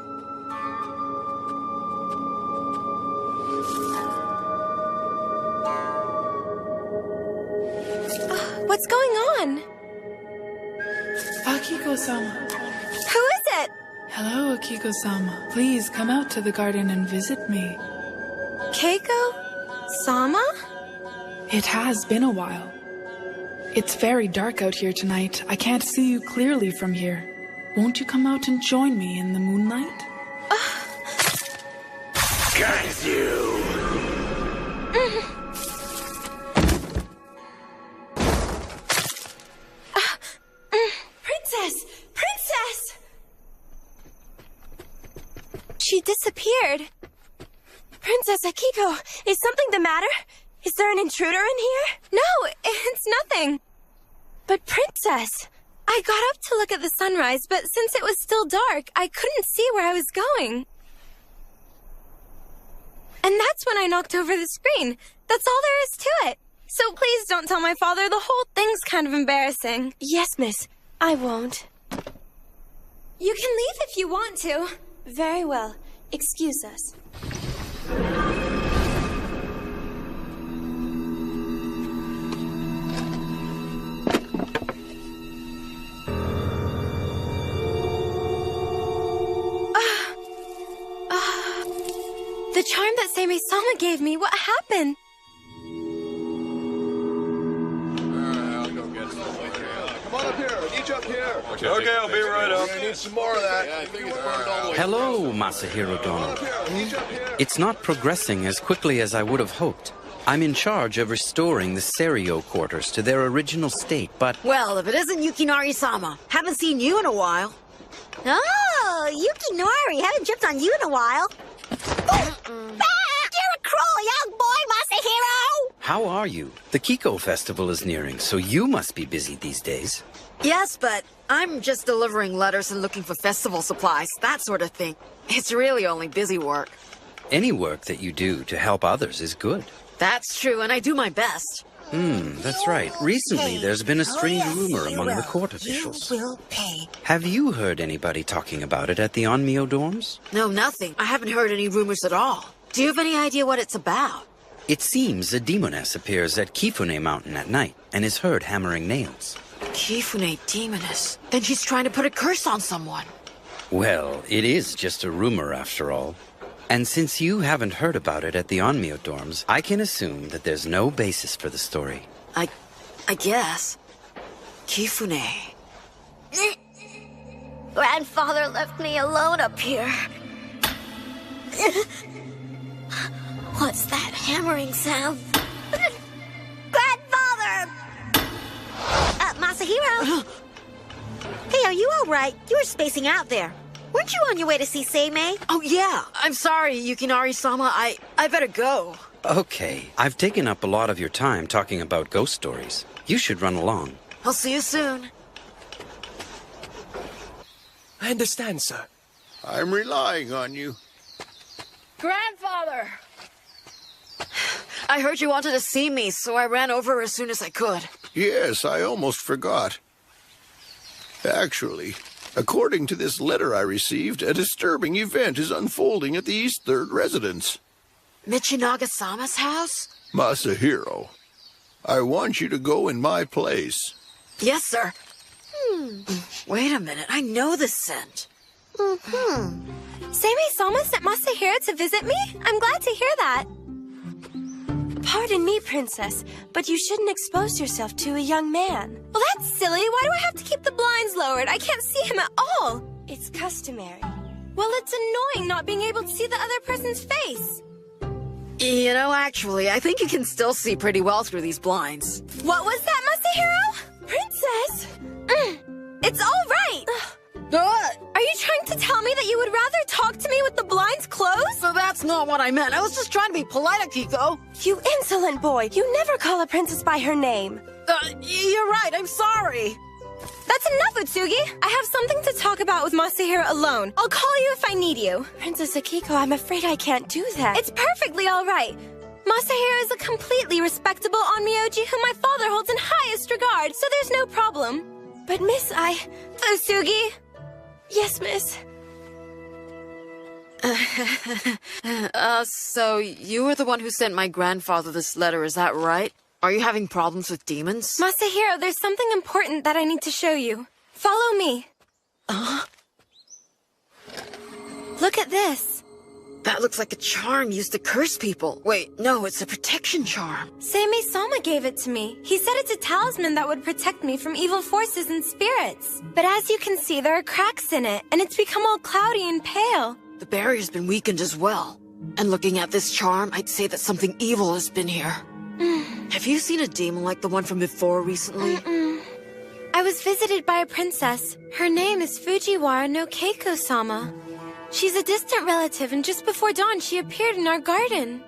[SPEAKER 1] What's going on?
[SPEAKER 22] Akiko-sama.
[SPEAKER 1] Who is it?
[SPEAKER 22] Hello, Akiko-sama. Please come out to the garden and visit me.
[SPEAKER 1] Keiko-sama?
[SPEAKER 22] It has been a while. It's very dark out here tonight. I can't see you clearly from here. Won't you come out and join me in the moonlight?
[SPEAKER 3] Curse you!
[SPEAKER 1] Princess! Princess!
[SPEAKER 12] She disappeared. Princess Akiko, is something the matter? Is there an intruder in here? No, it's nothing. But Princess, I got up to look at the sunrise, but since it was still dark, I couldn't see where I was going. And that's when I knocked over the screen. That's all there is to it. So please don't tell my father. The whole thing's kind of embarrassing. Yes, miss. I won't. You can leave if you want to. Very well. Excuse us. The charm that Seimei-sama gave me, what happened?
[SPEAKER 13] Come on up here, each up here.
[SPEAKER 19] Okay, I'll be right up.
[SPEAKER 13] I need some more of that.
[SPEAKER 9] Hello, Masahiro Dono. It's not progressing as quickly as I would have hoped. I'm in charge of restoring the Serio quarters to their original state, but...
[SPEAKER 2] Well, if it isn't Yukinari-sama, haven't seen you in a while.
[SPEAKER 1] Oh, Yukinari, haven't jumped on you in a while. You're a cruel young boy, Masahiro!
[SPEAKER 9] How are you? The Kiko Festival is nearing, so you must be busy these days.
[SPEAKER 2] Yes, but I'm just delivering letters and looking for festival supplies, that sort of thing. It's really only busy work.
[SPEAKER 9] Any work that you do to help others is good.
[SPEAKER 2] That's true, and I do my best.
[SPEAKER 9] That's right. Recently, there's been a strange rumor among the court officials.
[SPEAKER 1] You will pay.
[SPEAKER 9] Have you heard anybody talking about it at the Onmyo dorms?
[SPEAKER 2] No, nothing. I haven't heard any rumors at all. Do you have any idea what it's about?
[SPEAKER 9] It seems a demoness appears at Kifune Mountain at night and is heard hammering nails.
[SPEAKER 2] Kifune demoness. Then she's trying to put a curse on someone.
[SPEAKER 9] Well, it is just a rumor after all. And since you haven't heard about it at the Onmyo dorms, I can assume that there's no basis for the story.
[SPEAKER 2] I guess. Kifune.
[SPEAKER 1] Grandfather left me alone up here. What's that hammering sound? Grandfather! Masahiro? Hey, are you all right? You were spacing out there. Weren't you on your way to see Seimei?
[SPEAKER 2] Oh, yeah. I'm sorry, Yukinari-sama. I better go.
[SPEAKER 9] Okay, I've taken up a lot of your time talking about ghost stories. You should run along.
[SPEAKER 2] I'll see you soon.
[SPEAKER 13] I understand, sir.
[SPEAKER 5] I'm relying on you.
[SPEAKER 2] Grandfather! I heard you wanted to see me, so I ran over as soon as I could.
[SPEAKER 5] Yes, I almost forgot. Actually, according to this letter I received, a disturbing event is unfolding at the East Third residence.
[SPEAKER 2] Michinaga-sama's house?
[SPEAKER 5] Masahiro, I want you to go in my place.
[SPEAKER 2] Yes, sir. Wait a minute, I know this scent.
[SPEAKER 12] Seimei-sama sent Masahiro to visit me? I'm glad to hear that. Pardon me, Princess, but you shouldn't expose yourself to a young man. Well, that's silly. Why do I have to keep the blinds lowered? I can't see him at all. It's customary. Well, it's annoying not being able to see the other person's face.
[SPEAKER 2] You know, actually, I think you can still see pretty well through these blinds.
[SPEAKER 12] What was that, Masahiro? Princess! It's all right. Are you trying to tell me that you would rather talk to me with the blinds closed?
[SPEAKER 2] So that's not what I meant. I was just trying to be polite, Akiko.
[SPEAKER 12] You insolent boy. You never call a princess by her name.
[SPEAKER 2] You're right. I'm sorry.
[SPEAKER 12] That's enough, Utsugi. I have something to talk about with Masahiro alone. I'll call you if I need you. Princess Akiko, I'm afraid I can't do that. It's perfectly all right. Masahiro is a completely respectable onmyoji whom my father holds in highest regard, so there's no problem. But miss, Utsugi? Yes, miss.
[SPEAKER 2] So you were the one who sent my grandfather this letter, is that right? Are you having problems with demons?
[SPEAKER 12] Masahiro, there's something important that I need to show you. Follow me. Look at this.
[SPEAKER 2] That looks like a charm used to curse people. Wait, no, it's a protection charm.
[SPEAKER 12] Seimei-sama gave it to me. He said it's a talisman that would protect me from evil forces and spirits. But as you can see, there are cracks in it, and it's become all cloudy and pale.
[SPEAKER 2] The barrier's been weakened as well. And looking at this charm, I'd say that something evil has been here. Have you seen a demon like the one from before recently?
[SPEAKER 12] I was visited by a princess. Her name is Fujiwara no Keiko-sama. She's a distant relative, and just before dawn, she appeared in our garden.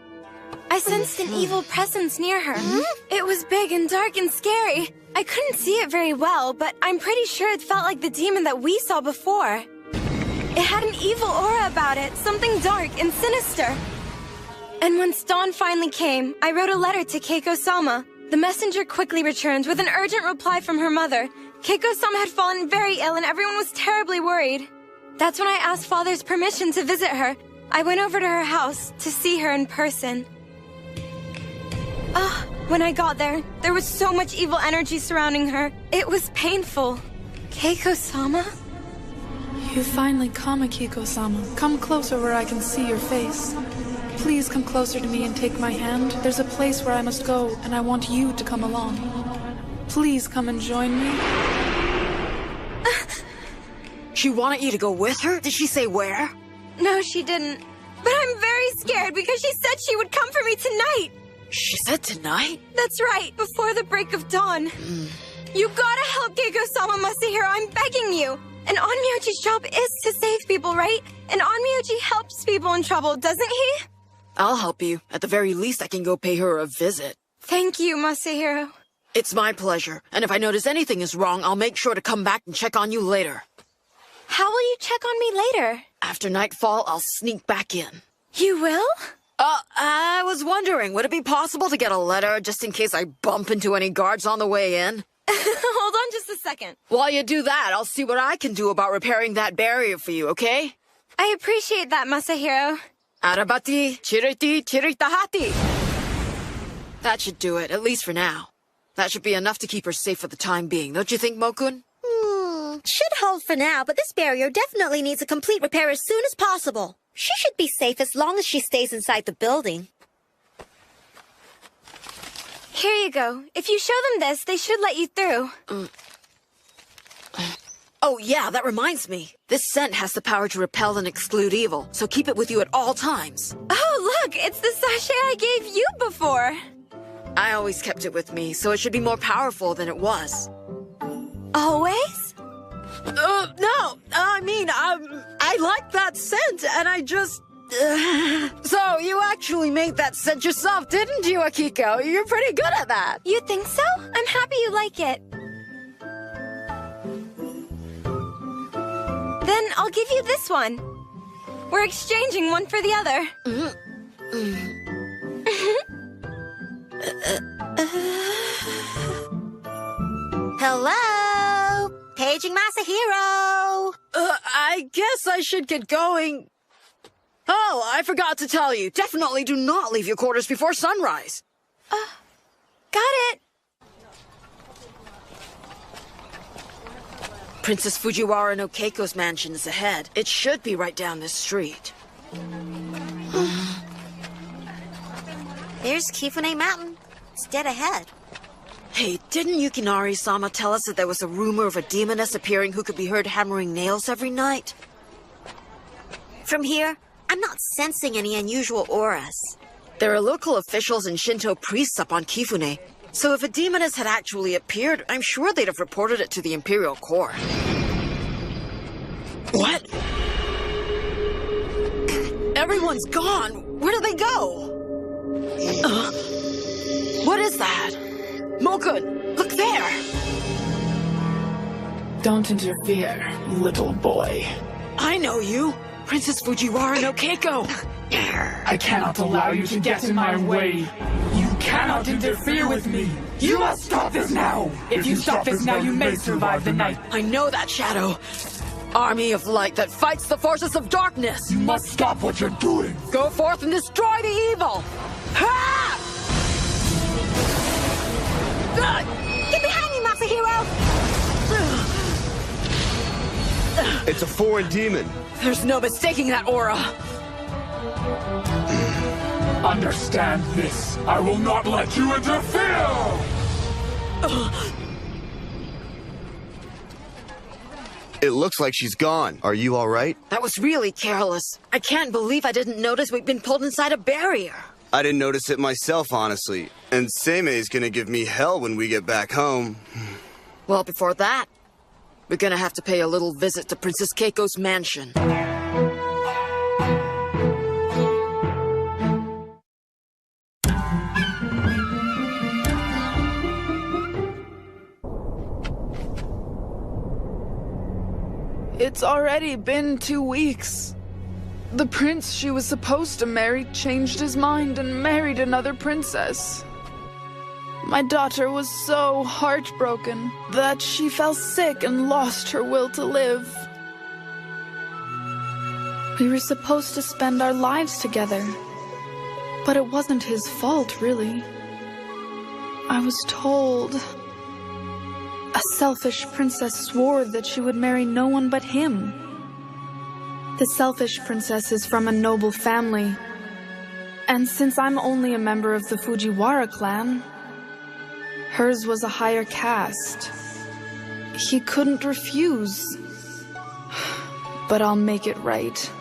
[SPEAKER 12] I sensed an evil presence near her. It was big and dark and scary. I couldn't see it very well, but I'm pretty sure it felt like the demon that we saw before. It had an evil aura about it, something dark and sinister. And once dawn finally came, I wrote a letter to Keiko-sama. The messenger quickly returned with an urgent reply from her mother. Keiko-sama had fallen very ill and everyone was terribly worried. That's when I asked Father's permission to visit her. I went over to her house to see her in person. When I got there, there was so much evil energy surrounding her. It was painful. Keiko-sama?
[SPEAKER 22] You finally come, Akiko-sama. Come closer where I can see your face. Please come closer to me and take my hand. There's a place where I must go, and I want you to come along. Please come and join me.
[SPEAKER 2] She wanted you to go with her? Did she say where?
[SPEAKER 12] No, she didn't. But I'm very scared because she said she would come for me tonight.
[SPEAKER 2] She said tonight?
[SPEAKER 12] That's right, before the break of dawn. You gotta help Keiko-sama, Masahiro, I'm begging you. And Onmyoji's job is to save people, right? And Onmyoji helps people in trouble, doesn't he?
[SPEAKER 2] I'll help you. At the very least, I can go pay her a visit.
[SPEAKER 12] Thank you, Masahiro.
[SPEAKER 2] It's my pleasure. And if I notice anything is wrong, I'll make sure to come back and check on you later.
[SPEAKER 12] How will you check on me later?
[SPEAKER 2] After nightfall, I'll sneak back in.
[SPEAKER 12] You will?
[SPEAKER 2] I was wondering, would it be possible to get a letter just in case I bump into any guards on the way in?
[SPEAKER 12] Hold on just a second.
[SPEAKER 2] While you do that, I'll see what I can do about repairing that barrier for you, okay?
[SPEAKER 12] I appreciate that, Masahiro.
[SPEAKER 2] Arabati, chiriti, chiritahati. That should do it, at least for now. That should be enough to keep her safe for the time being, don't you think, Mokun?
[SPEAKER 1] Should hold for now, but this barrier definitely needs a complete repair as soon as possible. She should be safe as long as she stays inside the building.
[SPEAKER 12] Here you go. If you show them this, they should let you through.
[SPEAKER 2] Oh, yeah, that reminds me. This scent has the power to repel and exclude evil, so keep it with you at all times.
[SPEAKER 12] Oh, look, it's the sachet I gave you before.
[SPEAKER 2] I always kept it with me, so it should be more powerful than it was.
[SPEAKER 12] Always?
[SPEAKER 2] No, I like that scent, and I just... So, you actually made that scent yourself, didn't you, Akiko? You're pretty good at that.
[SPEAKER 12] You think so? I'm happy you like it. Then I'll give you this one. We're exchanging one for the other.
[SPEAKER 1] Hello? Paging Masahiro.
[SPEAKER 2] I guess I should get going. Oh, I forgot to tell you. Definitely do not leave your quarters before sunrise.
[SPEAKER 12] Got it.
[SPEAKER 2] Princess Fujiwara no Keiko's mansion is ahead. It should be right down this street.
[SPEAKER 1] There's Kifune Mountain. It's dead ahead.
[SPEAKER 2] Hey, didn't Yukinari-sama tell us that there was a rumor of a demoness appearing who could be heard hammering nails every night?
[SPEAKER 1] From here, I'm not sensing any unusual auras.
[SPEAKER 2] There are local officials and Shinto priests up on Kifune, so if a demoness had actually appeared, I'm sure they'd have reported it to the Imperial Court. What? Everyone's gone! Where did they go? What is that? Mokun, look there!
[SPEAKER 22] Don't interfere, little boy.
[SPEAKER 2] I know you! Princess Fujiwara no Keiko!
[SPEAKER 16] I cannot allow you to get in my way. You cannot interfere with me. You must stop this now. If you stop this now, you may survive the night.
[SPEAKER 2] I know that shadow. Army of light that fights the forces of darkness.
[SPEAKER 16] You must stop what you're doing.
[SPEAKER 2] Go forth and destroy the evil. Ha!
[SPEAKER 1] Get behind me, Masahiro!
[SPEAKER 17] It's a foreign demon.
[SPEAKER 2] There's no mistaking that aura.
[SPEAKER 16] Understand this. I will not let you interfere!
[SPEAKER 17] It looks like she's gone. Are you all right?
[SPEAKER 2] That was really careless. I can't believe I didn't notice we'd been pulled inside a barrier.
[SPEAKER 17] I didn't notice it myself, honestly. And Seimei's gonna give me hell when we get back home.
[SPEAKER 2] Well, before that, we're gonna have to pay a little visit to Princess Keiko's mansion.
[SPEAKER 22] It's already been 2 weeks. The prince she was supposed to marry changed his mind and married another princess. My daughter was so heartbroken that she fell sick and lost her will to live. We were supposed to spend our lives together, but it wasn't his fault, really. I was told a selfish princess swore that she would marry no one but him. The selfish princess is from a noble family, and since I'm only a member of the Fujiwara clan, hers was a higher caste. He couldn't refuse. But I'll make it right.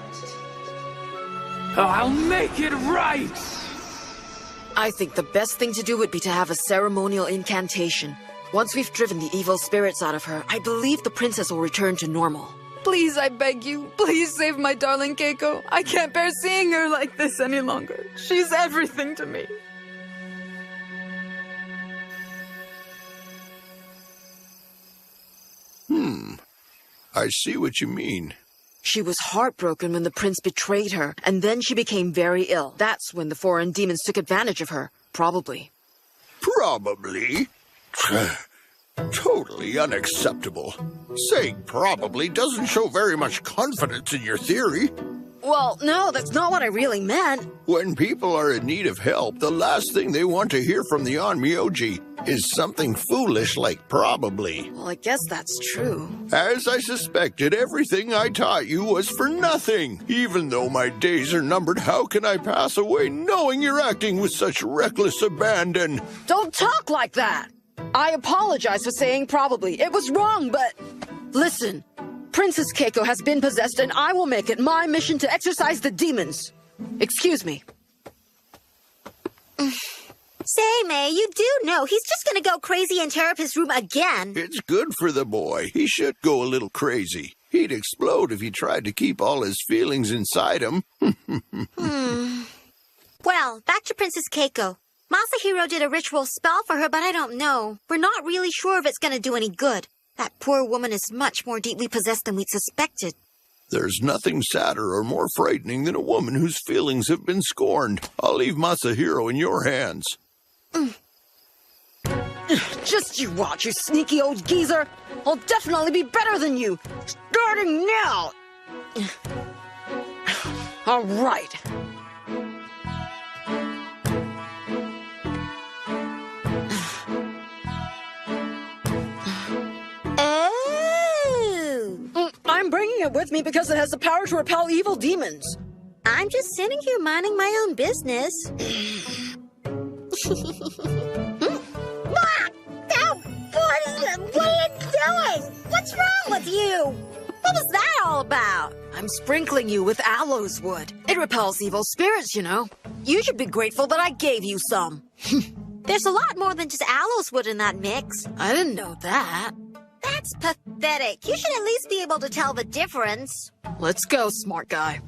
[SPEAKER 16] I'll make it right!
[SPEAKER 2] I think the best thing to do would be to have a ceremonial incantation. Once we've driven the evil spirits out of her, I believe the princess will return to normal.
[SPEAKER 22] Please, I beg you, please save my darling Keiko. I can't bear seeing her like this any longer. She's everything to me.
[SPEAKER 5] I see what you mean.
[SPEAKER 2] She was heartbroken when the prince betrayed her, and then she became very ill. That's when the foreign demons took advantage of her, probably.
[SPEAKER 5] Probably? Totally unacceptable. Saying probably doesn't show very much confidence in your theory.
[SPEAKER 2] Well, no, that's not what I really meant.
[SPEAKER 5] When people are in need of help, the last thing they want to hear from the Onmyoji is something foolish like probably.
[SPEAKER 2] Well, I guess that's true.
[SPEAKER 5] As I suspected, everything I taught you was for nothing. Even though my days are numbered, how can I pass away knowing you're acting with such reckless abandon?
[SPEAKER 2] Don't talk like that! I apologize for saying probably. It was wrong, but... Listen, Princess Keiko has been possessed, and I will make it my mission to exorcise the demons. Excuse me.
[SPEAKER 1] Say, May, you do know he's just gonna go crazy and tear up his room again.
[SPEAKER 5] It's good for the boy. He should go a little crazy. He'd explode if he tried to keep all his feelings inside him.
[SPEAKER 1] Well, back to Princess Keiko. Masahiro did a ritual spell for her, but I don't know. We're not really sure if it's gonna do any good. That poor woman is much more deeply possessed than we'd suspected.
[SPEAKER 5] There's nothing sadder or more frightening than a woman whose feelings have been scorned. I'll leave Masahiro in your hands.
[SPEAKER 2] Just you watch, you sneaky old geezer. I'll definitely be better than you. Starting now. All right. I'm bringing it with me because it has the power to repel evil demons.
[SPEAKER 1] I'm just sitting here minding my own business. What are you doing? What's wrong with you? What was that all about?
[SPEAKER 2] I'm sprinkling you with aloes wood. It repels evil spirits, you know. You should be grateful that I gave you some.
[SPEAKER 1] There's a lot more than just aloes wood in that mix.
[SPEAKER 2] I didn't know that.
[SPEAKER 1] That's pathetic. You should at least be able to tell the difference.
[SPEAKER 2] Let's go, smart guy.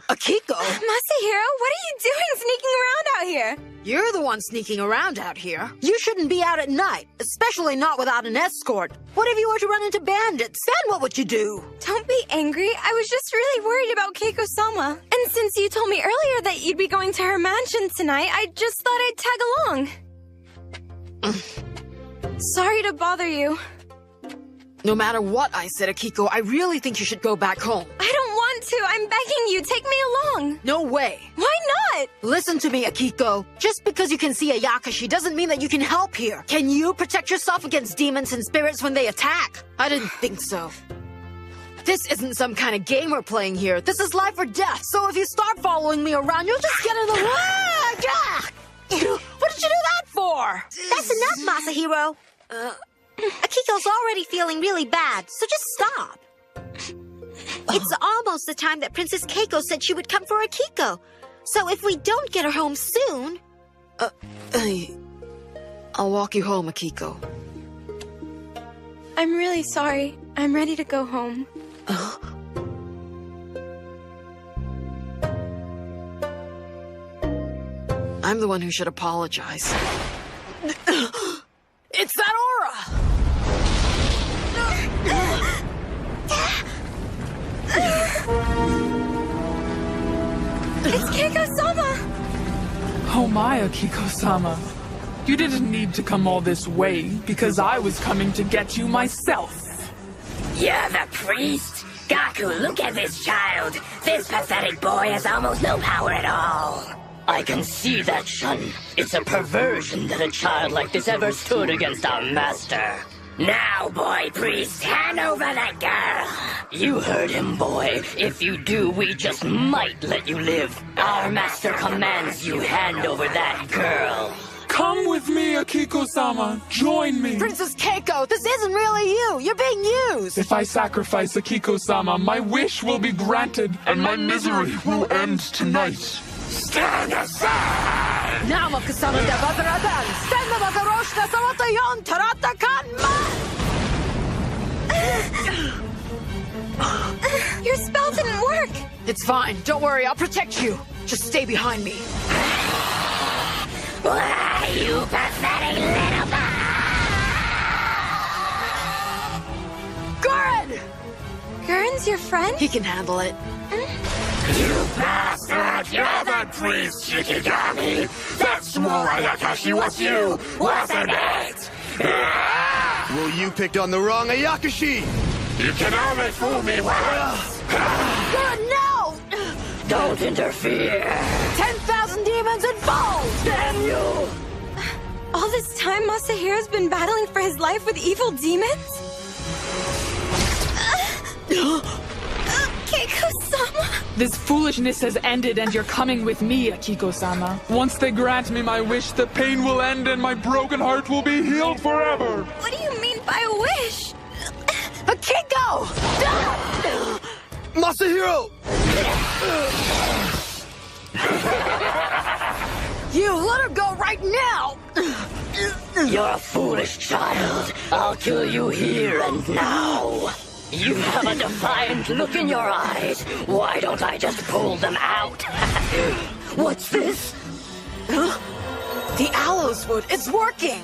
[SPEAKER 2] Akiko!
[SPEAKER 12] Masahiro, what are you doing sneaking around out here?
[SPEAKER 2] You're the one sneaking around out here. You shouldn't be out at night, especially not without an escort. What if you were to run into bandits? Then what would you do?
[SPEAKER 12] Don't be angry. I was just really worried about Keiko-sama. And since you told me earlier that you'd be going to her mansion tonight, I just thought I'd tag along. Sorry to bother you.
[SPEAKER 2] No matter what I said, Akiko, I really think you should go back home.
[SPEAKER 12] I don't want to. I'm begging you. Take me along.
[SPEAKER 2] No way.
[SPEAKER 12] Why not?
[SPEAKER 2] Listen to me, Akiko. Just because you can see a Yakashi doesn't mean that you can help here. Can you protect yourself against demons and spirits when they attack? I didn't think so. This isn't some kind of game we're playing here. This is life or death. So if you start following me around, you'll just get in the way. What did you do that for?
[SPEAKER 1] That's enough, Masahiro. Akiko's already feeling really bad, so just stop. It's almost the time that Princess Keiko said she would come for Akiko. So if we don't get her home soon...
[SPEAKER 2] I'll walk you home, Akiko.
[SPEAKER 12] I'm really sorry. I'm ready to go home.
[SPEAKER 2] I'm the one who should apologize. It's that aura!
[SPEAKER 12] It's Keiko-sama!
[SPEAKER 16] Oh my, Akiko-sama. You didn't need to come all this way, because I was coming to get you myself.
[SPEAKER 8] You're the priest? Gaku, look at this child. This pathetic boy has almost no power at all. I can see that, Shun. It's a perversion that a child like this ever stood against our master. Now, boy priest, hand over that girl. You heard him, boy. If you do, we just might let you live. Our master commands you hand over that girl.
[SPEAKER 16] Come with me, Akiko-sama. Join me.
[SPEAKER 2] Princess Keiko, this isn't really you. You're being used.
[SPEAKER 16] If I sacrifice Akiko-sama, my wish will be granted, and my misery will end tonight.
[SPEAKER 3] Stand aside!
[SPEAKER 2] Namakasama de Badaradan, Senda Bagaroshna Samatayon Taratakan
[SPEAKER 12] Your spell didn't work!
[SPEAKER 2] It's fine. Don't worry. I'll protect you. Just stay behind me.
[SPEAKER 8] Why, you pathetic little
[SPEAKER 2] Gurren!
[SPEAKER 12] Gurren's your friend?
[SPEAKER 2] He can handle it.
[SPEAKER 3] You bastard! You're the priest, Shikigami! That small Ayakashi was you, wasn't it?
[SPEAKER 17] Well, you picked on the wrong Ayakashi!
[SPEAKER 3] You can only fool me once!
[SPEAKER 2] Gurren, no!
[SPEAKER 8] Don't interfere!
[SPEAKER 2] 10,000 demons involved!
[SPEAKER 8] Damn you!
[SPEAKER 12] All this time, Masahiro's been battling for his life with evil demons? Keiko-sama?
[SPEAKER 16] This foolishness has ended and you're coming with me, Akiko-sama. Once they grant me my wish, the pain will end and my broken heart will be healed forever.
[SPEAKER 12] What do you mean by a wish?
[SPEAKER 2] Akiko!
[SPEAKER 17] Masahiro!
[SPEAKER 2] You let her go right now!
[SPEAKER 8] You're a foolish child. I'll kill you here and now. You have a defiant look in your eyes. Why don't I just pull them out? What's this?
[SPEAKER 2] The aloes wood. It's working!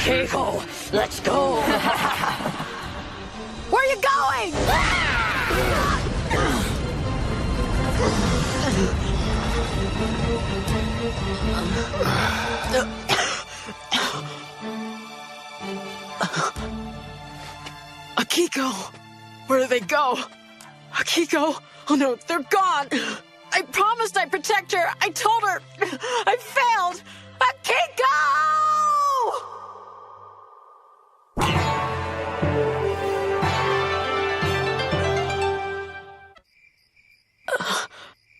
[SPEAKER 8] Keiko, let's go.
[SPEAKER 2] Where are you going? Akiko! Where did they go? Akiko! Oh no, they're gone! I promised I'd protect her! I told her! I failed! Akiko!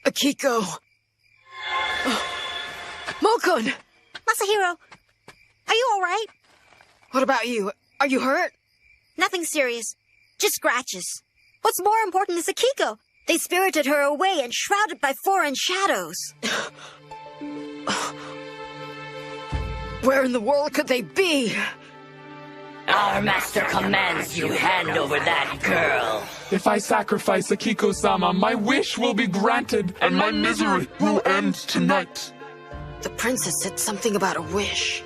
[SPEAKER 2] Akiko! Mokun!
[SPEAKER 1] Masahiro, are you all right?
[SPEAKER 2] What about you? Are you hurt?
[SPEAKER 1] Nothing serious. Just scratches. What's more important is Akiko. They spirited her away and shrouded by foreign shadows.
[SPEAKER 2] Where in the world could they be?
[SPEAKER 8] Our master commands you hand over that girl.
[SPEAKER 16] If I sacrifice Akiko-sama, my wish will be granted and my misery will end tonight.
[SPEAKER 2] The princess said something about a wish.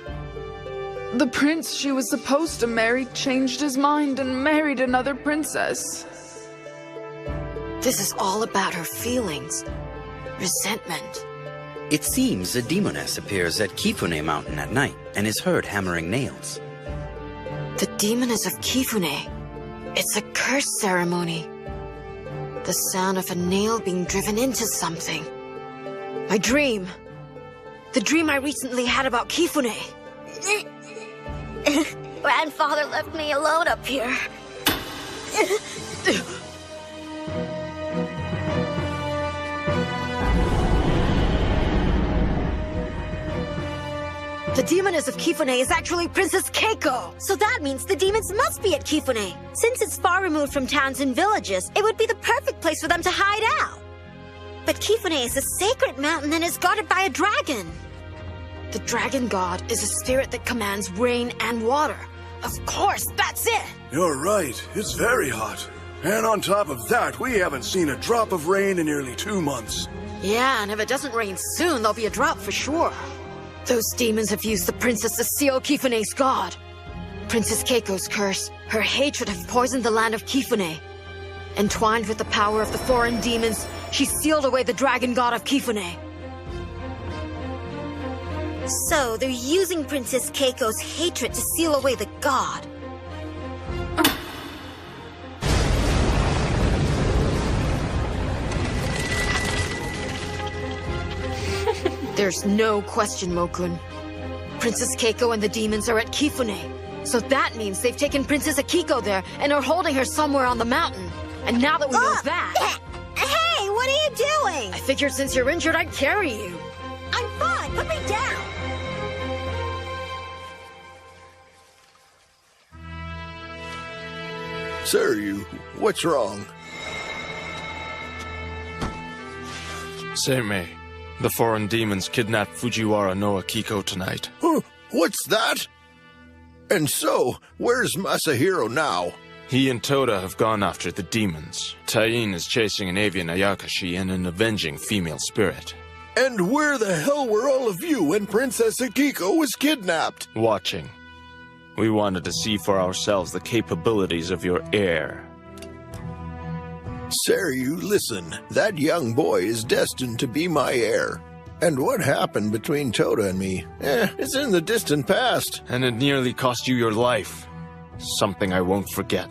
[SPEAKER 22] The prince she was supposed to marry changed his mind and married another princess.
[SPEAKER 2] This is all about her feelings. Resentment.
[SPEAKER 9] It seems a demoness appears at Kifune Mountain at night and is heard hammering nails.
[SPEAKER 2] The demoness of Kifune. It's a curse ceremony. The sound of a nail being driven into something. My dream. The dream I recently had about Kifune.
[SPEAKER 1] Grandfather left me alone up here.
[SPEAKER 2] The demoness of Kifune is actually Princess Keiko!
[SPEAKER 1] So that means the demons must be at Kifune. Since it's far removed from towns and villages, it would be the perfect place for them to hide out. But Kifune is a sacred mountain and is guarded by a dragon.
[SPEAKER 2] The dragon god is a spirit that commands rain and water. Of course, that's it!
[SPEAKER 7] You're right. It's very hot. And on top of that, we haven't seen a drop of rain in nearly 2 months.
[SPEAKER 2] Yeah, and if it doesn't rain soon, there'll be a drought for sure. Those demons have used the princess to seal Kifune's god. Princess Keiko's curse, her hatred have poisoned the land of Kifune. Entwined with the power of the foreign demons, she sealed away the dragon god of Kifune.
[SPEAKER 1] So, they're using Princess Keiko's hatred to seal away the god.
[SPEAKER 2] There's no question, Mokun. Princess Keiko and the demons are at Kifune. So that means they've taken Princess Akiko there and are holding her somewhere on the mountain. And now that we know that...
[SPEAKER 1] Hey, what are you doing?
[SPEAKER 2] I figured since you're injured, I'd carry you.
[SPEAKER 1] I'm fine, put me down.
[SPEAKER 5] Sir, what's wrong?
[SPEAKER 19] Seimei, the foreign demons kidnapped Fujiwara no Akiko tonight.
[SPEAKER 5] Huh, what's that? And so, where's Masahiro now?
[SPEAKER 19] He and Toda have gone after the demons. Tain is chasing an avian Ayakashi and an avenging female spirit.
[SPEAKER 5] And where the hell were all of you when Princess Akiko was kidnapped?
[SPEAKER 19] Watching. We wanted to see for ourselves the capabilities of your heir.
[SPEAKER 5] Seryu, listen. That young boy is destined to be my heir. And what happened between Toda and me? It's in the distant past.
[SPEAKER 19] And it nearly cost you your life. Something I won't forget.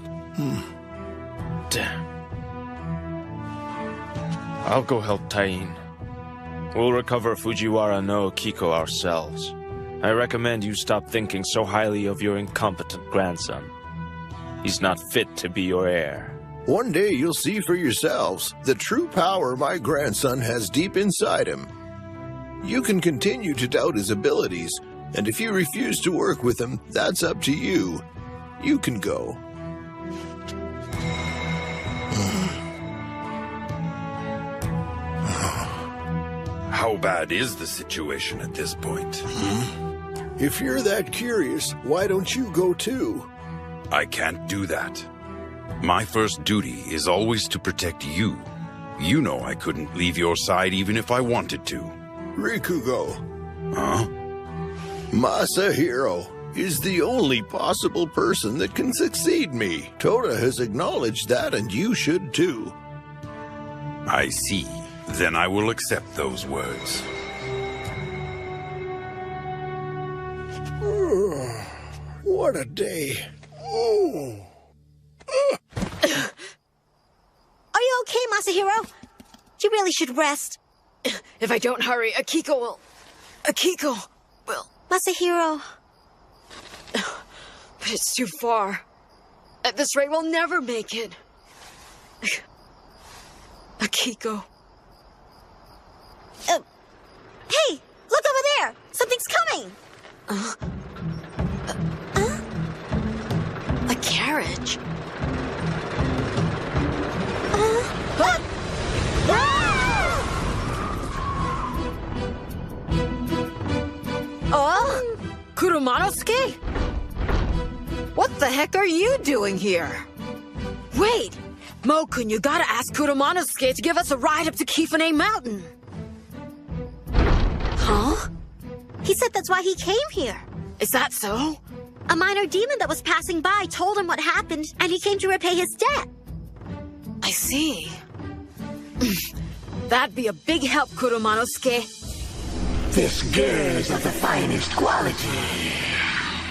[SPEAKER 19] Damn. I'll go help Tain. We'll recover Fujiwara no Akiko ourselves. I recommend you stop thinking so highly of your incompetent grandson. He's not fit to be your heir.
[SPEAKER 5] One day you'll see for yourselves the true power my grandson has deep inside him. You can continue to doubt his abilities, and if you refuse to work with him, that's up to you. You can go.
[SPEAKER 3] How bad is the situation at this point?
[SPEAKER 5] If you're that curious, why don't you go too?
[SPEAKER 3] I can't do that. My first duty is always to protect you. You know I couldn't leave your side even if I wanted to.
[SPEAKER 5] Rikugo.
[SPEAKER 3] Huh?
[SPEAKER 5] Masahiro is the only possible person that can succeed me. Toda has acknowledged that, and you should too.
[SPEAKER 3] I see. Then I will accept those words.
[SPEAKER 5] What a day.
[SPEAKER 1] Are you okay, Masahiro? You really should rest.
[SPEAKER 2] If I don't hurry, Akiko will...
[SPEAKER 1] Masahiro...
[SPEAKER 2] But it's too far. At this rate, we'll never make it. Akiko...
[SPEAKER 1] Hey! Look over there! Something's coming!
[SPEAKER 2] A carriage? Kurumanosuke? What the heck are you doing here? Wait! Mokun, you gotta ask Kurumanosuke to give us a ride up to Kifune Mountain. Huh?
[SPEAKER 1] He said that's why he came here.
[SPEAKER 2] Is that so?
[SPEAKER 1] A minor demon that was passing by told him what happened, and he came to repay his debt.
[SPEAKER 2] I see. That'd be a big help, Kurumanosuke.
[SPEAKER 3] This girl is of the finest quality.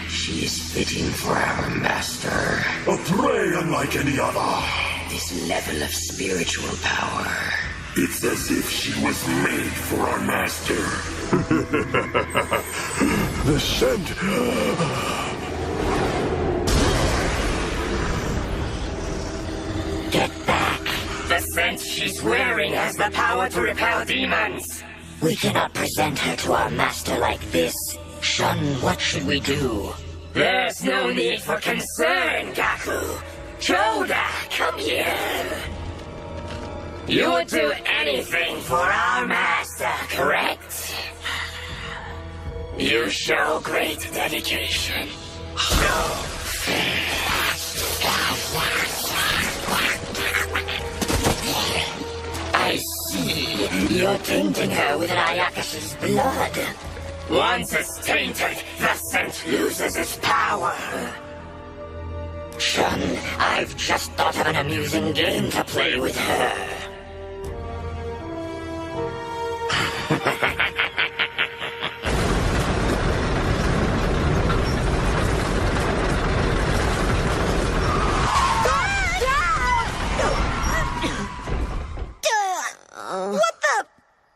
[SPEAKER 3] She is fitting for our master.
[SPEAKER 4] A prey unlike any other.
[SPEAKER 3] This level of spiritual power. It's as if she was made for our master.
[SPEAKER 4] The scent.
[SPEAKER 3] Get back. The scent she's wearing has the power to repel demons. We cannot present her to our master like this. Shun, what should we do? There's no need for concern, Gaku. Toda, come here. You would do anything for our master, correct? You show great dedication. Show.
[SPEAKER 8] see, you're tainting her with Ryakash's blood. Once it's tainted, the scent loses its power. Shun, I've just thought of an amusing game to play with her.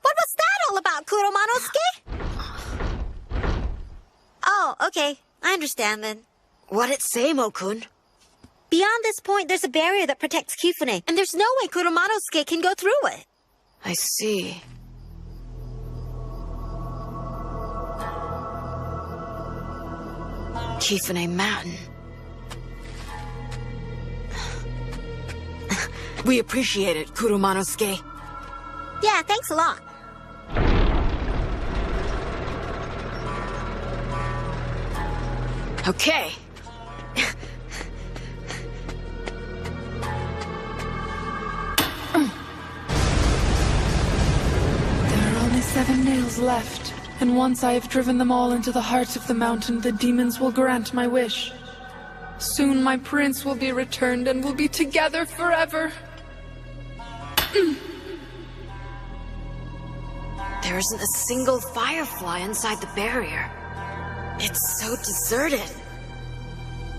[SPEAKER 1] What was that all about, Kuromanosuke? Oh, okay. I understand then.
[SPEAKER 2] What'd it say, Mo-kun?
[SPEAKER 1] Beyond this point, there's a barrier that protects Kifune, and there's no way Kuromanosuke can go through it.
[SPEAKER 2] I see. Kifune Mountain. We appreciate it, Kuromanosuke.
[SPEAKER 1] Yeah, thanks a lot.
[SPEAKER 2] Okay.
[SPEAKER 22] There are only 7 nails left, and once I have driven them all into the heart of the mountain, the demons will grant my wish. Soon my prince will be returned and we'll be together forever.
[SPEAKER 2] There isn't a single firefly inside the barrier. It's so deserted.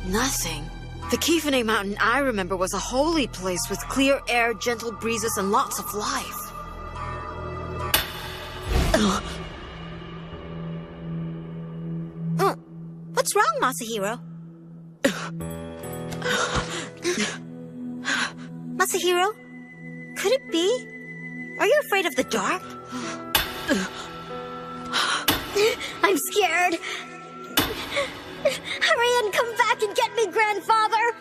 [SPEAKER 2] Nothing. The Kifune Mountain I remember was a holy place with clear air, gentle breezes, and lots of life.
[SPEAKER 1] What's wrong, Masahiro? Masahiro? Could it be? Are you afraid of the dark? I'm scared. Hurry and come back and get me, grandfather.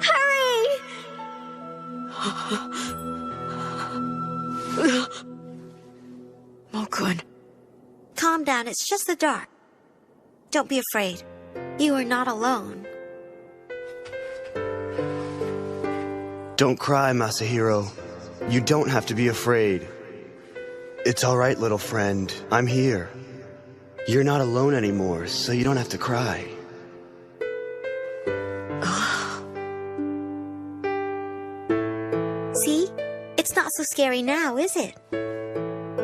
[SPEAKER 1] Hurry!
[SPEAKER 2] Mo-kun.
[SPEAKER 1] Calm down, it's just the dark. Don't be afraid. You are not alone.
[SPEAKER 17] Don't cry, Masahiro. You don't have to be afraid. It's all right, little friend. I'm here. You're not alone anymore, so you don't have to cry.
[SPEAKER 1] See? It's not so scary now, is it?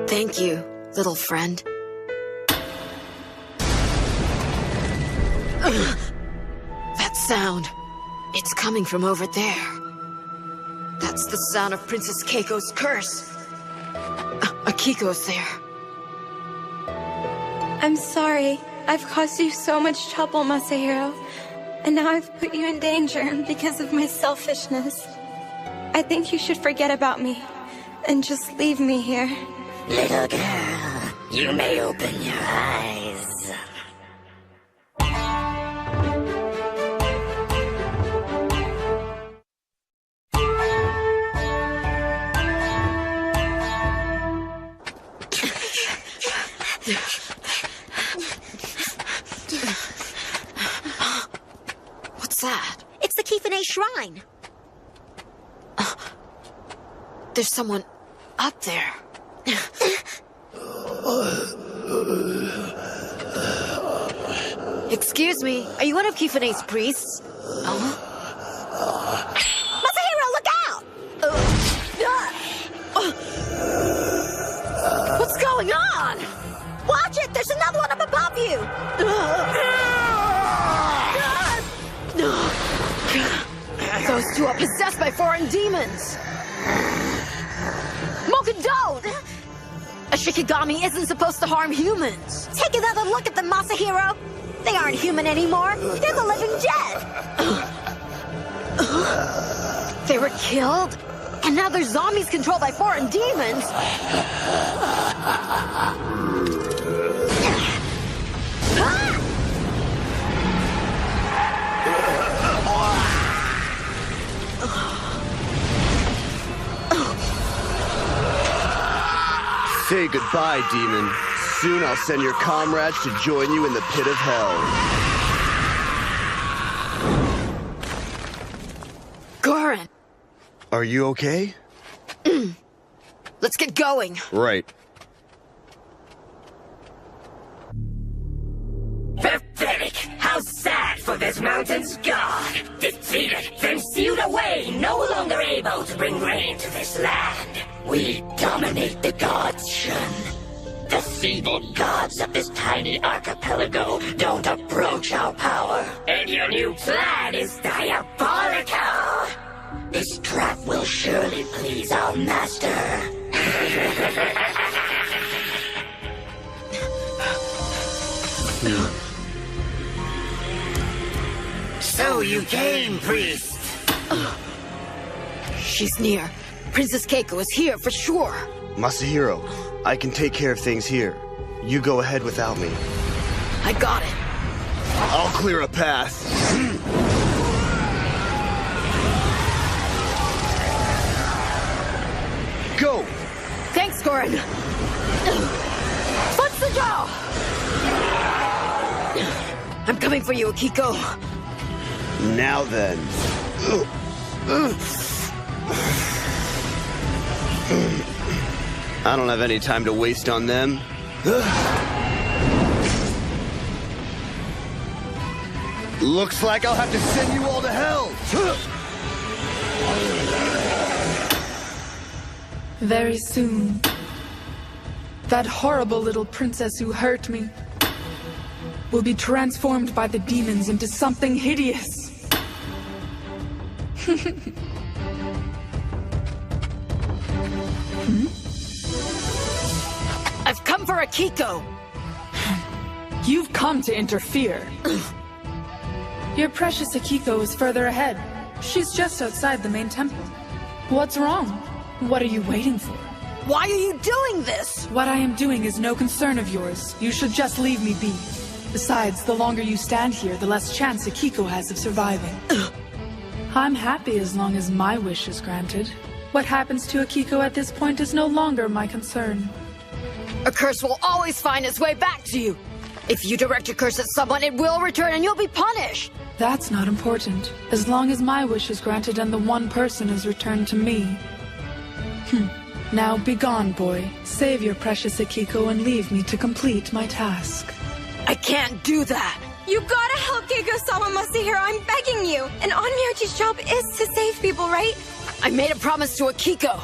[SPEAKER 2] Thank you, little friend. That sound. It's coming from over there. That's the sound of Princess Keiko's curse. Akiko's there.
[SPEAKER 12] I'm sorry. I've caused you so much trouble, Masahiro. And now I've put you in danger because of my selfishness. I think you should forget about me and just leave me here.
[SPEAKER 8] Little girl, you may open your eyes.
[SPEAKER 2] What's that?
[SPEAKER 1] It's the Kifune Shrine.
[SPEAKER 2] There's someone up there. Excuse me, are you one of Kifune's priests?
[SPEAKER 1] Masahiro, look out!
[SPEAKER 2] What's going on?
[SPEAKER 1] Watch it! There's another one up above you!
[SPEAKER 2] Those two are possessed by foreign demons. Mocha, don't! A Shikigami isn't supposed to harm humans.
[SPEAKER 1] Take another look at them, Masahiro. They aren't human anymore. They're the living dead.
[SPEAKER 2] They were killed, and now they're zombies controlled by foreign demons.
[SPEAKER 17] Say goodbye, demon. Soon I'll send your comrades to join you in the pit of hell.
[SPEAKER 2] Goran!
[SPEAKER 17] Are you okay?
[SPEAKER 2] Let's get going.
[SPEAKER 17] Right.
[SPEAKER 8] Pathetic! How sad for this mountain's god! Defeated, then sealed away, no longer able to bring rain to this land. We dominate the gods, Shun. The feeble gods of this tiny archipelago don't approach our power. And your new plan is diabolical! This trap will surely please our master. So you came, priest.
[SPEAKER 2] She's near. Princess Keiko is here for sure.
[SPEAKER 17] Masahiro, I can take care of things here. You go ahead without me.
[SPEAKER 2] I got it.
[SPEAKER 17] I'll clear a path. Go!
[SPEAKER 2] Thanks, Goran. What's the jaw? I'm coming for you, Akiko.
[SPEAKER 17] Now then. I don't have any time to waste on them. Looks like I'll have to send you all to hell.
[SPEAKER 22] Very soon. That horrible little princess who hurt me will be transformed by the demons into something hideous.
[SPEAKER 2] I've come for Akiko.
[SPEAKER 22] You've come to interfere. Your precious Akiko is further ahead. She's just outside the main temple. What's wrong? What are you waiting for?
[SPEAKER 2] Why are you doing this?
[SPEAKER 22] What I am doing is no concern of yours. You should just leave me be. Besides, the longer you stand here, the less chance Akiko has of surviving. I'm happy as long as my wish is granted. What happens to Akiko at this point is no longer my concern.
[SPEAKER 2] A curse will always find its way back to you. If you direct a curse at someone, it will return and you'll be punished.
[SPEAKER 22] That's not important, as long as my wish is granted and the one person is returned to me. Now be gone, boy. Save your precious Akiko and leave me to complete my task.
[SPEAKER 2] I can't do that.
[SPEAKER 12] You gotta help Keiko-sama, Masahiro, I'm begging you! And Onmyoji's job is to save people, right?
[SPEAKER 2] I made a promise to Akiko.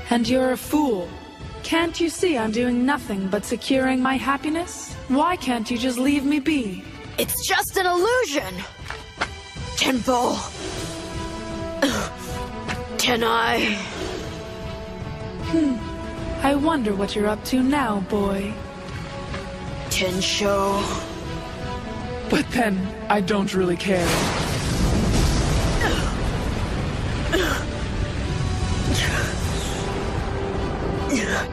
[SPEAKER 22] And you're a fool. Can't you see I'm doing nothing but securing my happiness? Why can't you just leave me be?
[SPEAKER 2] It's just an illusion. Tenpo. Tenai.
[SPEAKER 22] I wonder what you're up to now, boy.
[SPEAKER 2] Tensho.
[SPEAKER 22] But then, I don't really care.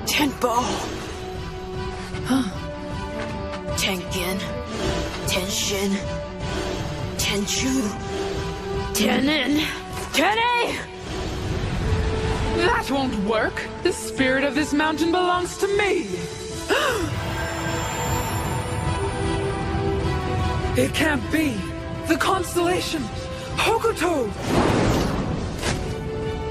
[SPEAKER 2] Tenpo. Tengen. Tenshin. Tenchu. Tenin. Tene!
[SPEAKER 22] That won't work! The spirit of this mountain belongs to me! It can't be! The constellation! Hokuto!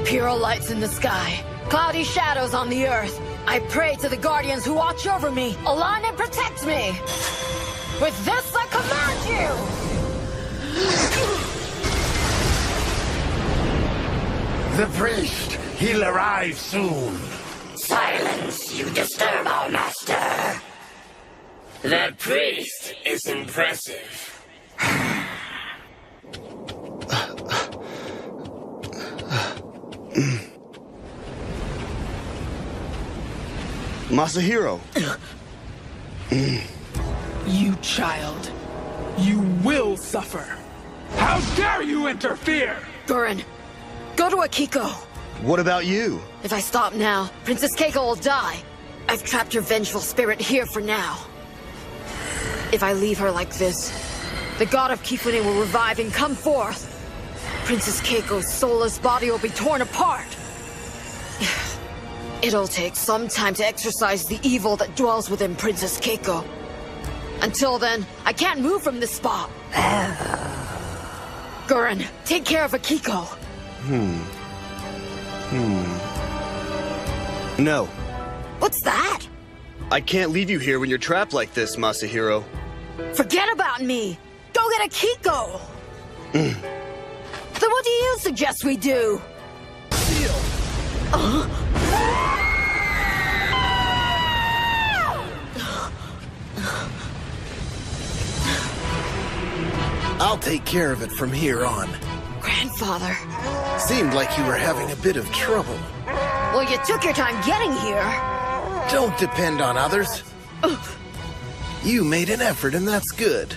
[SPEAKER 2] Pure lights in the sky, cloudy shadows on the earth. I pray to the guardians who watch over me, align and protect me! With this I command you!
[SPEAKER 3] The priest! He'll arrive soon!
[SPEAKER 8] Silence! You disturb our master! That priest is impressive.
[SPEAKER 17] Masahiro!
[SPEAKER 16] You child. You will suffer. How dare you interfere!
[SPEAKER 2] Goran, go to Akiko.
[SPEAKER 17] What about you?
[SPEAKER 2] If I stop now, Princess Keiko will die. I've trapped her vengeful spirit here for now. If I leave her like this, the god of Kifune will revive and come forth. Princess Keiko's soulless body will be torn apart. It'll take some time to exorcise the evil that dwells within Princess Keiko. Until then, I can't move from this spot. Goran, take care of Akiko.
[SPEAKER 17] No.
[SPEAKER 1] What's that?
[SPEAKER 17] I can't leave you here when you're trapped like this, Masahiro.
[SPEAKER 2] Forget about me! Go get a Kiko! Then what do you suggest we do?
[SPEAKER 6] I'll take care of it from here on.
[SPEAKER 2] Grandfather.
[SPEAKER 6] Seemed like you were having a bit of trouble.
[SPEAKER 2] Well, you took your time getting here.
[SPEAKER 6] Don't depend on others. You made an effort, and that's good.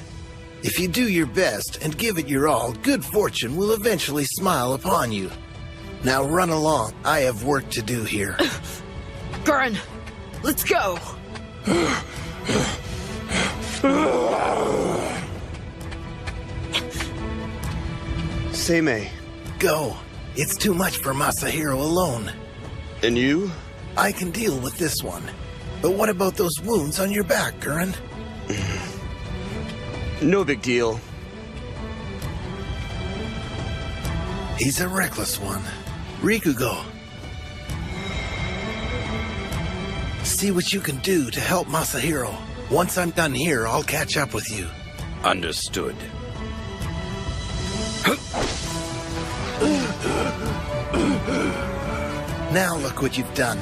[SPEAKER 6] If you do your best and give it your all, good fortune will eventually smile upon you. Now run along. I have work to do here.
[SPEAKER 2] Gurren, let's go.
[SPEAKER 17] Seimei.
[SPEAKER 6] Go. It's too much for Masahiro alone.
[SPEAKER 17] And you?
[SPEAKER 6] I can deal with this one. But what about those wounds on your back, Gurren?
[SPEAKER 17] No big deal.
[SPEAKER 6] He's a reckless one. Rikugo. See what you can do to help Masahiro. Once I'm done here, I'll catch up with you.
[SPEAKER 3] Understood.
[SPEAKER 6] Now look what you've done.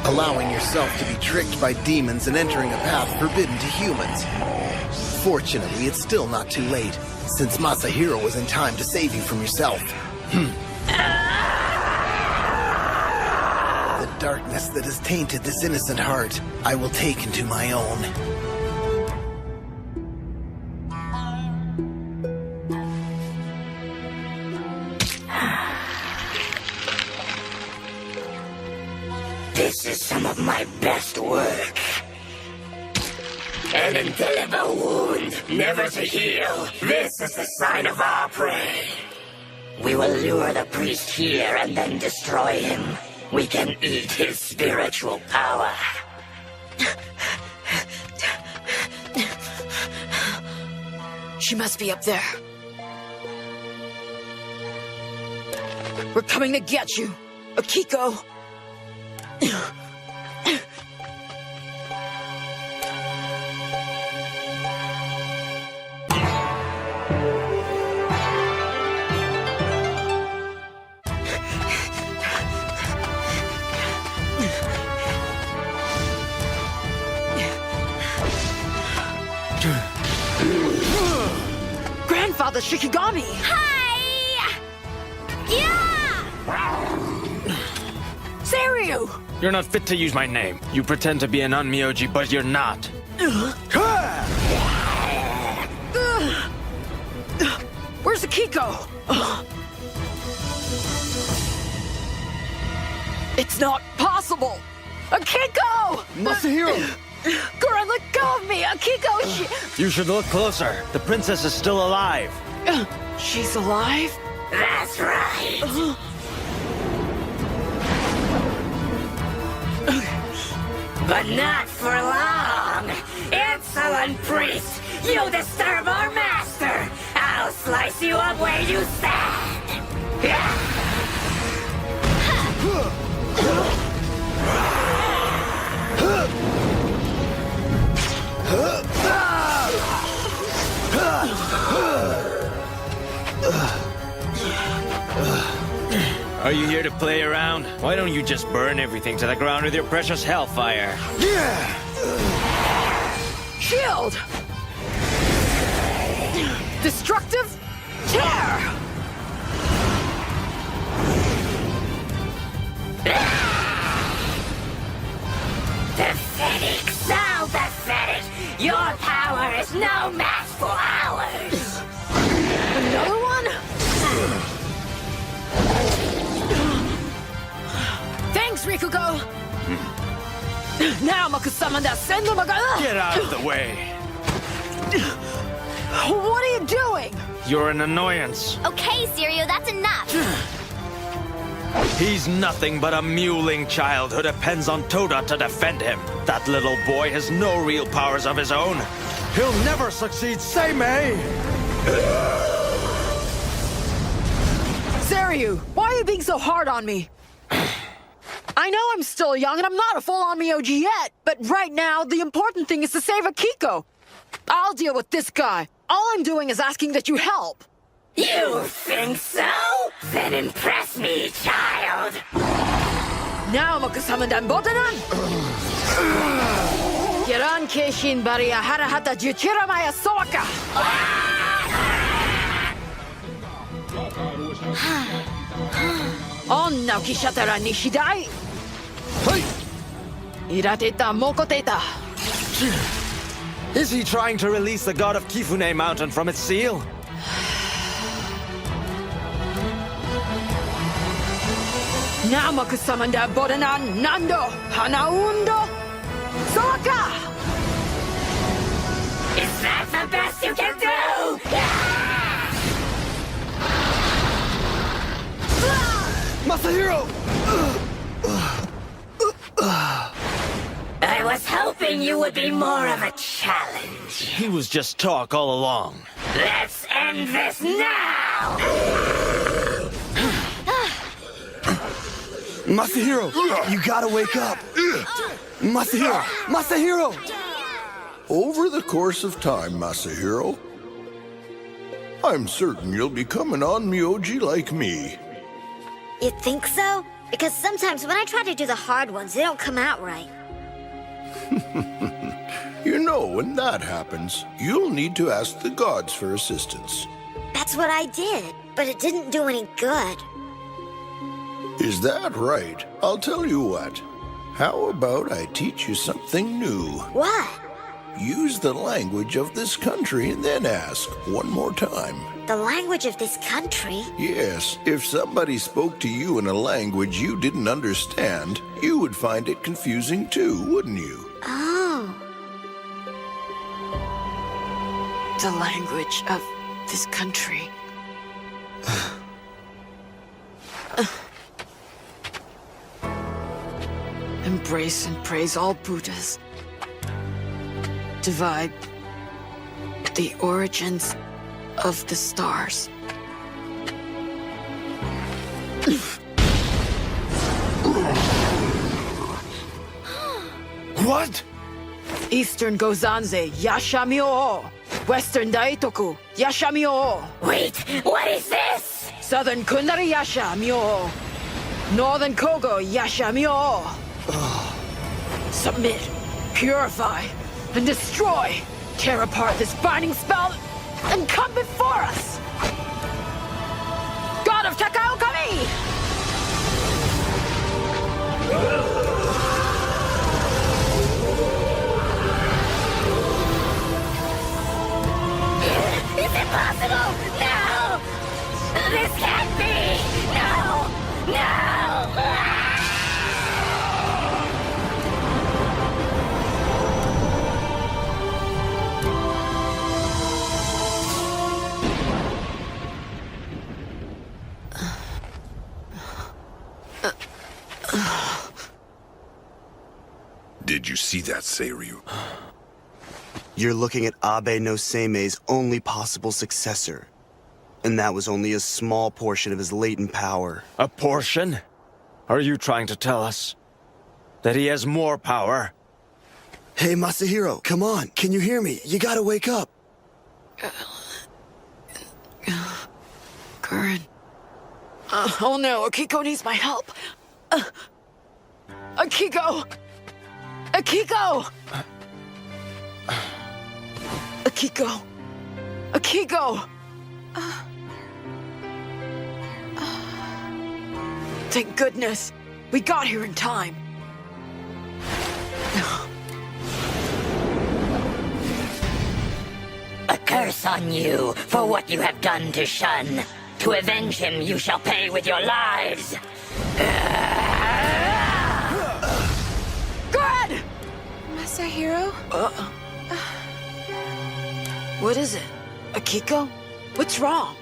[SPEAKER 6] Allowing yourself to be tricked by demons and entering a path forbidden to humans. Fortunately, it's still not too late, since Masahiro was in time to save you from yourself. The darkness that has tainted this innocent heart, I will take into my own.
[SPEAKER 8] This is some of my best work. An indelible wound, never to heal. This is the sign of our prey. We will lure the priest here and then destroy him. We can eat his spiritual power.
[SPEAKER 2] She must be up there. We're coming to get you, Akiko. Grandfather Shikigami!
[SPEAKER 15] Hi! Yeah!
[SPEAKER 2] Seiryu!
[SPEAKER 19] You're not fit to use my name. You pretend to be an Onmyoji, but you're not.
[SPEAKER 2] Where's Akiko? It's not possible! Akiko!
[SPEAKER 17] Masahiro!
[SPEAKER 2] Gurren, let go of me! Akiko,
[SPEAKER 19] You should look closer. The princess is still alive.
[SPEAKER 2] She's alive?
[SPEAKER 8] That's right. But not for long. Insolent priest, you disturb our master. I'll slice you up where you stand.
[SPEAKER 19] Are you here to play around? Why don't you just burn everything to the ground with your precious hellfire?
[SPEAKER 2] Shield! Destructive tear!
[SPEAKER 8] Pathetic, so pathetic. Your power is no match for ours.
[SPEAKER 2] Another one? Thanks, Rikugo! Now, Makusama, that send them
[SPEAKER 19] Get out of the way!
[SPEAKER 2] What are you doing?
[SPEAKER 19] You're an annoyance.
[SPEAKER 15] Okay, Seiryu, that's enough.
[SPEAKER 19] He's nothing but a mewling child who depends on Toda to defend him. That little boy has no real powers of his own. He'll never succeed, Seimei!
[SPEAKER 2] Seiryu, why are you being so hard on me? I know I'm still young and I'm not a full-on Myoji yet, but right now, the important thing is to save Akiko. I'll deal with this guy. All I'm doing is asking that you help.
[SPEAKER 8] You think so? Then impress me, child.
[SPEAKER 2] Now, Mokusamandan Botanan! Kiran Keishin Baria Harahata Juchira Maya Soaka! On Naoki Shatara Nishidai! Irateta Mokoteta!
[SPEAKER 19] Is he trying to release the god of Kifune Mountain from its seal?
[SPEAKER 2] Now Mokusamanda Bodanan Nando Hanaundo Soaka!
[SPEAKER 8] Is that the best you can do?
[SPEAKER 19] Masahiro!
[SPEAKER 8] I was hoping you would be more of a challenge.
[SPEAKER 19] He was just talk all along.
[SPEAKER 8] Let's end this now!
[SPEAKER 17] Masahiro, you gotta wake up. Masahiro! Masahiro!
[SPEAKER 5] Over the course of time, Masahiro, I'm certain you'll become an on-Myoji like me.
[SPEAKER 1] You think so? Because sometimes when I try to do the hard ones, they don't come out right.
[SPEAKER 5] You know, when that happens, you'll need to ask the gods for assistance.
[SPEAKER 1] That's what I did, but it didn't do any good.
[SPEAKER 5] Is that right? I'll tell you what. How about I teach you something new?
[SPEAKER 1] What?
[SPEAKER 5] Use the language of this country and then ask one more time.
[SPEAKER 1] The language of this country?
[SPEAKER 5] Yes, if somebody spoke to you in a language you didn't understand, you would find it confusing too, wouldn't you?
[SPEAKER 1] Oh.
[SPEAKER 2] The language of this country. Embrace and praise all Buddhas. Divide the origins of the stars.
[SPEAKER 19] What?
[SPEAKER 2] Eastern Gozanze, Yashamyo. Western Daitoku, Yashamyo.
[SPEAKER 8] Wait, what is this?
[SPEAKER 2] Southern Kundari Yashamyo. Northern Kogo Yashamyo. Submit, purify, and destroy. Tear apart this binding spell and come before us. God of Takaokami!
[SPEAKER 8] It's impossible! No! This can't be! No! No!
[SPEAKER 4] Did you see that, Seiryu?
[SPEAKER 17] You're looking at Abe no Seimei's only possible successor. And that was only a small portion of his latent power.
[SPEAKER 19] A portion? Are you trying to tell us that he has more power?
[SPEAKER 17] Hey, Masahiro, come on. Can you hear me? You gotta wake up.
[SPEAKER 2] Gurren. Oh no, Akiko needs my help. Akiko! Akiko! Akiko! Akiko! Thank goodness. We got here in time.
[SPEAKER 8] A curse on you for what you have done to Shun. To avenge him, you shall pay with your lives.
[SPEAKER 2] Good!
[SPEAKER 12] Masahiro?
[SPEAKER 2] What is it? Akiko? What's wrong?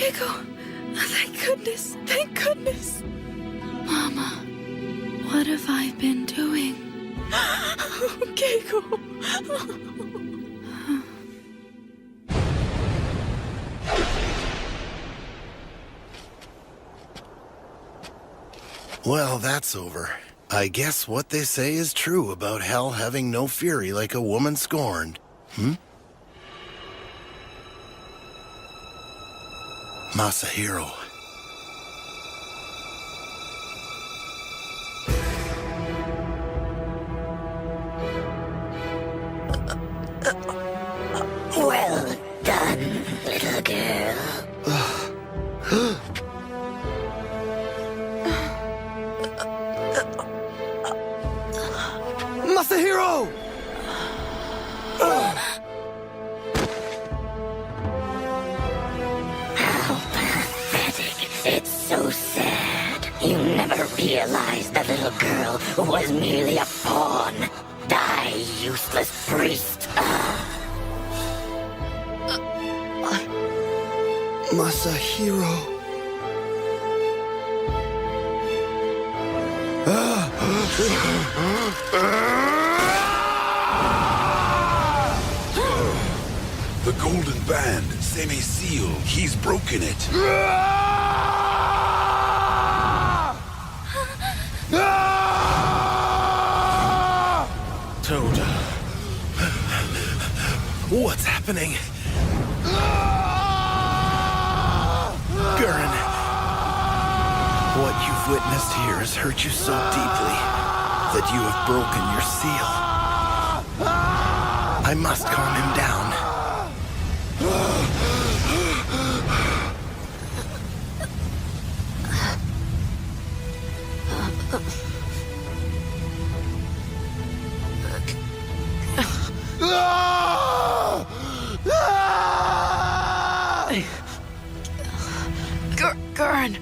[SPEAKER 22] Keiko! Thank goodness! Thank goodness! Mama, what have I been doing? Keiko!
[SPEAKER 6] Well, that's over. I guess what they say is true about hell having no fury like a woman scorned. Masahiro.
[SPEAKER 8] Well done, little girl.
[SPEAKER 6] Masahiro!
[SPEAKER 8] How pathetic. It's so sad. You never realized the little girl was merely a pawn. Die, useless priest.
[SPEAKER 17] Masahiro.
[SPEAKER 4] The golden band, Seme seal, he's broken it.
[SPEAKER 6] Toad. What's happening? Gurren. What you've witnessed here has hurt you so deeply that you have broken your seal. I must calm him down.
[SPEAKER 2] Gurren!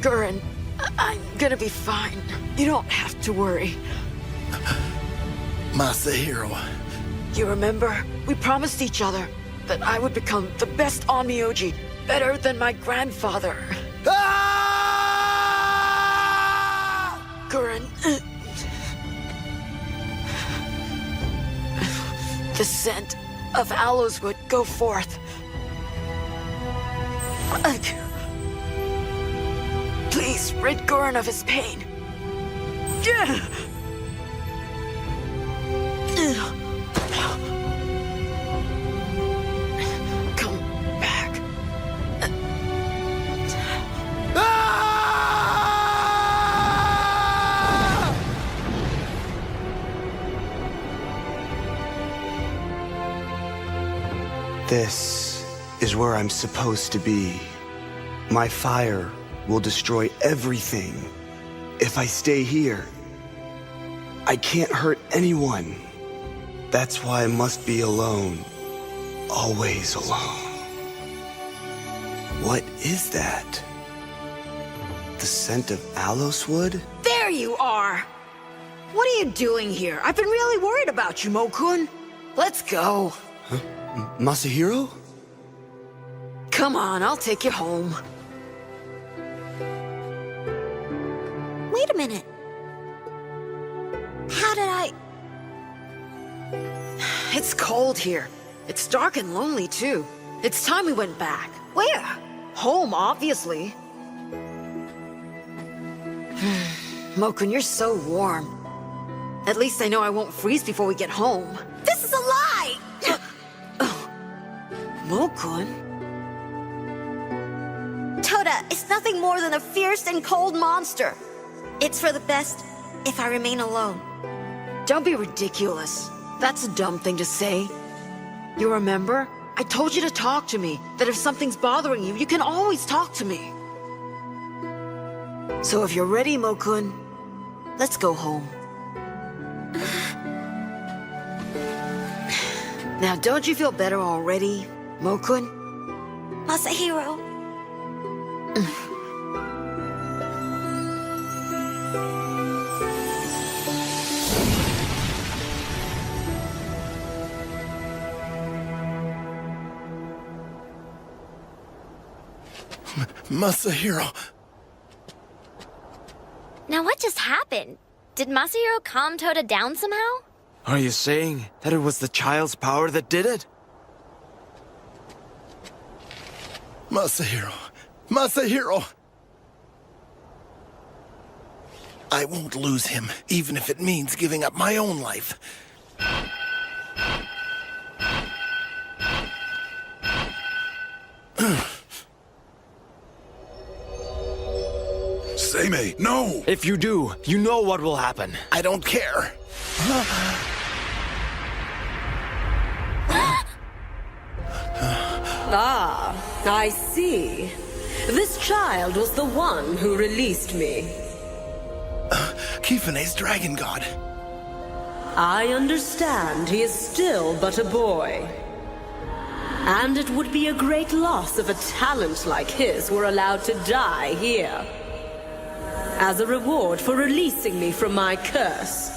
[SPEAKER 2] Gurren, I'm gonna be fine. You don't have to worry.
[SPEAKER 6] Masahiro.
[SPEAKER 2] You remember? We promised each other that I would become the best Onmyoji, better than my grandfather. Gurren. The scent of aloes would go forth. Please rid Gurren of his pain. Come back.
[SPEAKER 17] This is where I'm supposed to be. My fire will destroy everything. If I stay here, I can't hurt anyone. That's why I must be alone. Always alone. What is that? The scent of aloes wood?
[SPEAKER 2] There you are! What are you doing here? I've been really worried about you, Mo-kun. Let's go.
[SPEAKER 17] Huh? Masahiro?
[SPEAKER 2] Come on, I'll take you home.
[SPEAKER 1] Wait a minute. How did I...
[SPEAKER 2] It's cold here. It's dark and lonely, too. It's time we went back.
[SPEAKER 1] Where?
[SPEAKER 2] Home, obviously. Mo-kun, you're so warm. At least I know I won't freeze before we get home.
[SPEAKER 1] This is a lie!
[SPEAKER 2] Mo-kun?
[SPEAKER 1] Toda, it's nothing more than a fierce and cold monster. It's for the best if I remain alone.
[SPEAKER 2] Don't be ridiculous. That's a dumb thing to say. You remember? I told you to talk to me. That if something's bothering you, you can always talk to me. So if you're ready, Mo-kun, let's go home. Now, don't you feel better already, Mo-kun?
[SPEAKER 1] Masahiro.
[SPEAKER 6] Masahiro.
[SPEAKER 11] Now what just happened? Did Masahiro calm Toda down somehow?
[SPEAKER 19] Are you saying that it was the child's power that did it?
[SPEAKER 6] Masahiro. Masahiro! I won't lose him, even if it means giving up my own life.
[SPEAKER 4] Seimei, no!
[SPEAKER 19] If you do, you know what will happen.
[SPEAKER 6] I don't care.
[SPEAKER 18] Ah, I see. This child was the one who released me.
[SPEAKER 6] Kifune's dragon god.
[SPEAKER 18] I understand he is still but a boy. And it would be a great loss if a talent like his were allowed to die here. As a reward for releasing me from my curse,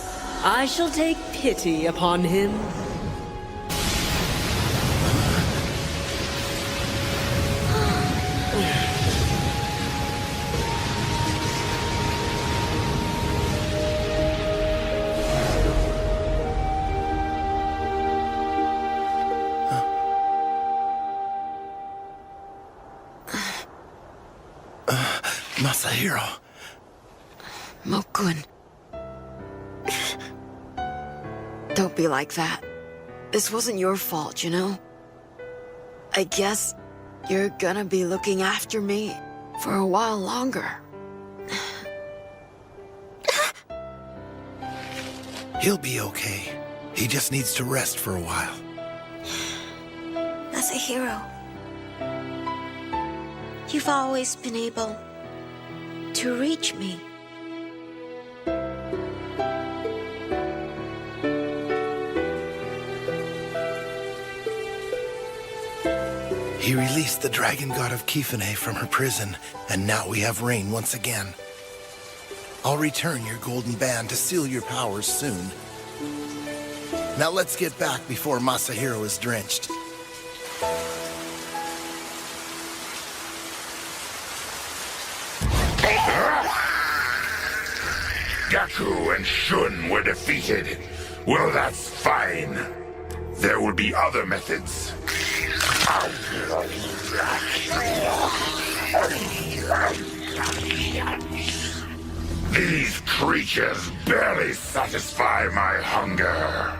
[SPEAKER 18] I shall take pity upon him.
[SPEAKER 6] Masahiro.
[SPEAKER 2] Mokun. Don't be like that. This wasn't your fault, you know? I guess you're gonna be looking after me for a while longer.
[SPEAKER 6] He'll be okay. He just needs to rest for a while.
[SPEAKER 1] Masahiro, you've always been able to reach me.
[SPEAKER 6] He released the dragon god of Kifune from her prison, and now we have rain once again. I'll return your golden band to seal your powers soon. Now let's get back before Masahiro is drenched.
[SPEAKER 3] Gaku and Shun were defeated. Well, that's fine. There will be other methods. These creatures barely satisfy my hunger.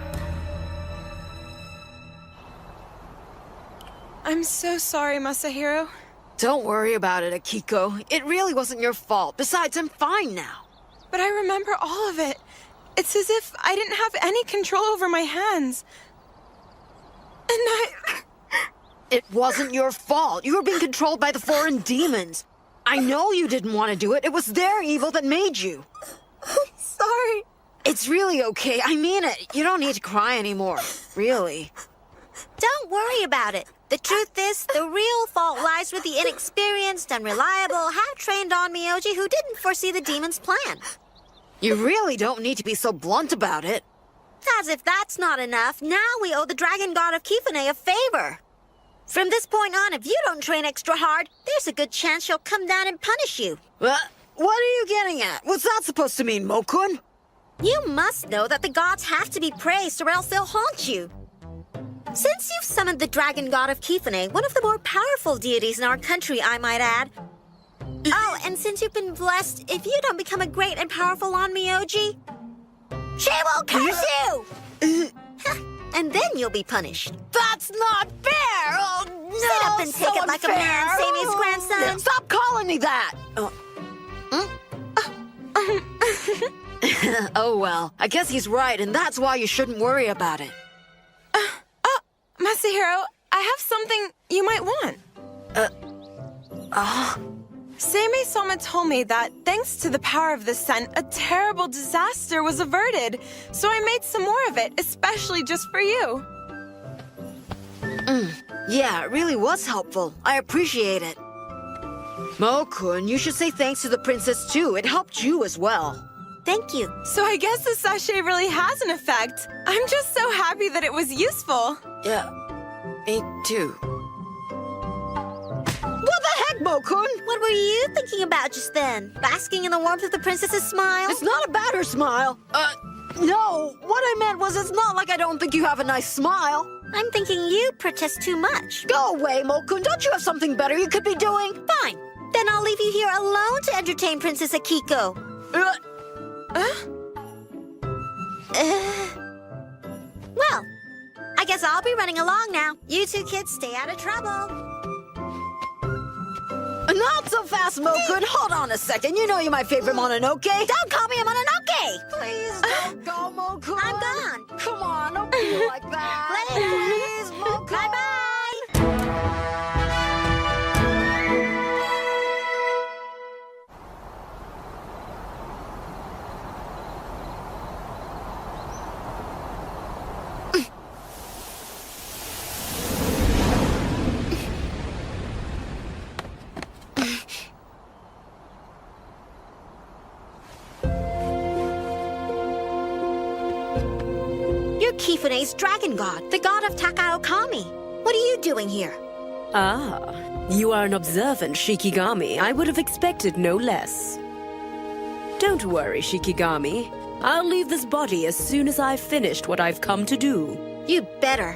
[SPEAKER 12] I'm so sorry, Masahiro.
[SPEAKER 2] Don't worry about it, Akiko. It really wasn't your fault. Besides, I'm fine now.
[SPEAKER 12] But I remember all of it. It's as if I didn't have any control over my hands. And
[SPEAKER 2] It wasn't your fault. You were being controlled by the foreign demons. I know you didn't want to do it. It was their evil that made you.
[SPEAKER 12] Sorry.
[SPEAKER 2] It's really okay. I mean it. You don't need to cry anymore. Really.
[SPEAKER 1] Don't worry about it. The truth is, the real fault lies with the inexperienced, unreliable, half-trained Onmyoji who didn't foresee the demon's plan.
[SPEAKER 2] You really don't need to be so blunt about it.
[SPEAKER 1] As if that's not enough, now we owe the dragon god of Kifune a favor. From this point on, if you don't train extra hard, there's a good chance she'll come down and punish you.
[SPEAKER 2] What are you getting at? What's that supposed to mean, Mokun?
[SPEAKER 1] You must know that the gods have to be praised or else they'll haunt you. Since you've summoned the dragon god of Kifune, one of the more powerful deities in our country, I might add. Oh, and since you've been blessed, if you don't become a great and powerful Onmyoji, she will curse you! And then you'll be punished.
[SPEAKER 2] That's not fair! Oh, no!
[SPEAKER 1] Sit up and take it like a man, Sammy's grandson.
[SPEAKER 2] Stop calling me that! Oh, well, I guess he's right, and that's why you shouldn't worry about it.
[SPEAKER 12] Masahiro, I have something you might want. Seimei-sama told me that, thanks to the power of the scent, a terrible disaster was averted. So I made some more of it, especially just for you.
[SPEAKER 2] Yeah, it really was helpful. I appreciate it. Mokun, you should say thanks to the princess, too. It helped you as well.
[SPEAKER 1] Thank you.
[SPEAKER 12] So I guess the sachet really has an effect. I'm just so happy that it was useful.
[SPEAKER 2] Yeah, me too. What the heck, Mo-kun?
[SPEAKER 1] What were you thinking about just then? Basking in the warmth of the princess's smile?
[SPEAKER 2] It's not about her smile. No, what I meant was it's not like I don't think you have a nice smile.
[SPEAKER 1] I'm thinking you protest too much.
[SPEAKER 2] Go away, Mo-kun. Don't you have something better you could be doing?
[SPEAKER 1] Fine. Then I'll leave you here alone to entertain Princess Akiko. Well, I guess I'll be running along now. You two kids stay out of trouble.
[SPEAKER 2] Not so fast, Mo-kun. Hold on a second. You know you're my favorite Mononoke.
[SPEAKER 1] Don't call me a Mononoke!
[SPEAKER 2] Please don't go, Mo-kun.
[SPEAKER 1] I'm gone.
[SPEAKER 2] Come on, don't be like that.
[SPEAKER 1] Later.
[SPEAKER 2] Please, Mo-kun.
[SPEAKER 1] Bye-bye. You're Kifune's dragon god, the god of Takaokami. What are you doing here?
[SPEAKER 18] Ah, you are an observant Shikigami. I would have expected no less. Don't worry, Shikigami. I'll leave this body as soon as I've finished what I've come to do.
[SPEAKER 1] You better.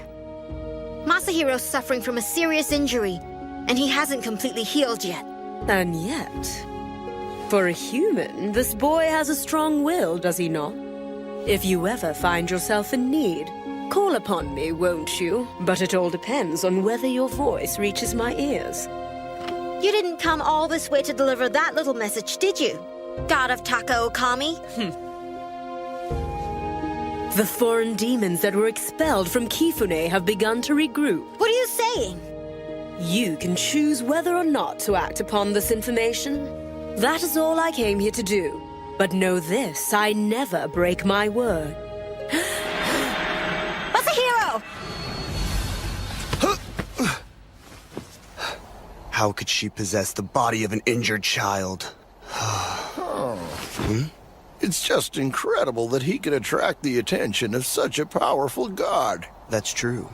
[SPEAKER 1] Masahiro's suffering from a serious injury, and he hasn't completely healed yet.
[SPEAKER 18] And yet, for a human, this boy has a strong will, does he not? If you ever find yourself in need, call upon me, won't you? But it all depends on whether your voice reaches my ears.
[SPEAKER 1] You didn't come all this way to deliver that little message, did you? God of Takaokami?
[SPEAKER 18] The foreign demons that were expelled from Kifune have begun to regroup.
[SPEAKER 1] What are you saying?
[SPEAKER 18] You can choose whether or not to act upon this information. That is all I came here to do. But know this, I never break my word.
[SPEAKER 1] Masahiro!
[SPEAKER 17] How could she possess the body of an injured child?
[SPEAKER 5] It's just incredible that he could attract the attention of such a powerful god.
[SPEAKER 17] That's true.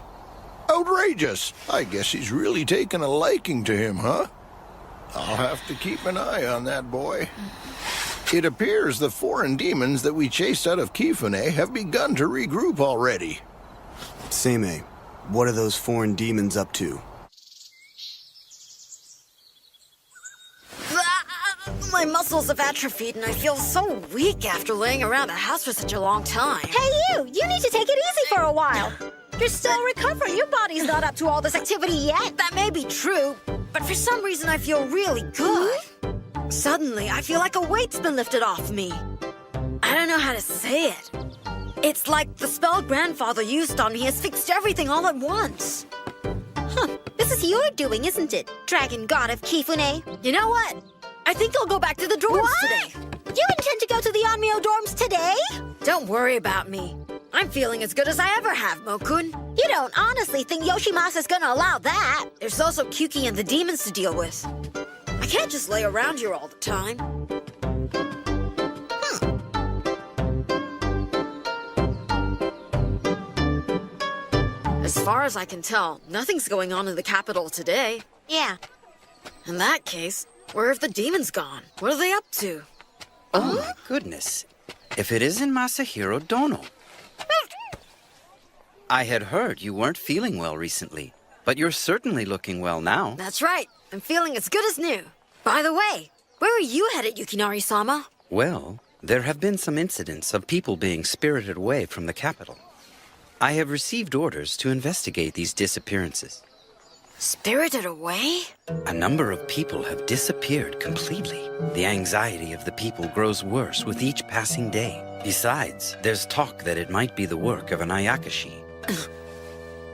[SPEAKER 5] Outrageous! I guess he's really taken a liking to him, huh? I'll have to keep an eye on that boy. It appears the foreign demons that we chased out of Kifune have begun to regroup already.
[SPEAKER 17] Seimei, what are those foreign demons up to?
[SPEAKER 2] My muscles have atrophied and I feel so weak after laying around the house for such a long time.
[SPEAKER 1] Hey, you! You need to take it easy for a while. You're still recovering. Your body's not up to all this activity yet.
[SPEAKER 2] That may be true, but for some reason I feel really good. Suddenly, I feel like a weight's been lifted off me. I don't know how to say it. It's like the spell grandfather used on me has fixed everything all at once.
[SPEAKER 1] Huh. This is your doing, isn't it? Dragon god of Kifune.
[SPEAKER 2] You know what? I think I'll go back to the dorms today.
[SPEAKER 1] You intend to go to the Onmyo dorms today?
[SPEAKER 2] Don't worry about me. I'm feeling as good as I ever have, Mo-kun.
[SPEAKER 1] You don't honestly think Yoshimasa's gonna allow that?
[SPEAKER 2] There's also Kyuki and the demons to deal with. I can't just lay around here all the time. As far as I can tell, nothing's going on in the capital today.
[SPEAKER 1] Yeah.
[SPEAKER 2] In that case, where have the demons gone? What are they up to?
[SPEAKER 9] Oh, my goodness. If it isn't Masahiro Dono. I had heard you weren't feeling well recently, but you're certainly looking well now.
[SPEAKER 2] That's right. I'm feeling as good as new. By the way, where are you headed, Yukinari-sama?
[SPEAKER 9] Well, there have been some incidents of people being spirited away from the capital. I have received orders to investigate these disappearances.
[SPEAKER 2] Spirited away?
[SPEAKER 9] A number of people have disappeared completely. The anxiety of the people grows worse with each passing day. Besides, there's talk that it might be the work of an Ayakashi.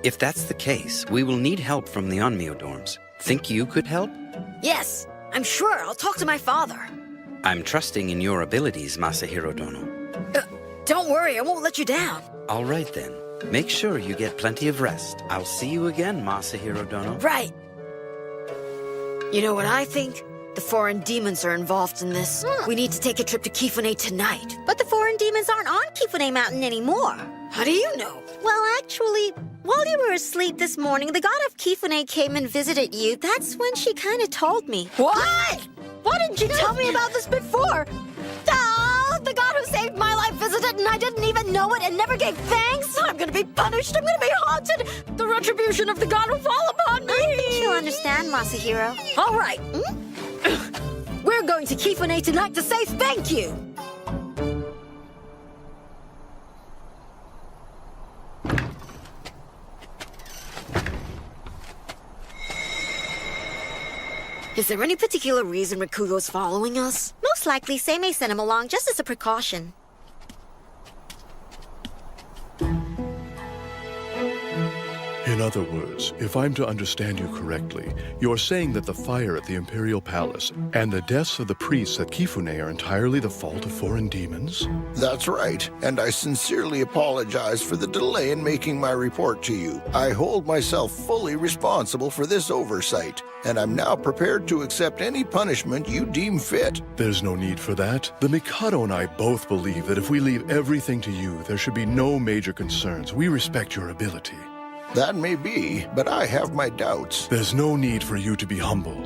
[SPEAKER 9] If that's the case, we will need help from the Onmyo dorms. Think you could help?
[SPEAKER 2] Yes, I'm sure. I'll talk to my father.
[SPEAKER 9] I'm trusting in your abilities, Masahiro Dono.
[SPEAKER 2] Don't worry, I won't let you down.
[SPEAKER 9] All right then. Make sure you get plenty of rest. I'll see you again, Masahiro Dono.
[SPEAKER 2] Right. You know what I think? The foreign demons are involved in this. We need to take a trip to Kifune tonight.
[SPEAKER 1] But the foreign demons aren't on Kifune Mountain anymore.
[SPEAKER 2] How do you know?
[SPEAKER 1] Well, actually, while you were asleep this morning, the god of Kifune came and visited you. That's when she kind of told me.
[SPEAKER 2] What? Why didn't you tell me about this before?
[SPEAKER 1] The god who saved my life visited and I didn't even know it and never gave thanks.
[SPEAKER 2] I'm gonna be punished. I'm gonna be haunted. The retribution of the god will fall upon me.
[SPEAKER 1] I think you'll understand, Masahiro.
[SPEAKER 2] All right. We're going to Kifune tonight to say thank you. Is there any particular reason Rikugo's following us?
[SPEAKER 1] Most likely, Seimei sent him along just as a precaution.
[SPEAKER 7] In other words, if I'm to understand you correctly, you're saying that the fire at the Imperial Palace and the deaths of the priests at Kifune are entirely the fault of foreign demons?
[SPEAKER 5] That's right, and I sincerely apologize for the delay in making my report to you. I hold myself fully responsible for this oversight, and I'm now prepared to accept any punishment you deem fit.
[SPEAKER 7] There's no need for that. The Mikado and I both believe that if we leave everything to you, there should be no major concerns. We respect your ability.
[SPEAKER 5] That may be, but I have my doubts.
[SPEAKER 7] There's no need for you to be humble.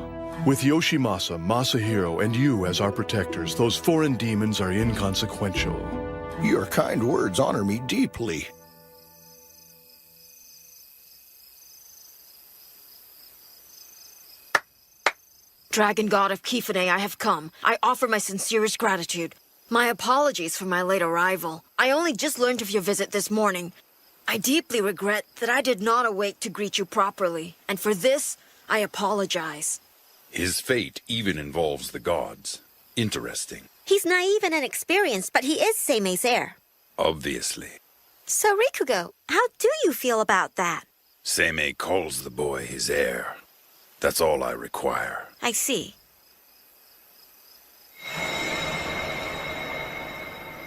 [SPEAKER 7] With Yoshimasa, Masahiro, and you as our protectors, those foreign demons are inconsequential.
[SPEAKER 5] Your kind words honor me deeply.
[SPEAKER 2] Dragon God of Kifune, I have come. I offer my sincerest gratitude. My apologies for my late arrival. I only just learned of your visit this morning. I deeply regret that I did not awake to greet you properly, and for this, I apologize.
[SPEAKER 4] His fate even involves the gods. Interesting.
[SPEAKER 1] He's naive and inexperienced, but he is Seimei's heir.
[SPEAKER 4] Obviously.
[SPEAKER 1] So, Rikugo, how do you feel about that?
[SPEAKER 4] Seimei calls the boy his heir. That's all I require.
[SPEAKER 1] I see.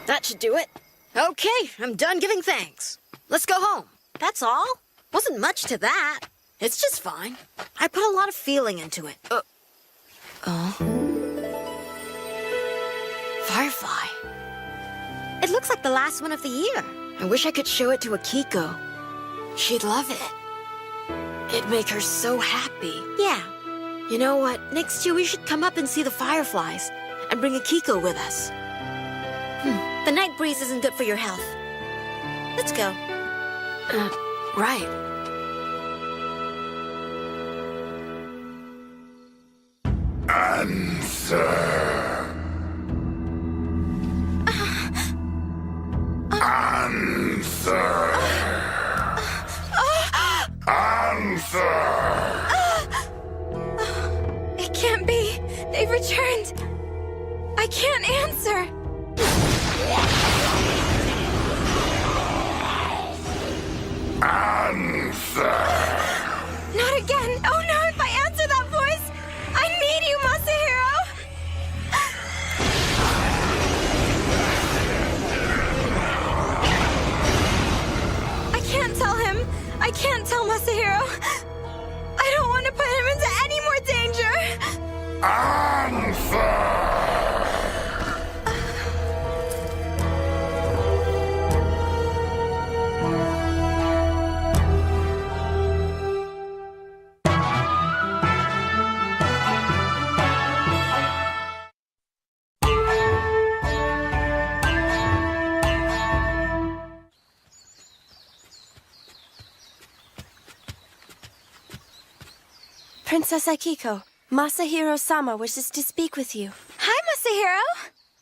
[SPEAKER 2] That should do it. Okay, I'm done giving thanks. Let's go home.
[SPEAKER 1] That's all? Wasn't much to that.
[SPEAKER 2] It's just fine. I put a lot of feeling into it. Firefly.
[SPEAKER 1] It looks like the last one of the year.
[SPEAKER 2] I wish I could show it to Akiko. She'd love it. It'd make her so happy.
[SPEAKER 1] Yeah.
[SPEAKER 2] You know what? Next year we should come up and see the fireflies and bring Akiko with us.
[SPEAKER 1] The night breeze isn't good for your health. Let's go.
[SPEAKER 2] Right.
[SPEAKER 3] Answer. Answer. Answer.
[SPEAKER 12] It can't be. They've returned. I can't answer.
[SPEAKER 3] Answer.
[SPEAKER 12] Not again. Oh no, if I answer that voice, I need you, Masahiro. I can't tell him. I can't tell Masahiro. I don't want to put him into any more danger.
[SPEAKER 3] Answer.
[SPEAKER 12] Princess Akiko, Masahiro-sama wishes to speak with you. Hi, Masahiro!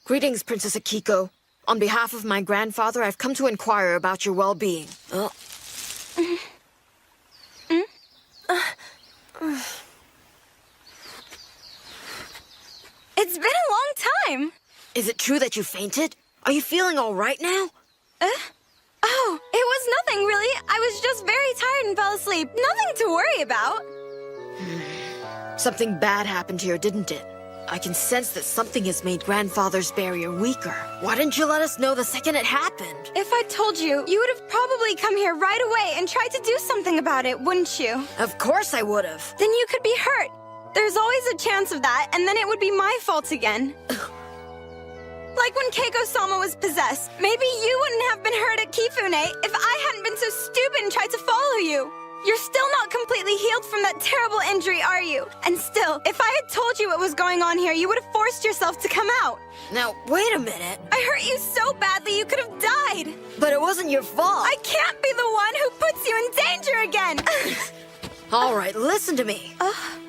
[SPEAKER 2] Greetings, Princess Akiko. On behalf of my grandfather, I've come to inquire about your well-being.
[SPEAKER 12] It's been a long time.
[SPEAKER 2] Is it true that you fainted? Are you feeling all right now?
[SPEAKER 12] Oh, it was nothing, really. I was just very tired and fell asleep. Nothing to worry about.
[SPEAKER 2] Something bad happened here, didn't it? I can sense that something has made Grandfather's barrier weaker. Why didn't you let us know the second it happened?
[SPEAKER 12] If I told you, you would have probably come here right away and tried to do something about it, wouldn't you?
[SPEAKER 2] Of course I would have.
[SPEAKER 12] Then you could be hurt. There's always a chance of that, and then it would be my fault again. Like when Keiko-sama was possessed. Maybe you wouldn't have been hurt at Kifune if I hadn't been so stupid and tried to follow you. You're still not completely healed from that terrible injury, are you? And still, if I had told you what was going on here, you would have forced yourself to come out.
[SPEAKER 2] Now, wait a minute.
[SPEAKER 12] I hurt you so badly you could have died.
[SPEAKER 2] But it wasn't your fault.
[SPEAKER 12] I can't be the one who puts you in danger again.
[SPEAKER 2] All right, listen to me.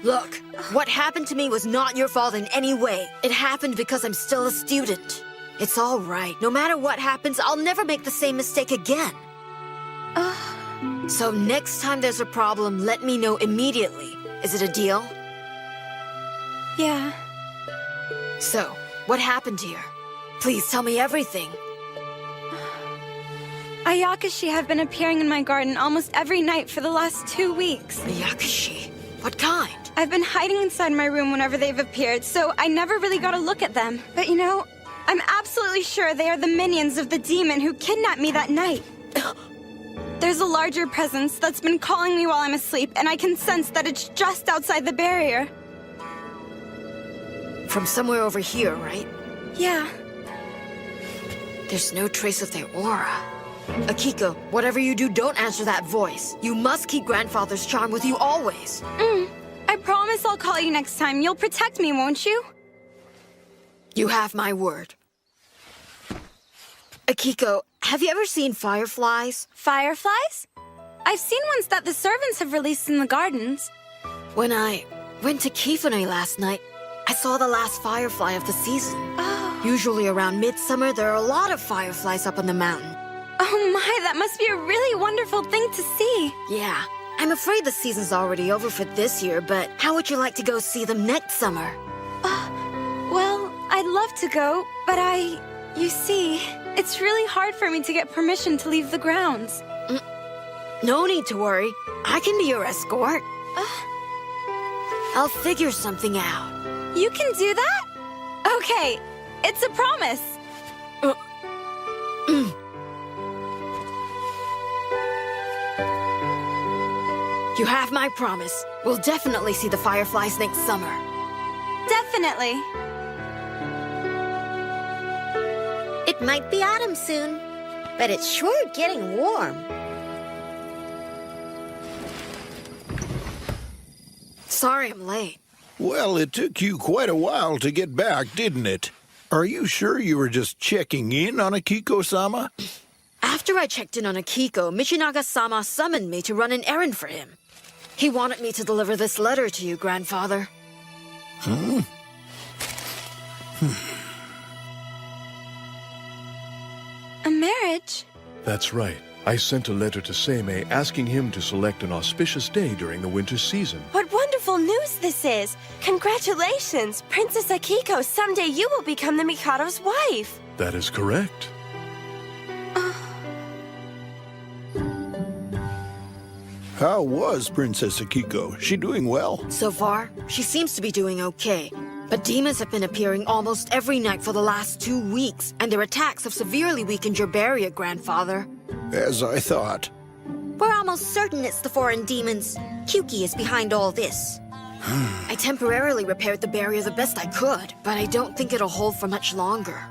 [SPEAKER 2] Look, what happened to me was not your fault in any way. It happened because I'm still a student. It's all right. No matter what happens, I'll never make the same mistake again. So next time there's a problem, let me know immediately. Is it a deal?
[SPEAKER 12] Yeah.
[SPEAKER 2] So, what happened here? Please tell me everything.
[SPEAKER 12] Ayakashi have been appearing in my garden almost every night for the last 2 weeks.
[SPEAKER 2] Ayakashi? What kind?
[SPEAKER 12] I've been hiding inside my room whenever they've appeared, so I never really got a look at them. But you know, I'm absolutely sure they are the minions of the demon who kidnapped me that night. There's a larger presence that's been calling me while I'm asleep, and I can sense that it's just outside the barrier.
[SPEAKER 2] From somewhere over here, right?
[SPEAKER 12] Yeah.
[SPEAKER 2] There's no trace of their aura. Akiko, whatever you do, don't answer that voice. You must keep Grandfather's charm with you always.
[SPEAKER 12] I promise I'll call you next time. You'll protect me, won't you?
[SPEAKER 2] You have my word. Akiko, have you ever seen fireflies?
[SPEAKER 12] Fireflies? I've seen ones that the servants have released in the gardens.
[SPEAKER 2] When I went to Kifune last night, I saw the last firefly of the season.
[SPEAKER 12] Oh.
[SPEAKER 2] Usually around midsummer, there are a lot of fireflies up on the mountain.
[SPEAKER 12] Oh my, that must be a really wonderful thing to see.
[SPEAKER 2] Yeah. I'm afraid the season's already over for this year, but how would you like to go see them next summer?
[SPEAKER 12] Well, I'd love to go, but you see, it's really hard for me to get permission to leave the grounds.
[SPEAKER 2] No need to worry. I can be your escort. I'll figure something out.
[SPEAKER 12] You can do that? Okay, it's a promise.
[SPEAKER 2] You have my promise. We'll definitely see the fireflies next summer.
[SPEAKER 12] Definitely.
[SPEAKER 1] It might be autumn soon, but it's sure getting warm.
[SPEAKER 2] Sorry I'm late.
[SPEAKER 5] Well, it took you quite a while to get back, didn't it? Are you sure you were just checking in on Akiko-sama?
[SPEAKER 2] After I checked in on Akiko, Michinaga-sama summoned me to run an errand for him. He wanted me to deliver this letter to you, Grandfather.
[SPEAKER 12] A marriage?
[SPEAKER 7] That's right. I sent a letter to Seimei asking him to select an auspicious day during the winter season.
[SPEAKER 10] What wonderful news this is! Congratulations! Princess Akiko, someday you will become the Mikado's wife!
[SPEAKER 7] That is correct.
[SPEAKER 5] How was Princess Akiko? She doing well?
[SPEAKER 2] So far, she seems to be doing okay. But demons have been appearing almost every night for the last 2 weeks, and their attacks have severely weakened your barrier, Grandfather.
[SPEAKER 5] As I thought.
[SPEAKER 1] We're almost certain it's the foreign demons. Kyuki is behind all this.
[SPEAKER 2] I temporarily repaired the barrier the best I could, but I don't think it'll hold for much longer.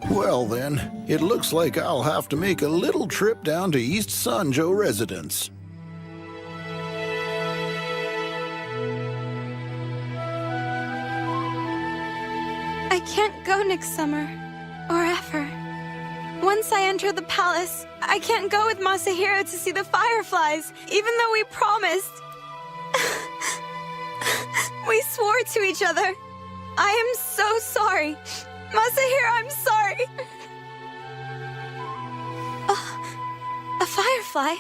[SPEAKER 5] Well then, it looks like I'll have to make a little trip down to East Sanjo residence.
[SPEAKER 12] I can't go next summer, or ever. Once I enter the palace, I can't go with Masahiro to see the fireflies, even though we promised. We swore to each other. I am so sorry. Masahiro, I'm sorry. A firefly?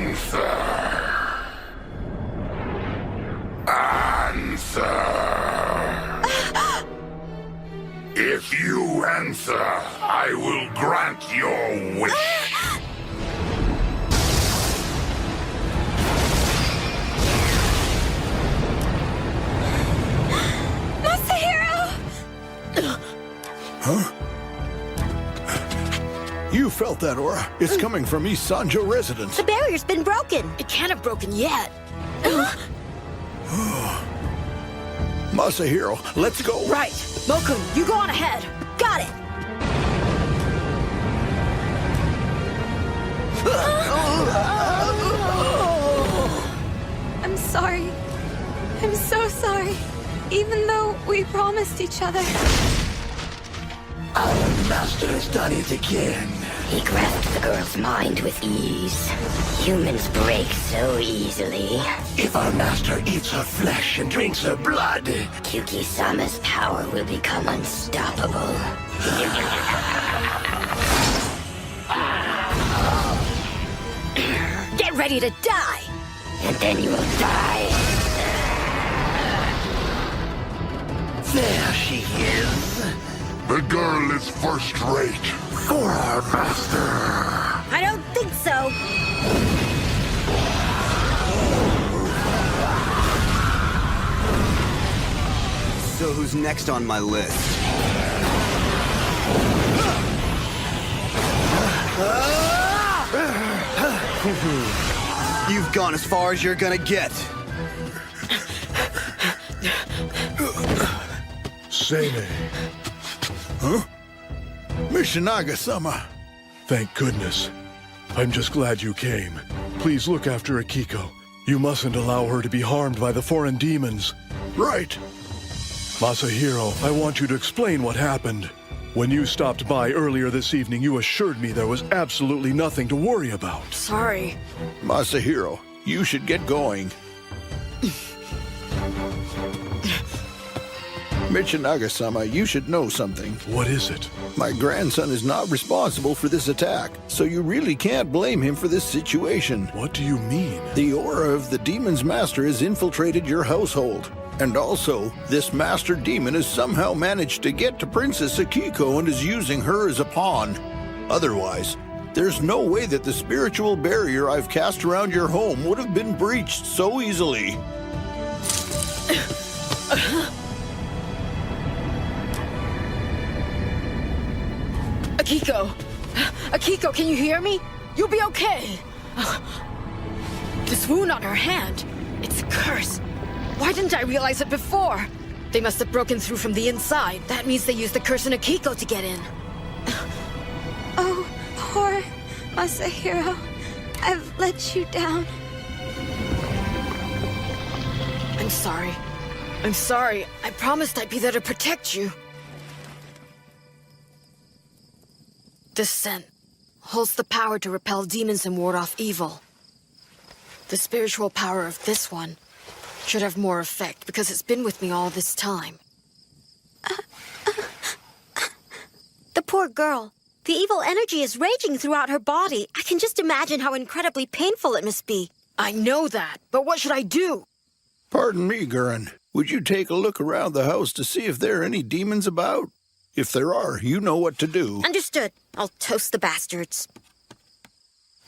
[SPEAKER 4] Answer. If you answer, I will grant your wish.
[SPEAKER 12] Masahiro!
[SPEAKER 5] Huh? You felt that aura. It's coming from East Sanjo residence.
[SPEAKER 1] The barrier's been broken.
[SPEAKER 2] It can't have broken yet.
[SPEAKER 5] Masahiro, let's go.
[SPEAKER 2] Right. Mokun, you go on ahead.
[SPEAKER 1] Got it.
[SPEAKER 12] I'm sorry. I'm so sorry. Even though we promised each other.
[SPEAKER 3] Our master has done it again.
[SPEAKER 8] He grasped the girl's mind with ease. Humans break so easily.
[SPEAKER 3] If our master eats her flesh and drinks her blood,
[SPEAKER 8] Kyuki-sama's power will become unstoppable.
[SPEAKER 1] Get ready to die.
[SPEAKER 8] And then you will die.
[SPEAKER 3] there she is.
[SPEAKER 4] The girl is first rate.
[SPEAKER 3] For our master.
[SPEAKER 1] I don't think so.
[SPEAKER 17] So who's next on my list? You've gone as far as you're gonna get.
[SPEAKER 7] Seimei.
[SPEAKER 5] Huh? Michinaga-sama.
[SPEAKER 7] Thank goodness. I'm just glad you came. Please look after Akiko. You mustn't allow her to be harmed by the foreign demons.
[SPEAKER 5] Right.
[SPEAKER 7] Masahiro, I want you to explain what happened. When you stopped by earlier this evening, you assured me there was absolutely nothing to worry about.
[SPEAKER 2] Sorry.
[SPEAKER 5] Masahiro, you should get going. Michinaga-sama, you should know something.
[SPEAKER 7] What is it?
[SPEAKER 5] My grandson is not responsible for this attack, so you really can't blame him for this situation.
[SPEAKER 7] What do you mean?
[SPEAKER 5] The aura of the demon's master has infiltrated your household. And also, this master demon has somehow managed to get to Princess Akiko and is using her as a pawn. Otherwise, there's no way that the spiritual barrier I've cast around your home would have been breached so easily.
[SPEAKER 2] Akiko! Akiko, can you hear me? You'll be okay! This wound on her hand, it's a curse. Why didn't I realize it before? They must have broken through from the inside. That means they used the curse in Akiko to get in.
[SPEAKER 12] Oh, poor Masahiro. I've let you down.
[SPEAKER 2] I'm sorry. I'm sorry. I promised I'd be there to protect you. This scent holds the power to repel demons and ward off evil. The spiritual power of this one should have more effect because it's been with me all this time.
[SPEAKER 1] The poor girl. The evil energy is raging throughout her body. I can just imagine how incredibly painful it must be.
[SPEAKER 2] I know that, but what should I do?
[SPEAKER 5] Pardon me, Gurren. Would you take a look around the house to see if there are any demons about? If there are, you know what to do.
[SPEAKER 1] Understood. I'll toast the bastards.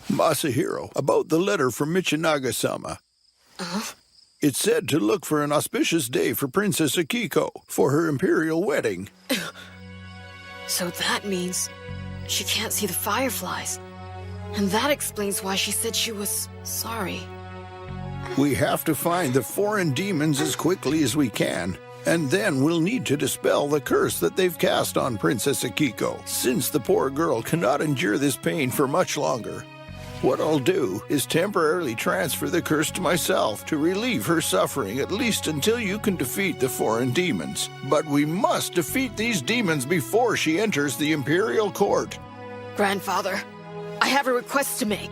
[SPEAKER 5] Masahiro, about the letter from Michinaga-sama. It said to look for an auspicious day for Princess Akiko for her imperial wedding.
[SPEAKER 2] So that means she can't see the fireflies. And that explains why she said she was sorry.
[SPEAKER 5] We have to find the foreign demons as quickly as we can. And then we'll need to dispel the curse that they've cast on Princess Akiko, since the poor girl cannot endure this pain for much longer. What I'll do is temporarily transfer the curse to myself to relieve her suffering, at least until you can defeat the foreign demons. But we must defeat these demons before she enters the Imperial Court.
[SPEAKER 2] Grandfather, I have a request to make.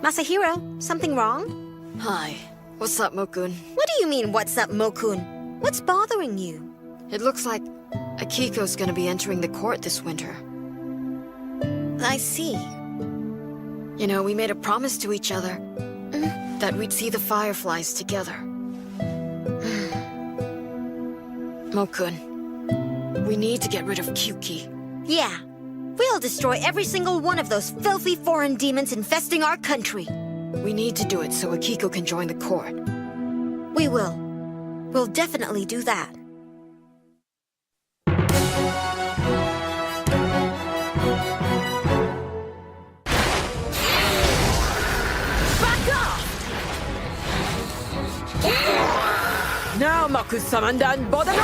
[SPEAKER 1] Masahiro, something wrong?
[SPEAKER 2] Hi. What's up, Mokun?
[SPEAKER 1] What do you mean, what's up, Mokun? What's bothering you?
[SPEAKER 2] It looks like Akiko's gonna be entering the court this winter.
[SPEAKER 1] I see.
[SPEAKER 2] You know, we made a promise to each other that we'd see the fireflies together. Mokun, we need to get rid of Kyuki.
[SPEAKER 1] Yeah, We'll destroy every single one of those filthy foreign demons infesting our country.
[SPEAKER 2] We need to do it so Akiko can join the court.
[SPEAKER 1] We will. We'll definitely do that.
[SPEAKER 2] Now, Maku-samandan Bodana!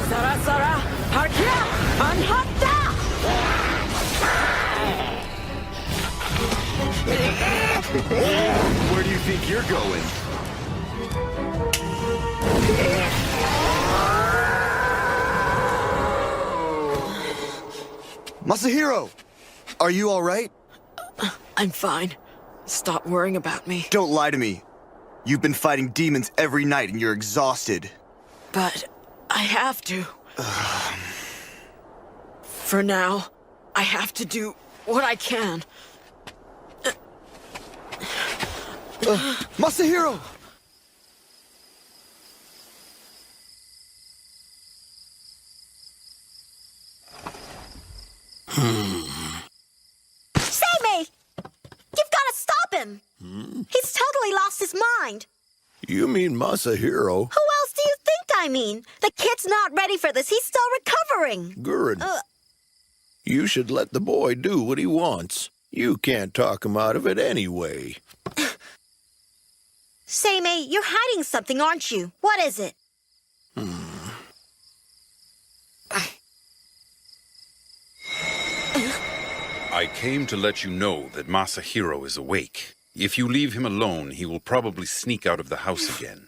[SPEAKER 2] Sara Sara, Harkia, Anhatta!
[SPEAKER 5] Where do you think you're going?
[SPEAKER 17] Masahiro! Are you all right?
[SPEAKER 2] I'm fine. Stop worrying about me.
[SPEAKER 17] Don't lie to me. You've been fighting demons every night and you're exhausted.
[SPEAKER 2] But I have to. For now, I have to do what I can.
[SPEAKER 17] Masahiro!
[SPEAKER 1] Seimei! You've got to stop him! He's totally lost his mind.
[SPEAKER 5] You mean Masahiro?
[SPEAKER 1] Who else do you think I mean? The kid's not ready for this. He's still recovering.
[SPEAKER 5] Gurren, you should let the boy do what he wants. You can't talk him out of it anyway.
[SPEAKER 1] Seimei, you're hiding something, aren't you? What is it?
[SPEAKER 14] I came to let you know that Masahiro is awake. If you leave him alone, he will probably sneak out of the house again.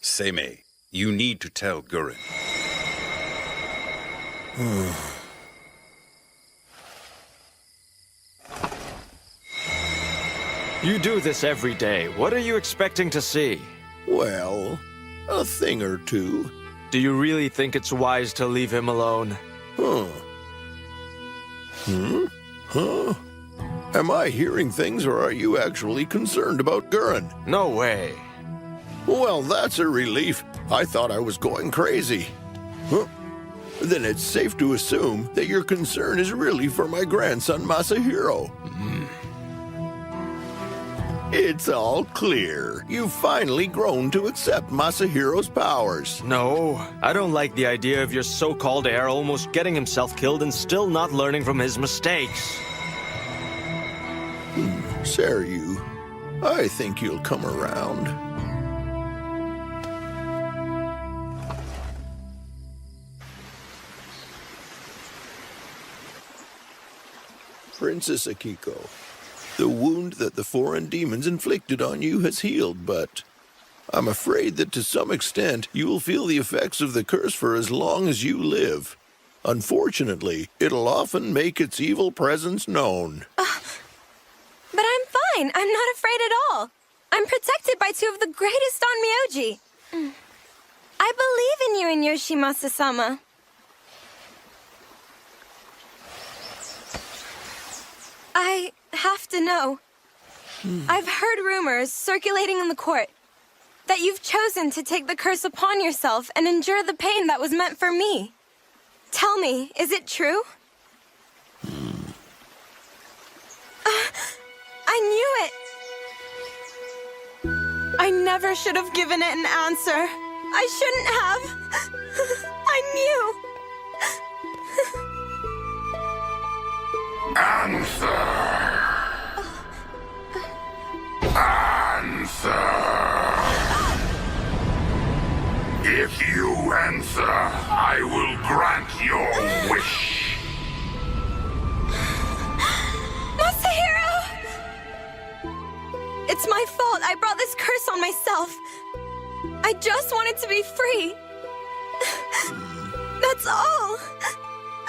[SPEAKER 14] Seimei, you need to tell Gurren.
[SPEAKER 19] You do this every day. What are you expecting to see?
[SPEAKER 5] Well, a thing or two.
[SPEAKER 19] Do you really think it's wise to leave him alone?
[SPEAKER 5] Am I hearing things, or are you actually concerned about Gurren?
[SPEAKER 19] No way.
[SPEAKER 5] Well, that's a relief. I thought I was going crazy. Then it's safe to assume that your concern is really for my grandson, Masahiro. It's all clear. You've finally grown to accept Masahiro's powers.
[SPEAKER 19] No, I don't like the idea of your so-called heir almost getting himself killed and still not learning from his mistakes.
[SPEAKER 5] Seryu, I think you'll come around. Princess Akiko, the wound that the foreign demons inflicted on you has healed, but I'm afraid that to some extent you will feel the effects of the curse for as long as you live. Unfortunately, it'll often make its evil presence known.
[SPEAKER 12] But I'm fine. I'm not afraid at all. I'm protected by two of the greatest Onmyoji. I believe in you and Yoshimasa-sama. I have to know. I've heard rumors circulating in the court that you've chosen to take the curse upon yourself and endure the pain that was meant for me. Tell me, is it true? I knew it! I never should have given it an answer. I shouldn't have. I knew.
[SPEAKER 4] Answer! Answer! If you answer, I will grant your wish.
[SPEAKER 12] Masahiro! It's my fault. I brought this curse on myself. I just wanted to be free. That's all.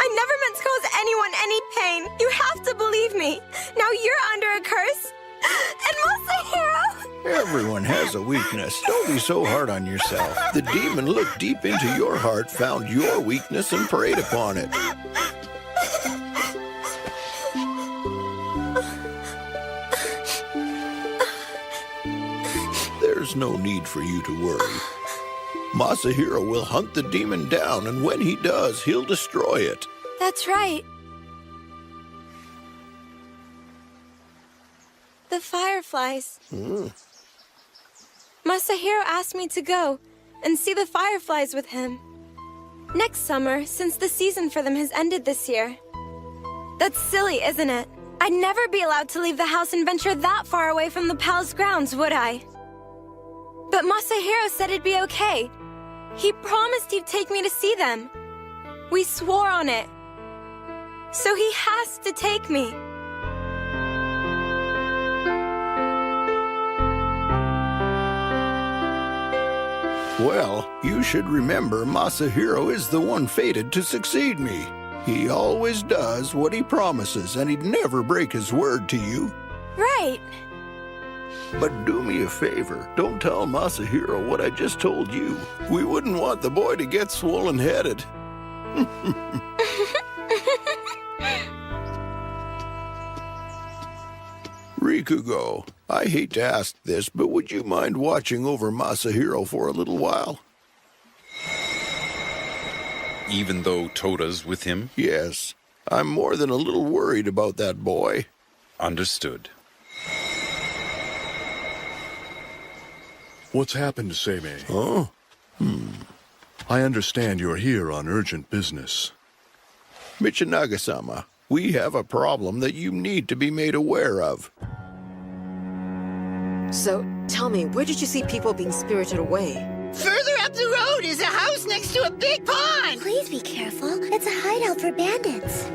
[SPEAKER 12] I never meant to cause anyone any pain. You have to believe me. Now you're under a curse. And Masahiro!
[SPEAKER 5] Everyone has a weakness. Don't be so hard on yourself. The demon looked deep into your heart, found your weakness, and preyed upon it. There's no need for you to worry. Masahiro will hunt the demon down, and when he does, he'll destroy it.
[SPEAKER 12] That's right. The fireflies. Masahiro asked me to go and see the fireflies with him. Next summer, since the season for them has ended this year. That's silly, isn't it? I'd never be allowed to leave the house and venture that far away from the palace grounds, would I? But Masahiro said it'd be okay. He promised he'd take me to see them. We swore on it. So he has to take me.
[SPEAKER 5] Well, you should remember Masahiro is the one fated to succeed me. He always does what he promises, and he'd never break his word to you.
[SPEAKER 12] Right.
[SPEAKER 5] But do me a favor, don't tell Masahiro what I just told you. We wouldn't want the boy to get swollen-headed. Rikugo, I hate to ask this, but would you mind watching over Masahiro for a little while?
[SPEAKER 14] Even though Toda's with him?
[SPEAKER 5] Yes. I'm more than a little worried about that boy.
[SPEAKER 14] Understood.
[SPEAKER 7] What's happened, Seimei?
[SPEAKER 5] Huh?
[SPEAKER 7] I understand you're here on urgent business.
[SPEAKER 5] Michinaga-sama, we have a problem that you need to be made aware of.
[SPEAKER 2] So, tell me, where did you see people being spirited away?
[SPEAKER 20] Further up the road is a house next to a big pond!
[SPEAKER 15] Please be careful. It's a hideout for bandits.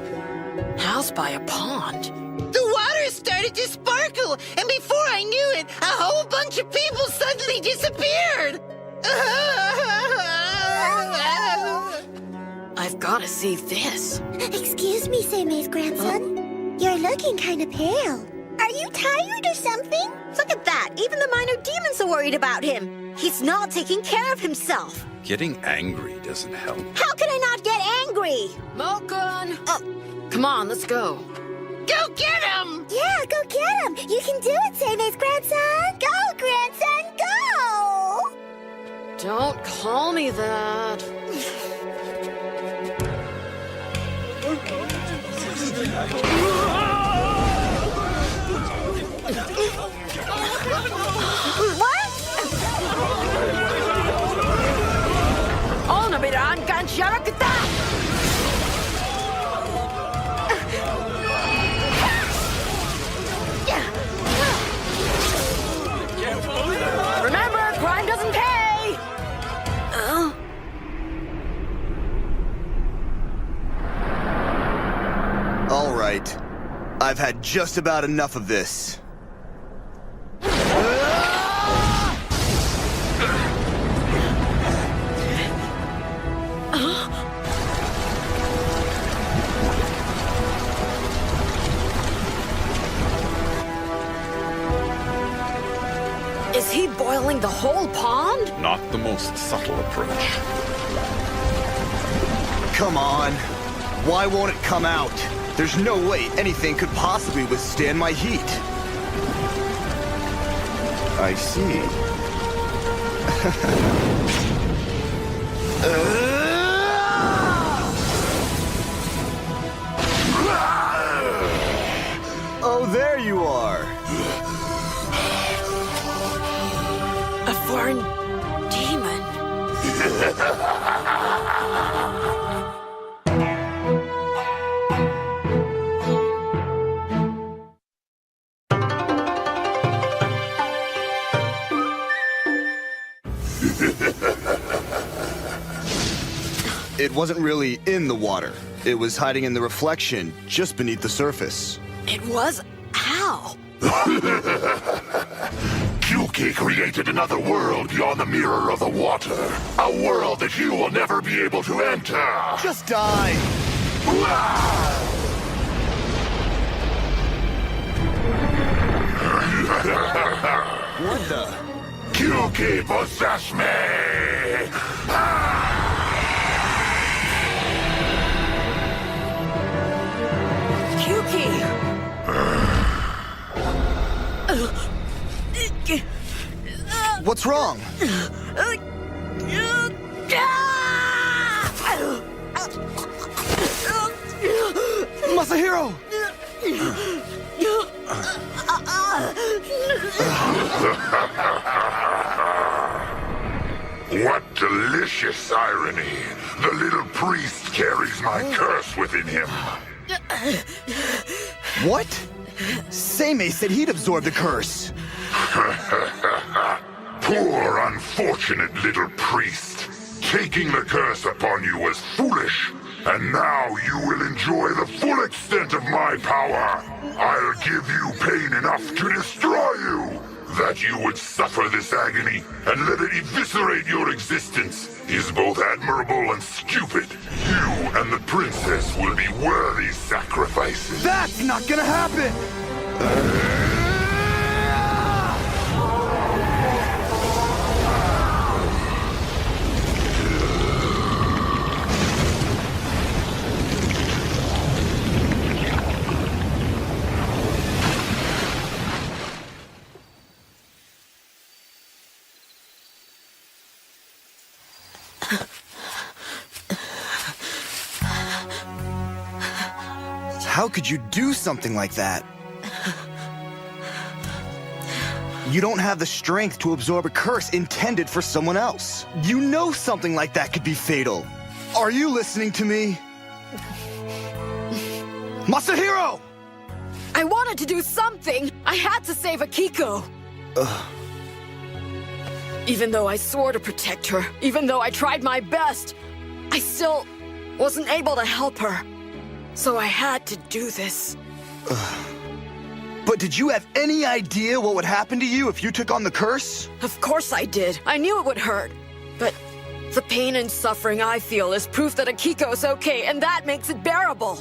[SPEAKER 2] House by a pond?
[SPEAKER 20] The water started to sparkle, and before I knew it, a whole bunch of people suddenly disappeared!
[SPEAKER 2] I've gotta see this.
[SPEAKER 15] Excuse me, Seimei's grandson. You're looking kind of pale. Are you tired or something?
[SPEAKER 1] Look at that! Even the minor demons are worried about him. He's not taking care of himself.
[SPEAKER 14] Getting angry doesn't help.
[SPEAKER 1] How can I not get angry?
[SPEAKER 2] Malkun! Come on, let's go.
[SPEAKER 20] Go get him!
[SPEAKER 15] Yeah, go get him! You can do it, Seimei's grandson! Go, grandson, go!
[SPEAKER 2] Don't call me that. Onabiran Gansharakata! Remember, crime doesn't pay!
[SPEAKER 17] All right. I've had just about enough of this.
[SPEAKER 2] Is he boiling the whole pond?
[SPEAKER 14] Not the most subtle approach.
[SPEAKER 17] Come on. Why won't it come out? There's no way anything could possibly withstand my heat. I see. Oh, there you are.
[SPEAKER 2] A foreign demon.
[SPEAKER 17] It wasn't really in the water. It was hiding in the reflection just beneath the surface.
[SPEAKER 2] It was? How?
[SPEAKER 4] Kyuki created another world beyond the mirror of the water. A world that you will never be able to enter.
[SPEAKER 17] Just die. What the?
[SPEAKER 4] Kyuki possess me!
[SPEAKER 17] What's wrong? Masahiro!
[SPEAKER 4] What delicious irony! The little priest carries my curse within him.
[SPEAKER 17] What? Seimei said he'd absorb the curse.
[SPEAKER 4] Poor, unfortunate little priest. Taking the curse upon you was foolish, and now you will enjoy the full extent of my power. I'll give you pain enough to destroy you. That you would suffer this agony and let it eviscerate your existence is both admirable and stupid. You and the princess will be worthy sacrifices.
[SPEAKER 17] That's not gonna happen! How could you do something like that? You don't have the strength to absorb a curse intended for someone else. You know something like that could be fatal. Are you listening to me? Masahiro!
[SPEAKER 2] I wanted to do something! I had to save Akiko! Even though I swore to protect her, even though I tried my best, I still wasn't able to help her. So I had to do this.
[SPEAKER 17] But did you have any idea what would happen to you if you took on the curse?
[SPEAKER 2] Of course I did. I knew it would hurt. But the pain and suffering I feel is proof that Akiko's okay, and that makes it bearable.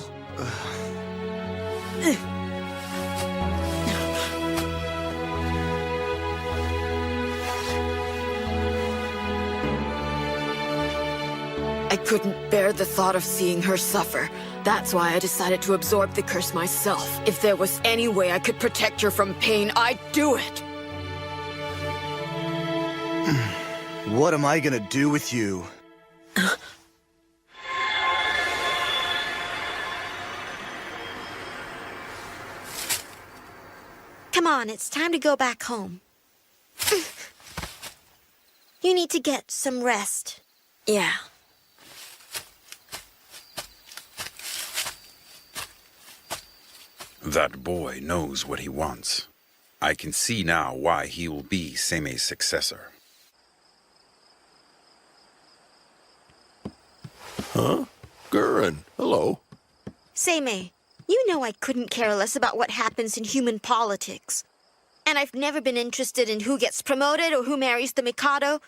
[SPEAKER 2] I couldn't bear the thought of seeing her suffer. That's why I decided to absorb the curse myself. If there was any way I could protect her from pain, I'd do it.
[SPEAKER 17] What am I gonna do with you?
[SPEAKER 1] Come on, it's time to go back home. You need to get some rest.
[SPEAKER 2] Yeah.
[SPEAKER 14] That boy knows what he wants. I can see now why he will be Seimei's successor.
[SPEAKER 5] Huh? Gurren, hello.
[SPEAKER 1] Seimei, you know I couldn't care less about what happens in human politics. And I've never been interested in who gets promoted or who marries the Mikado.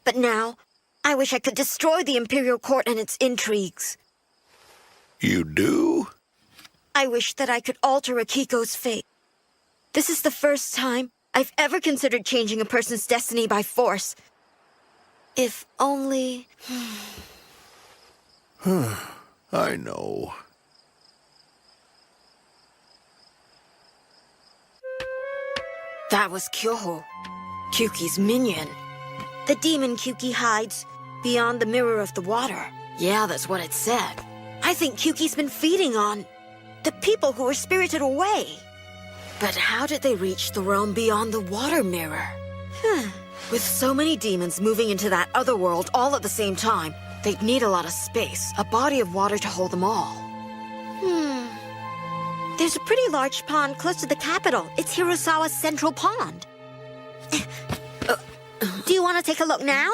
[SPEAKER 1] But now, I wish I could destroy the Imperial Court and its intrigues.
[SPEAKER 5] You do?
[SPEAKER 1] I wish that I could alter Akiko's fate. This is the first time I've ever considered changing a person's destiny by force. If only...
[SPEAKER 5] I know.
[SPEAKER 2] That was Kyoho, Kyuki's minion.
[SPEAKER 1] The demon Kyuki hides beyond the mirror of the water.
[SPEAKER 2] Yeah, that's what it said.
[SPEAKER 1] I think Kyuki's been feeding on the people who were spirited away.
[SPEAKER 2] But how did they reach the realm beyond the water mirror? With so many demons moving into that other world all at the same time, they'd need a lot of space, a body of water to hold them all.
[SPEAKER 1] There's a pretty large pond close to the capital. It's Hirasawa's central pond. Do you want to take a look now?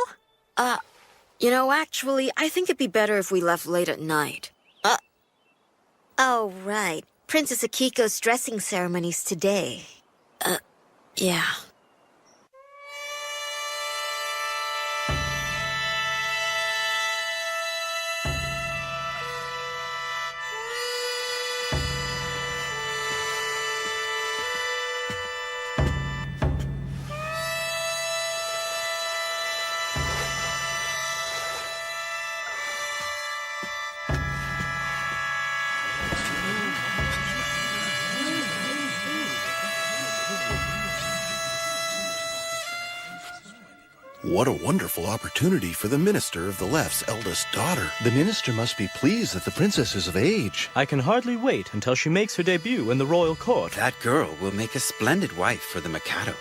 [SPEAKER 2] You know, actually, I think it'd be better if we left late at night.
[SPEAKER 1] Oh, right. Princess Akiko's dressing ceremony's today.
[SPEAKER 2] Yeah.
[SPEAKER 5] What a wonderful opportunity for the Minister of the Left's eldest daughter.
[SPEAKER 13] The minister must be pleased that the princess is of age.
[SPEAKER 21] I can hardly wait until she makes her debut in the royal court.
[SPEAKER 9] That girl will make a splendid wife for the Mikado.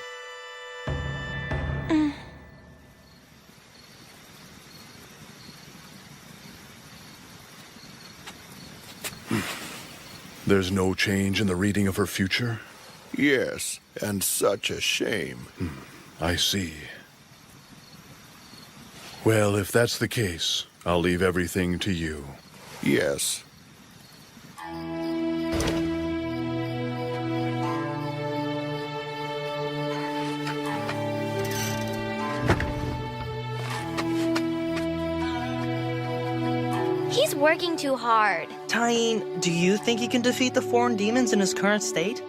[SPEAKER 7] There's no change in the reading of her future?
[SPEAKER 5] Yes, and such a shame.
[SPEAKER 7] I see. Well, if that's the case, I'll leave everything to you.
[SPEAKER 5] Yes.
[SPEAKER 11] He's working too hard.
[SPEAKER 23] Tyene, do you think he can defeat the foreign demons in his current state?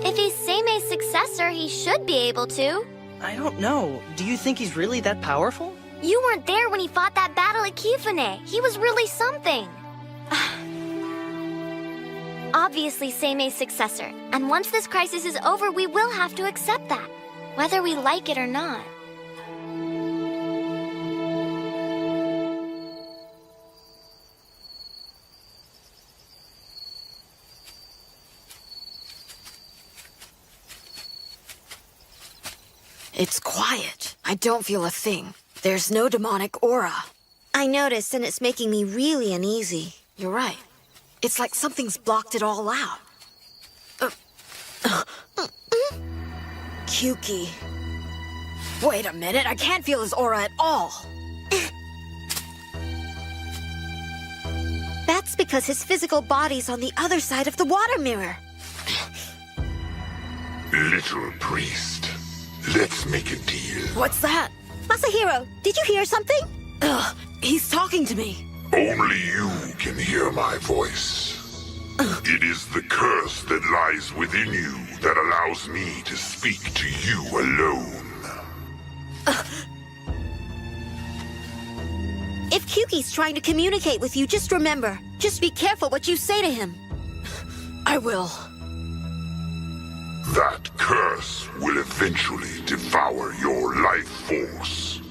[SPEAKER 11] If he's Seimei's successor, he should be able to.
[SPEAKER 23] I don't know. Do you think he's really that powerful?
[SPEAKER 11] You weren't there when he fought that battle at Kifune. He was really something. Obviously Seimei's successor. And once this crisis is over, we will have to accept that. Whether we like it or not.
[SPEAKER 2] It's quiet. I don't feel a thing. There's no demonic aura.
[SPEAKER 1] I noticed, and it's making me really uneasy.
[SPEAKER 2] You're right. It's like something's blocked it all out. Kyuki. Wait a minute, I can't feel his aura at all.
[SPEAKER 1] That's because his physical body's on the other side of the water mirror.
[SPEAKER 4] Little priest, let's make a deal.
[SPEAKER 2] What's that?
[SPEAKER 1] Masahiro, did you hear something?
[SPEAKER 2] Ugh, he's talking to me.
[SPEAKER 4] Only you can hear my voice. It is the curse that lies within you that allows me to speak to you alone.
[SPEAKER 1] If Kyuki's trying to communicate with you, just remember, just be careful what you say to him.
[SPEAKER 2] I will.
[SPEAKER 4] That curse will eventually devour your life force.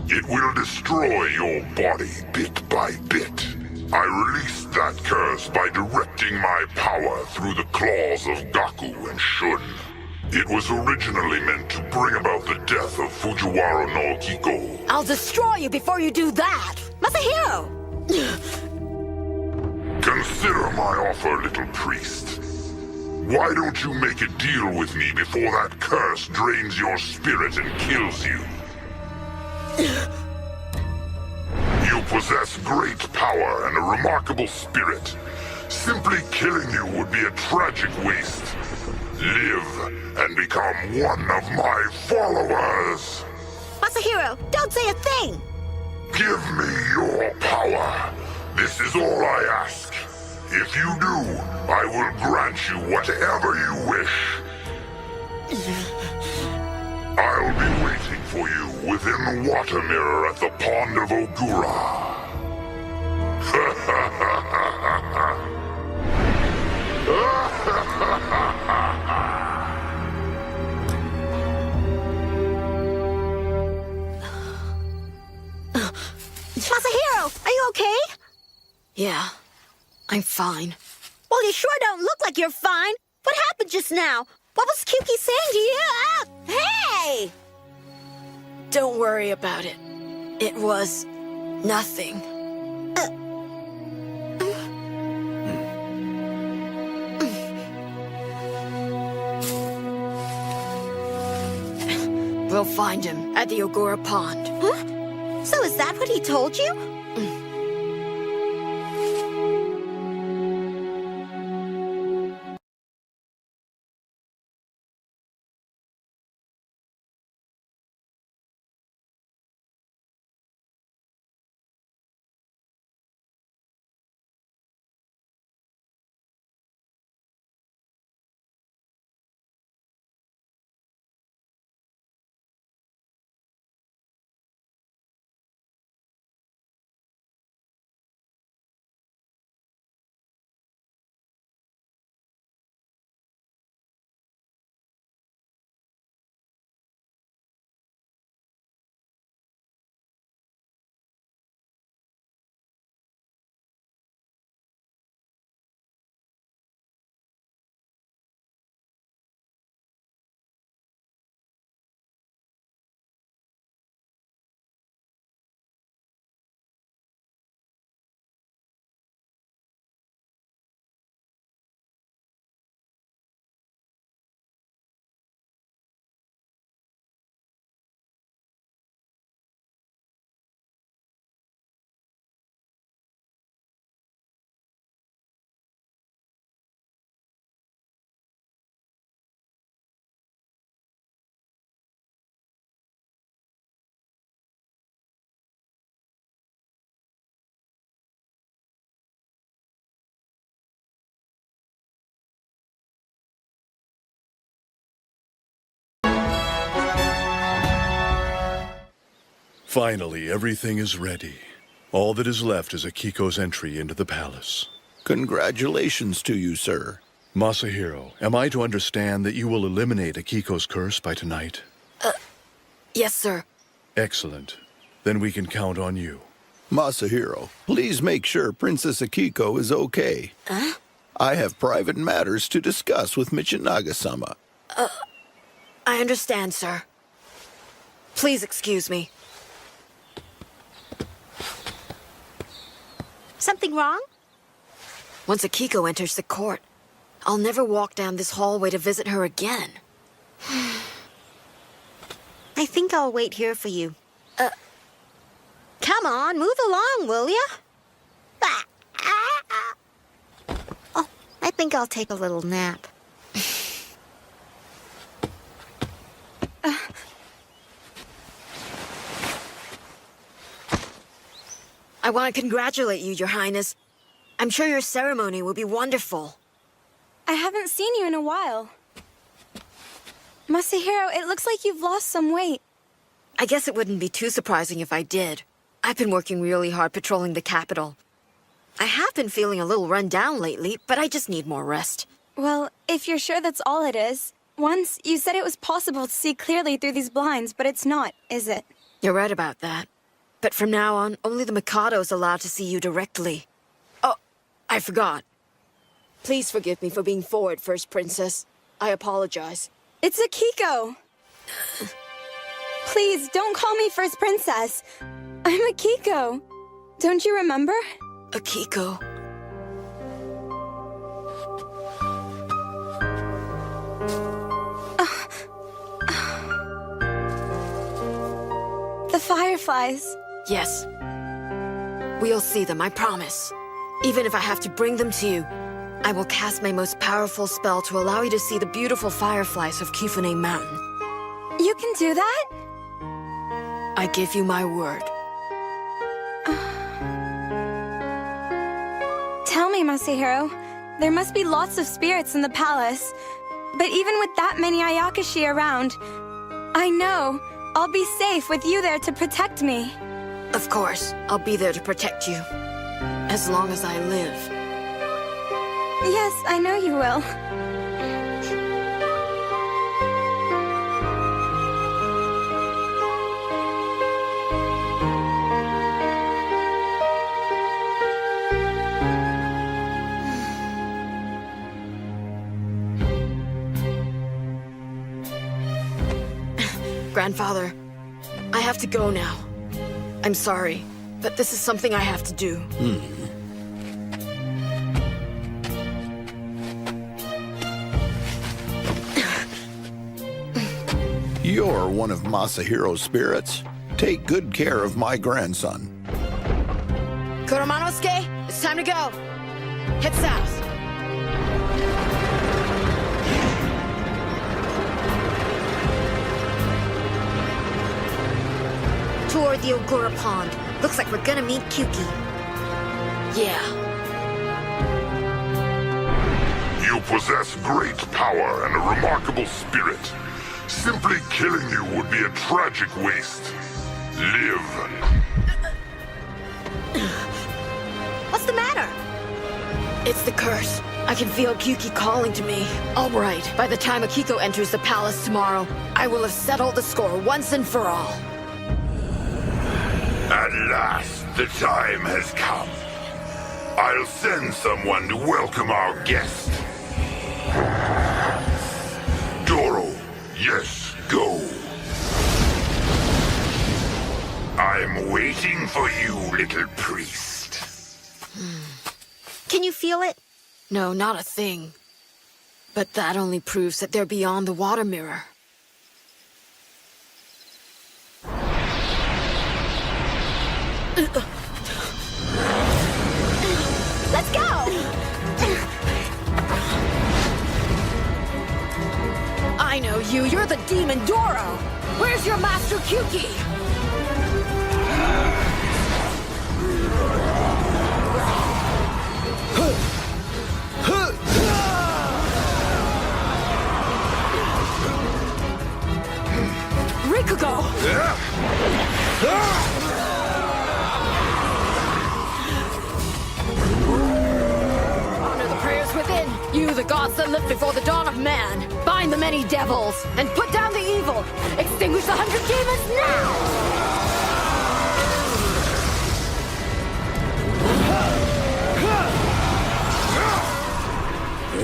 [SPEAKER 4] It will destroy your body bit by bit. I released that curse by directing my power through the claws of Gaku and Shun. It was originally meant to bring about the death of Fujiwara no Kiko.
[SPEAKER 2] I'll destroy you before you do that!
[SPEAKER 1] Masahiro!
[SPEAKER 4] Consider my offer, little priest. Why don't you make a deal with me before that curse drains your spirit and kills you? You possess great power and a remarkable spirit. Simply killing you would be a tragic waste. Live and become one of my followers.
[SPEAKER 1] Masahiro, don't say a thing!
[SPEAKER 4] Give me your power. This is all I ask. If you do, I will grant you whatever you wish. I'll be waiting for you within the water mirror at the pond of Ogura.
[SPEAKER 1] Masahiro, are you okay?
[SPEAKER 2] Yeah, I'm fine.
[SPEAKER 1] Well, you sure don't look like you're fine. What happened just now? What was Kyuki saying to you? Hey!
[SPEAKER 2] Don't worry about it. It was nothing. We'll find him at the Ogura Pond.
[SPEAKER 1] Huh? So is that what he told you?
[SPEAKER 7] Finally, everything is ready. All that is left is Akiko's entry into the palace.
[SPEAKER 5] Congratulations to you, sir.
[SPEAKER 7] Masahiro, am I to understand that you will eliminate Akiko's curse by tonight?
[SPEAKER 2] Yes, sir.
[SPEAKER 7] Excellent. Then we can count on you.
[SPEAKER 5] Masahiro, please make sure Princess Akiko is okay.
[SPEAKER 2] Huh?
[SPEAKER 5] I have private matters to discuss with Michinaga-sama.
[SPEAKER 2] I understand, sir. Please excuse me.
[SPEAKER 1] Something wrong?
[SPEAKER 2] Once Akiko enters the court, I'll never walk down this hallway to visit her again.
[SPEAKER 1] I think I'll wait here for you. Come on, move along, will ya? Oh, I think I'll take a little nap.
[SPEAKER 2] I want to congratulate you, Your Highness. I'm sure your ceremony will be wonderful.
[SPEAKER 12] I haven't seen you in a while. Masahiro, it looks like you've lost some weight.
[SPEAKER 2] I guess it wouldn't be too surprising if I did. I've been working really hard patrolling the capital. I have been feeling a little run down lately, but I just need more rest.
[SPEAKER 12] Well, if you're sure that's all it is. Once, you said it was possible to see clearly through these blinds, but it's not, is it?
[SPEAKER 2] You're right about that. But from now on, only the Mikado is allowed to see you directly. Oh, I forgot. Please forgive me for being forward, First Princess. I apologize.
[SPEAKER 12] It's Akiko! Please, don't call me First Princess. I'm Akiko. Don't you remember?
[SPEAKER 2] Akiko.
[SPEAKER 12] The fireflies.
[SPEAKER 2] Yes. We'll see them, I promise. Even if I have to bring them to you, I will cast my most powerful spell to allow you to see the beautiful fireflies of Kifune Mountain.
[SPEAKER 12] You can do that?
[SPEAKER 2] I give you my word.
[SPEAKER 12] Tell me, Masahiro. There must be lots of spirits in the palace. But even with that many Ayakashi around, I know I'll be safe with you there to protect me.
[SPEAKER 2] Of course, I'll be there to protect you. As long as I live.
[SPEAKER 12] Yes, I know you will.
[SPEAKER 2] Grandfather, I have to go now. I'm sorry, but this is something I have to do.
[SPEAKER 5] You're one of Masahiro's spirits. Take good care of my grandson.
[SPEAKER 2] Kuromanosuke, it's time to go. Head south.
[SPEAKER 1] Toward the Ogura Pond. Looks like we're gonna meet Kyuki.
[SPEAKER 2] Yeah.
[SPEAKER 4] You possess great power and a remarkable spirit. Simply killing you would be a tragic waste. Live.
[SPEAKER 1] What's the matter?
[SPEAKER 2] It's the curse. I can feel Kyuki calling to me. All right, by the time Akiko enters the palace tomorrow, I will have settled the score once and for all.
[SPEAKER 4] At last, the time has come. I'll send someone to welcome our guest. Doro, yes, go. I'm waiting for you, little priest.
[SPEAKER 1] Can you feel it?
[SPEAKER 2] No, not a thing. But that only proves that they're beyond the water mirror.
[SPEAKER 1] Let's go!
[SPEAKER 2] I know you. You're the demon Doro. Where's your master Kyuki? Rikugo! Honor the prayers within, you the gods that lived before the dawn of man. Bind the many devils, and put down the evil. Extinguish the 100 demons now!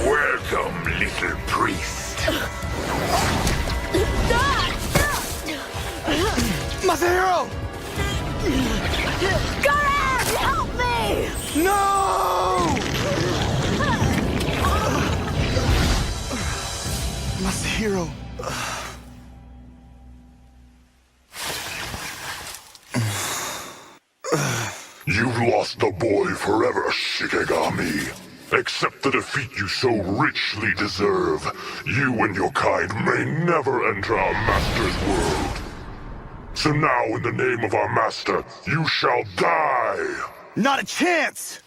[SPEAKER 4] Welcome, little priest.
[SPEAKER 2] Masahiro! Garan, help me!
[SPEAKER 5] No! Masahiro.
[SPEAKER 4] You've lost the boy forever, Shikigami. Accept the defeat you so richly deserve. You and your kind may never enter our master's world. So now, in the name of our master, you shall die!
[SPEAKER 5] Not a chance!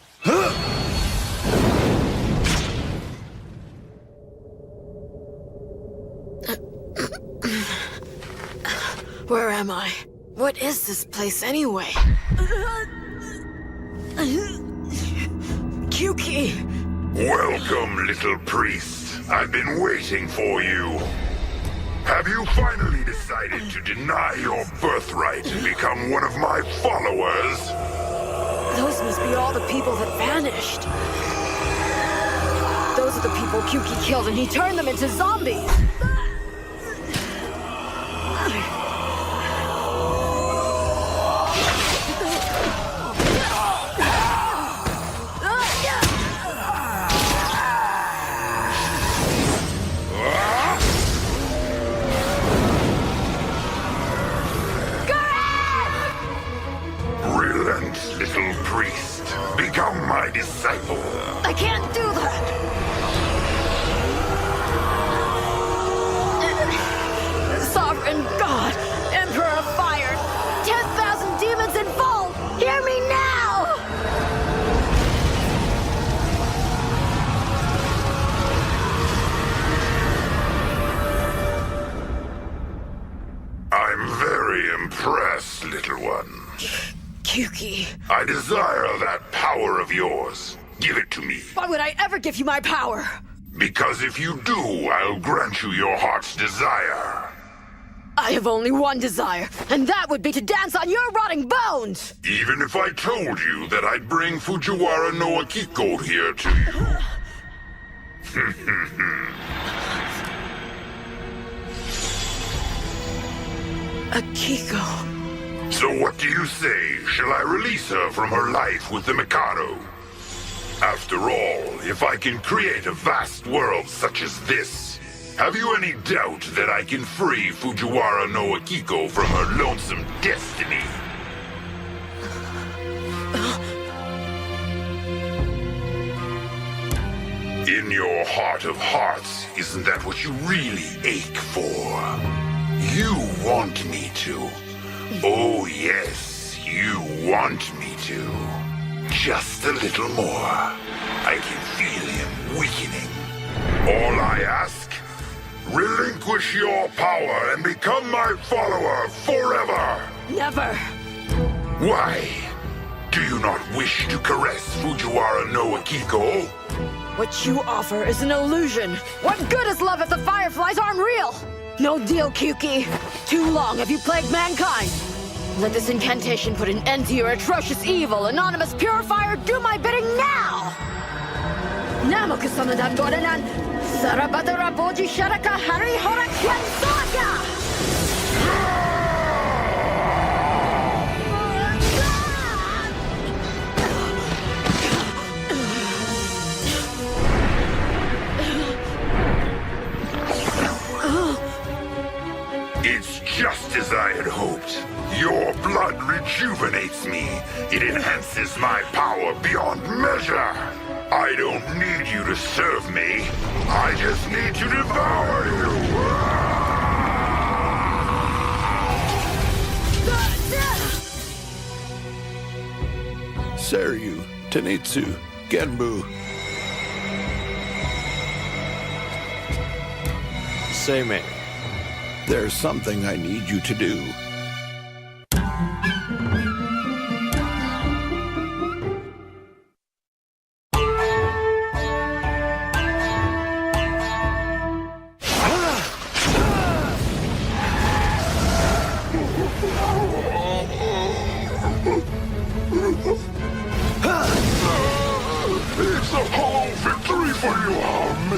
[SPEAKER 2] Where am I? What is this place anyway? Kyuki!
[SPEAKER 4] Welcome, little priest. I've been waiting for you. Have you finally decided to deny your birthright and become one of my followers?
[SPEAKER 2] Those must be all the people that vanished. Those are the people Kyuki killed and he turned them into zombies.
[SPEAKER 4] Little priest, become my disciple.
[SPEAKER 2] I can't do that! Sovereign God, Emperor of Fire, 10,000 demons involved! Hear me now!
[SPEAKER 4] I'm very impressed, little one.
[SPEAKER 2] Kyuki.
[SPEAKER 4] I desire that power of yours. Give it to me.
[SPEAKER 2] Why would I ever give you my power?
[SPEAKER 4] Because if you do, I'll grant you your heart's desire.
[SPEAKER 2] I have only one desire, and that would be to dance on your rotting bones!
[SPEAKER 4] Even if I told you that I'd bring Fujiwara no Akiko here to you.
[SPEAKER 2] Akiko.
[SPEAKER 4] So what do you say? Shall I release her from her life with the Mikado? After all, if I can create a vast world such as this, have you any doubt that I can free Fujiwara no Akiko from her lonesome destiny? In your heart of hearts, isn't that what you really ache for? You want me to. Oh yes, you want me to. Just a little more. I can feel him weakening. All I ask? Relinquish your power and become my follower forever!
[SPEAKER 2] Never!
[SPEAKER 4] Why? Do you not wish to caress Fujiwara no Akiko?
[SPEAKER 2] What you offer is an illusion. What good is love if the fireflies aren't real? No deal, Kyuki. Too long have you plagued mankind. Let this incantation put an end to your atrocious evil. Anonymous Purifier, do my bidding now! Namoku-sama-dan Goranan, Sarabadara Boji Sharaka Hari Hora Kyansoga!
[SPEAKER 4] It's just as I had hoped. Your blood rejuvenates me. It enhances my power beyond measure. I don't need you to serve me. I just need to devour you.
[SPEAKER 5] Seryu, Tenetsu, Genbu.
[SPEAKER 19] Say me.
[SPEAKER 5] There's something I need you to do.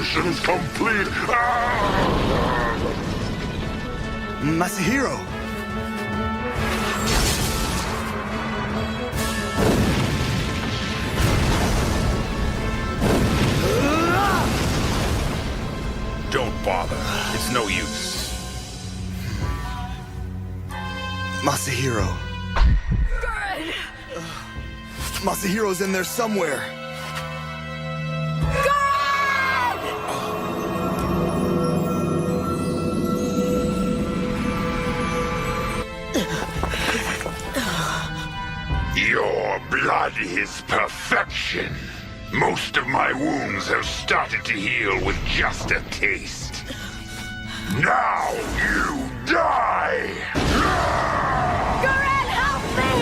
[SPEAKER 4] evolution is complete.
[SPEAKER 17] Masahiro!
[SPEAKER 14] Don't bother. It's no use.
[SPEAKER 17] Masahiro. Masahiro's in there somewhere.
[SPEAKER 4] Your blood is perfection. Most of my wounds have started to heal with just a taste. Now you die!
[SPEAKER 10] Gurren, help me!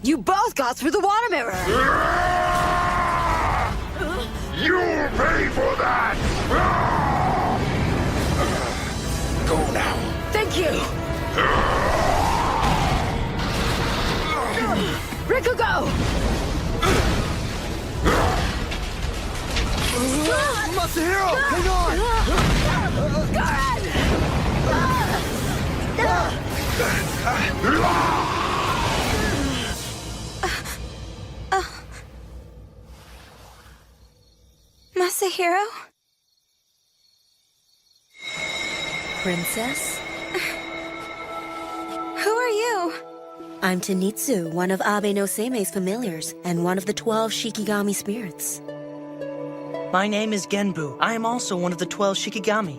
[SPEAKER 2] You both got through the water mirror!
[SPEAKER 4] You'll pay for that! Go now.
[SPEAKER 2] Thank you! Rikugo!
[SPEAKER 17] Masahiro, hang on!
[SPEAKER 12] Masahiro?
[SPEAKER 6] Princess?
[SPEAKER 12] Who are you?
[SPEAKER 6] I'm Tenitsu, one of Abe no Seime's familiars, and one of the 12 Shikigami spirits.
[SPEAKER 23] My name is Genbu. I am also one of the 12 Shikigami.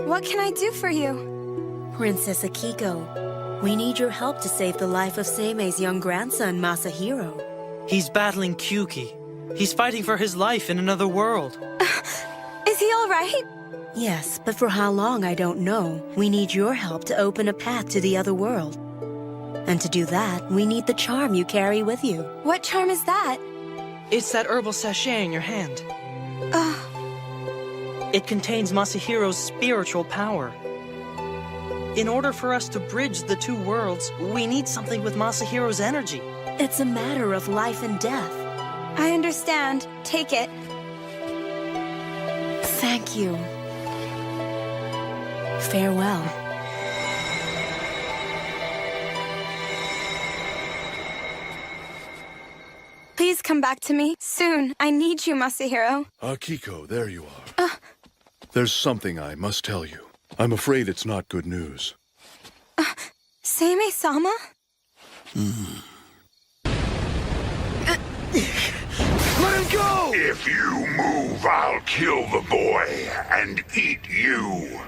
[SPEAKER 12] What can I do for you?
[SPEAKER 6] Princess Akiko, we need your help to save the life of Seime's young grandson, Masahiro.
[SPEAKER 23] He's battling Kyuki. He's fighting for his life in another world.
[SPEAKER 12] Is he all right?
[SPEAKER 6] Yes, but for how long I don't know. We need your help to open a path to the other world. And to do that, we need the charm you carry with you.
[SPEAKER 12] What charm is that?
[SPEAKER 23] It's that herbal sachet in your hand. It contains Masahiro's spiritual power. In order for us to bridge the two worlds, we need something with Masahiro's energy.
[SPEAKER 6] It's a matter of life and death.
[SPEAKER 12] I understand. Take it.
[SPEAKER 6] Thank you. Farewell.
[SPEAKER 12] Please come back to me. Soon. I need you, Masahiro.
[SPEAKER 7] Akiko, there you are. There's something I must tell you. I'm afraid it's not good news.
[SPEAKER 12] Seimei-sama?
[SPEAKER 4] Let him go! If you move, I'll kill the boy and eat you.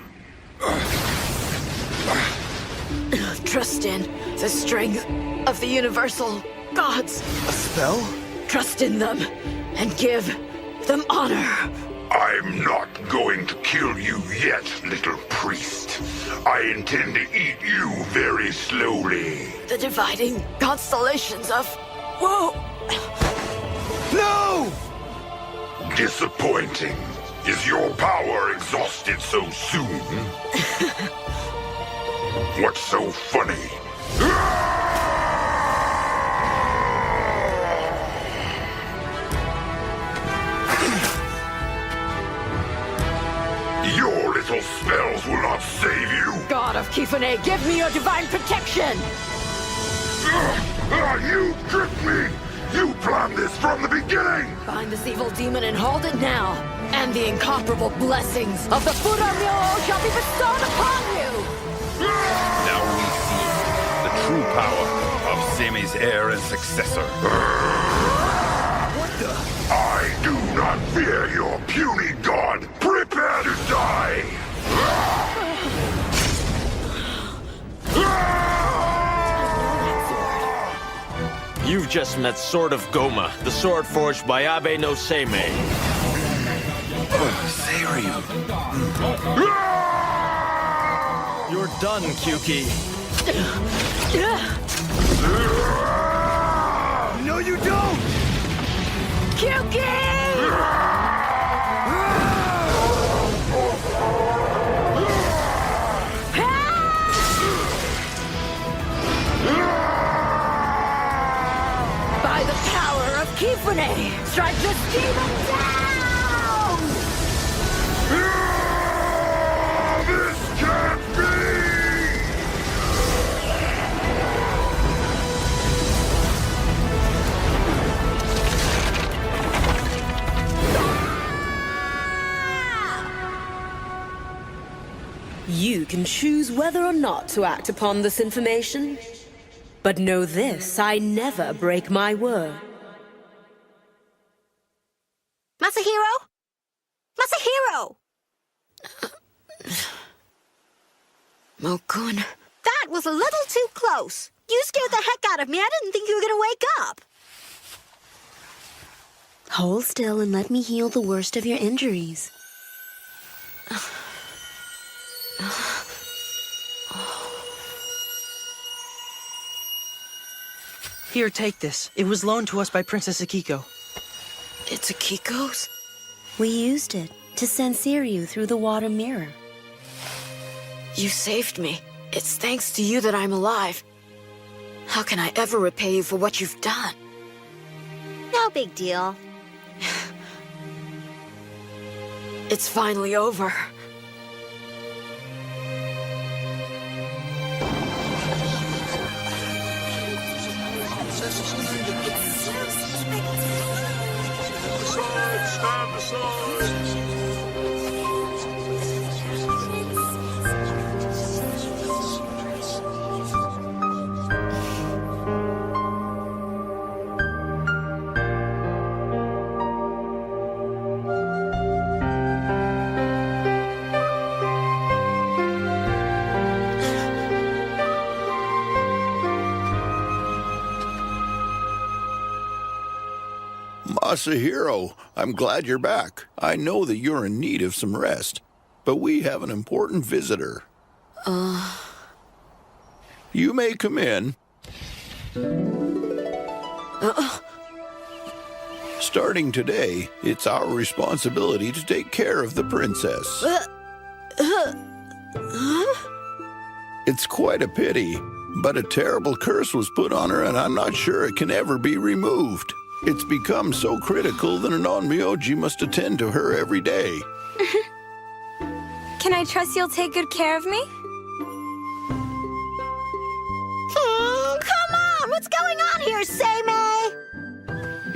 [SPEAKER 2] Trust in the strength of the universal gods.
[SPEAKER 17] A spell?
[SPEAKER 2] Trust in them and give them honor.
[SPEAKER 4] I'm not going to kill you yet, little priest. I intend to eat you very slowly.
[SPEAKER 2] The dividing constellations of woe.
[SPEAKER 4] No! Disappointing. Is your power exhausted so soon? What's so funny? Your little spells will not save you.
[SPEAKER 2] God of Kifune, give me your divine protection!
[SPEAKER 4] You tricked me! You planned this from the beginning!
[SPEAKER 2] Find this evil demon and hold it now. And the incomparable blessings of the Furamyo shall be bestowed upon you!
[SPEAKER 14] Now we see the true power of Seimei's heir and successor.
[SPEAKER 4] What the? I do not fear your puny god! Prepare to die!
[SPEAKER 19] You've just met Sword of Goma, the sword forged by Abe no Seimei.
[SPEAKER 14] Seiryu.
[SPEAKER 19] You're done, Kyuki.
[SPEAKER 17] No, you don't!
[SPEAKER 2] Kyuki!
[SPEAKER 6] You can choose whether or not to act upon this information. But know this, I never break my word.
[SPEAKER 1] Masahiro? Masahiro!
[SPEAKER 2] Mokun.
[SPEAKER 1] That was a little too close. You scared the heck out of me. I didn't think you were gonna wake up.
[SPEAKER 6] Hold still and let me heal the worst of your injuries.
[SPEAKER 23] Here, take this. It was loaned to us by Princess Akiko.
[SPEAKER 2] It's Akiko's?
[SPEAKER 6] We used it to send Siryu through the water mirror.
[SPEAKER 2] You saved me. It's thanks to you that I'm alive. How can I ever repay you for what you've done?
[SPEAKER 1] No big deal.
[SPEAKER 2] It's finally over.
[SPEAKER 4] Stand aside!
[SPEAKER 5] Masahiro, I'm glad you're back. I know that you're in need of some rest, but we have an important visitor. You may come in. Starting today, it's our responsibility to take care of the princess. It's quite a pity, but a terrible curse was put on her, and I'm not sure it can ever be removed. It's become so critical that an Onmyoji must attend to her every day.
[SPEAKER 12] Can I trust you'll take good care of me?
[SPEAKER 1] Come on! What's going on here, Seimei?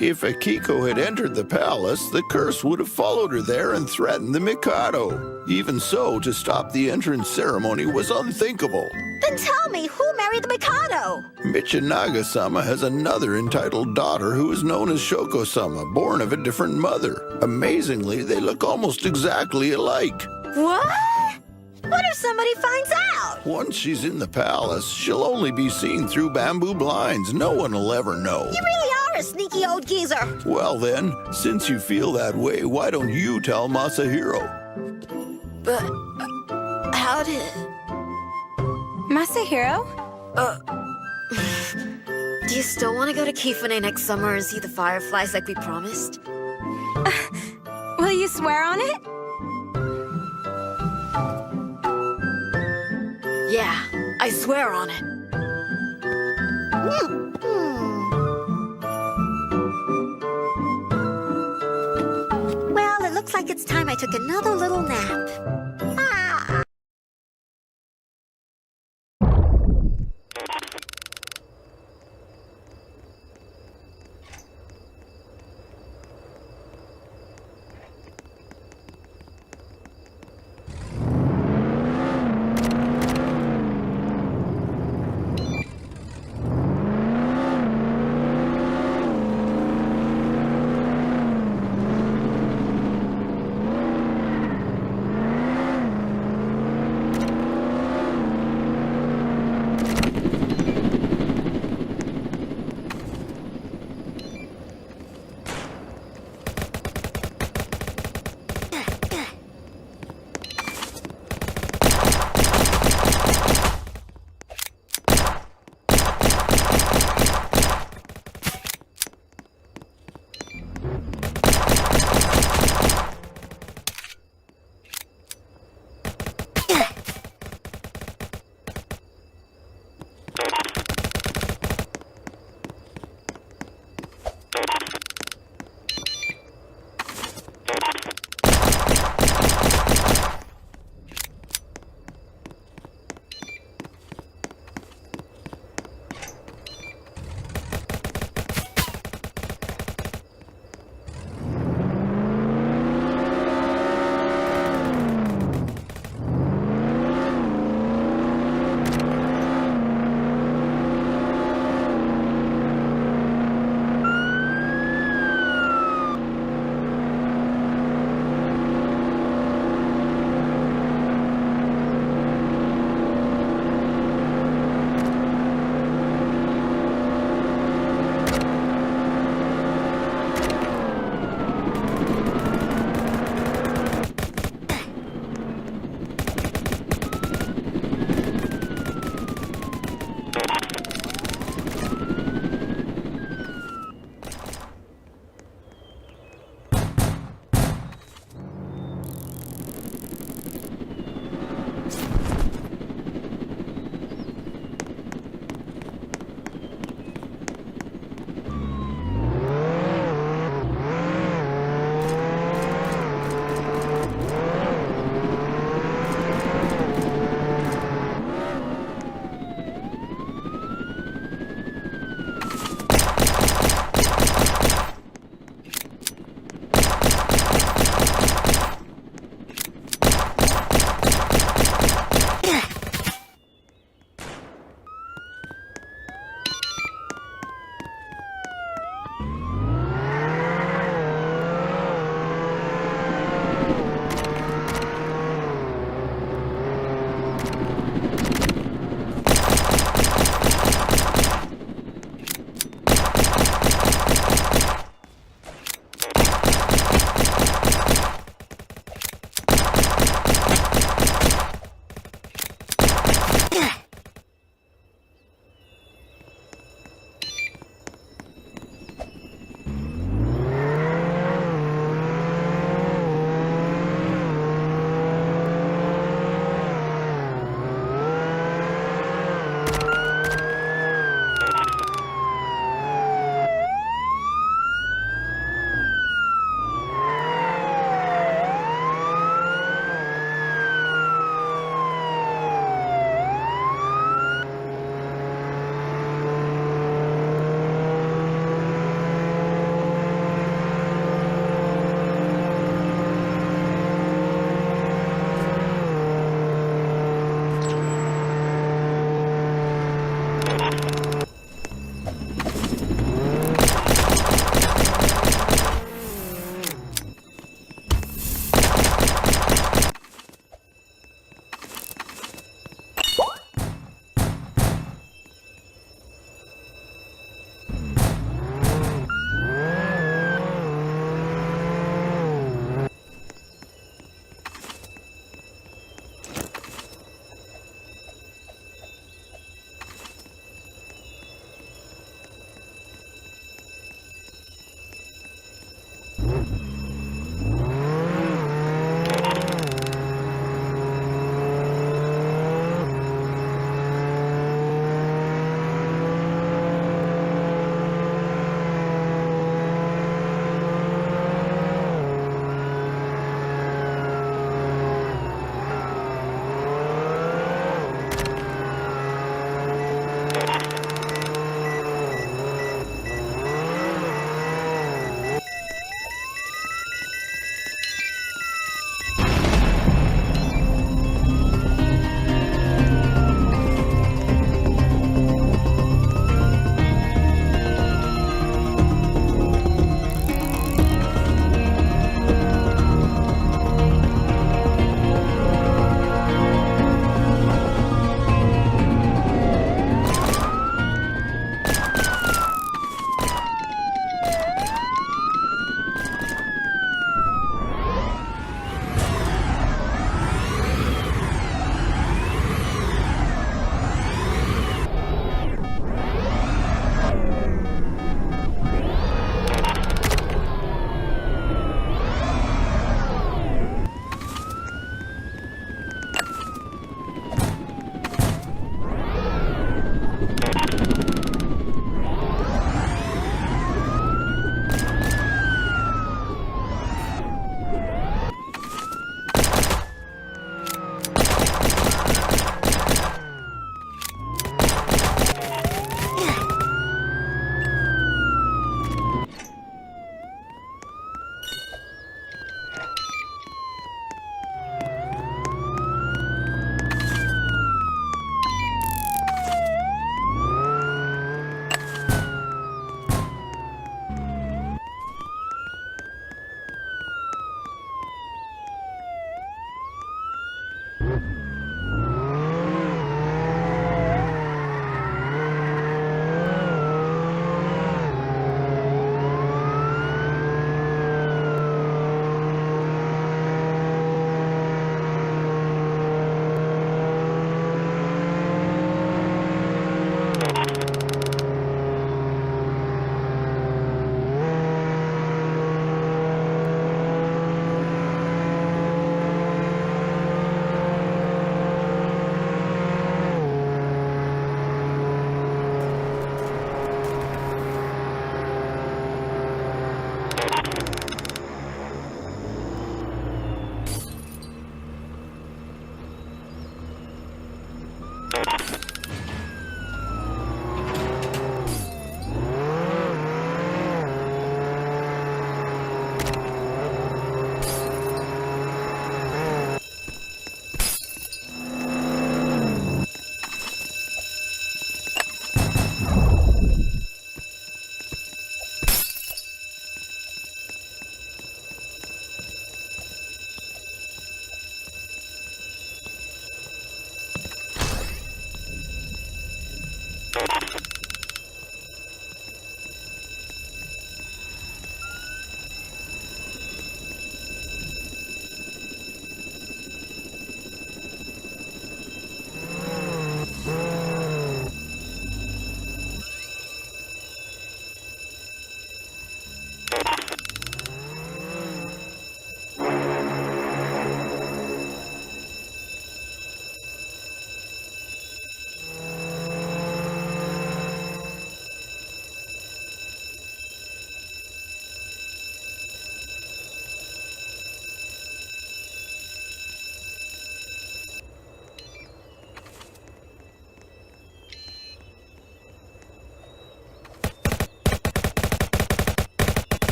[SPEAKER 5] If Akiko had entered the palace, the curse would have followed her there and threatened the Mikado. Even so, to stop the entrance ceremony was unthinkable.
[SPEAKER 1] Then tell me, who married the Mikado?
[SPEAKER 5] Michinaga-sama has another entitled daughter who is known as Shoko-sama, born of a different mother. Amazingly, they look almost exactly alike.
[SPEAKER 1] What? What if somebody finds out?
[SPEAKER 5] Once she's in the palace, she'll only be seen through bamboo blinds. No one will ever know.
[SPEAKER 1] You really are a sneaky old geezer.
[SPEAKER 5] Well then, since you feel that way, why don't you tell Masahiro?
[SPEAKER 2] But how did...
[SPEAKER 12] Masahiro?
[SPEAKER 1] Do you still want to go to Kifune next summer and see the fireflies like we promised?
[SPEAKER 12] Will you swear on it?
[SPEAKER 2] Yeah, I swear on it.
[SPEAKER 1] Well, it looks like it's time I took another little nap.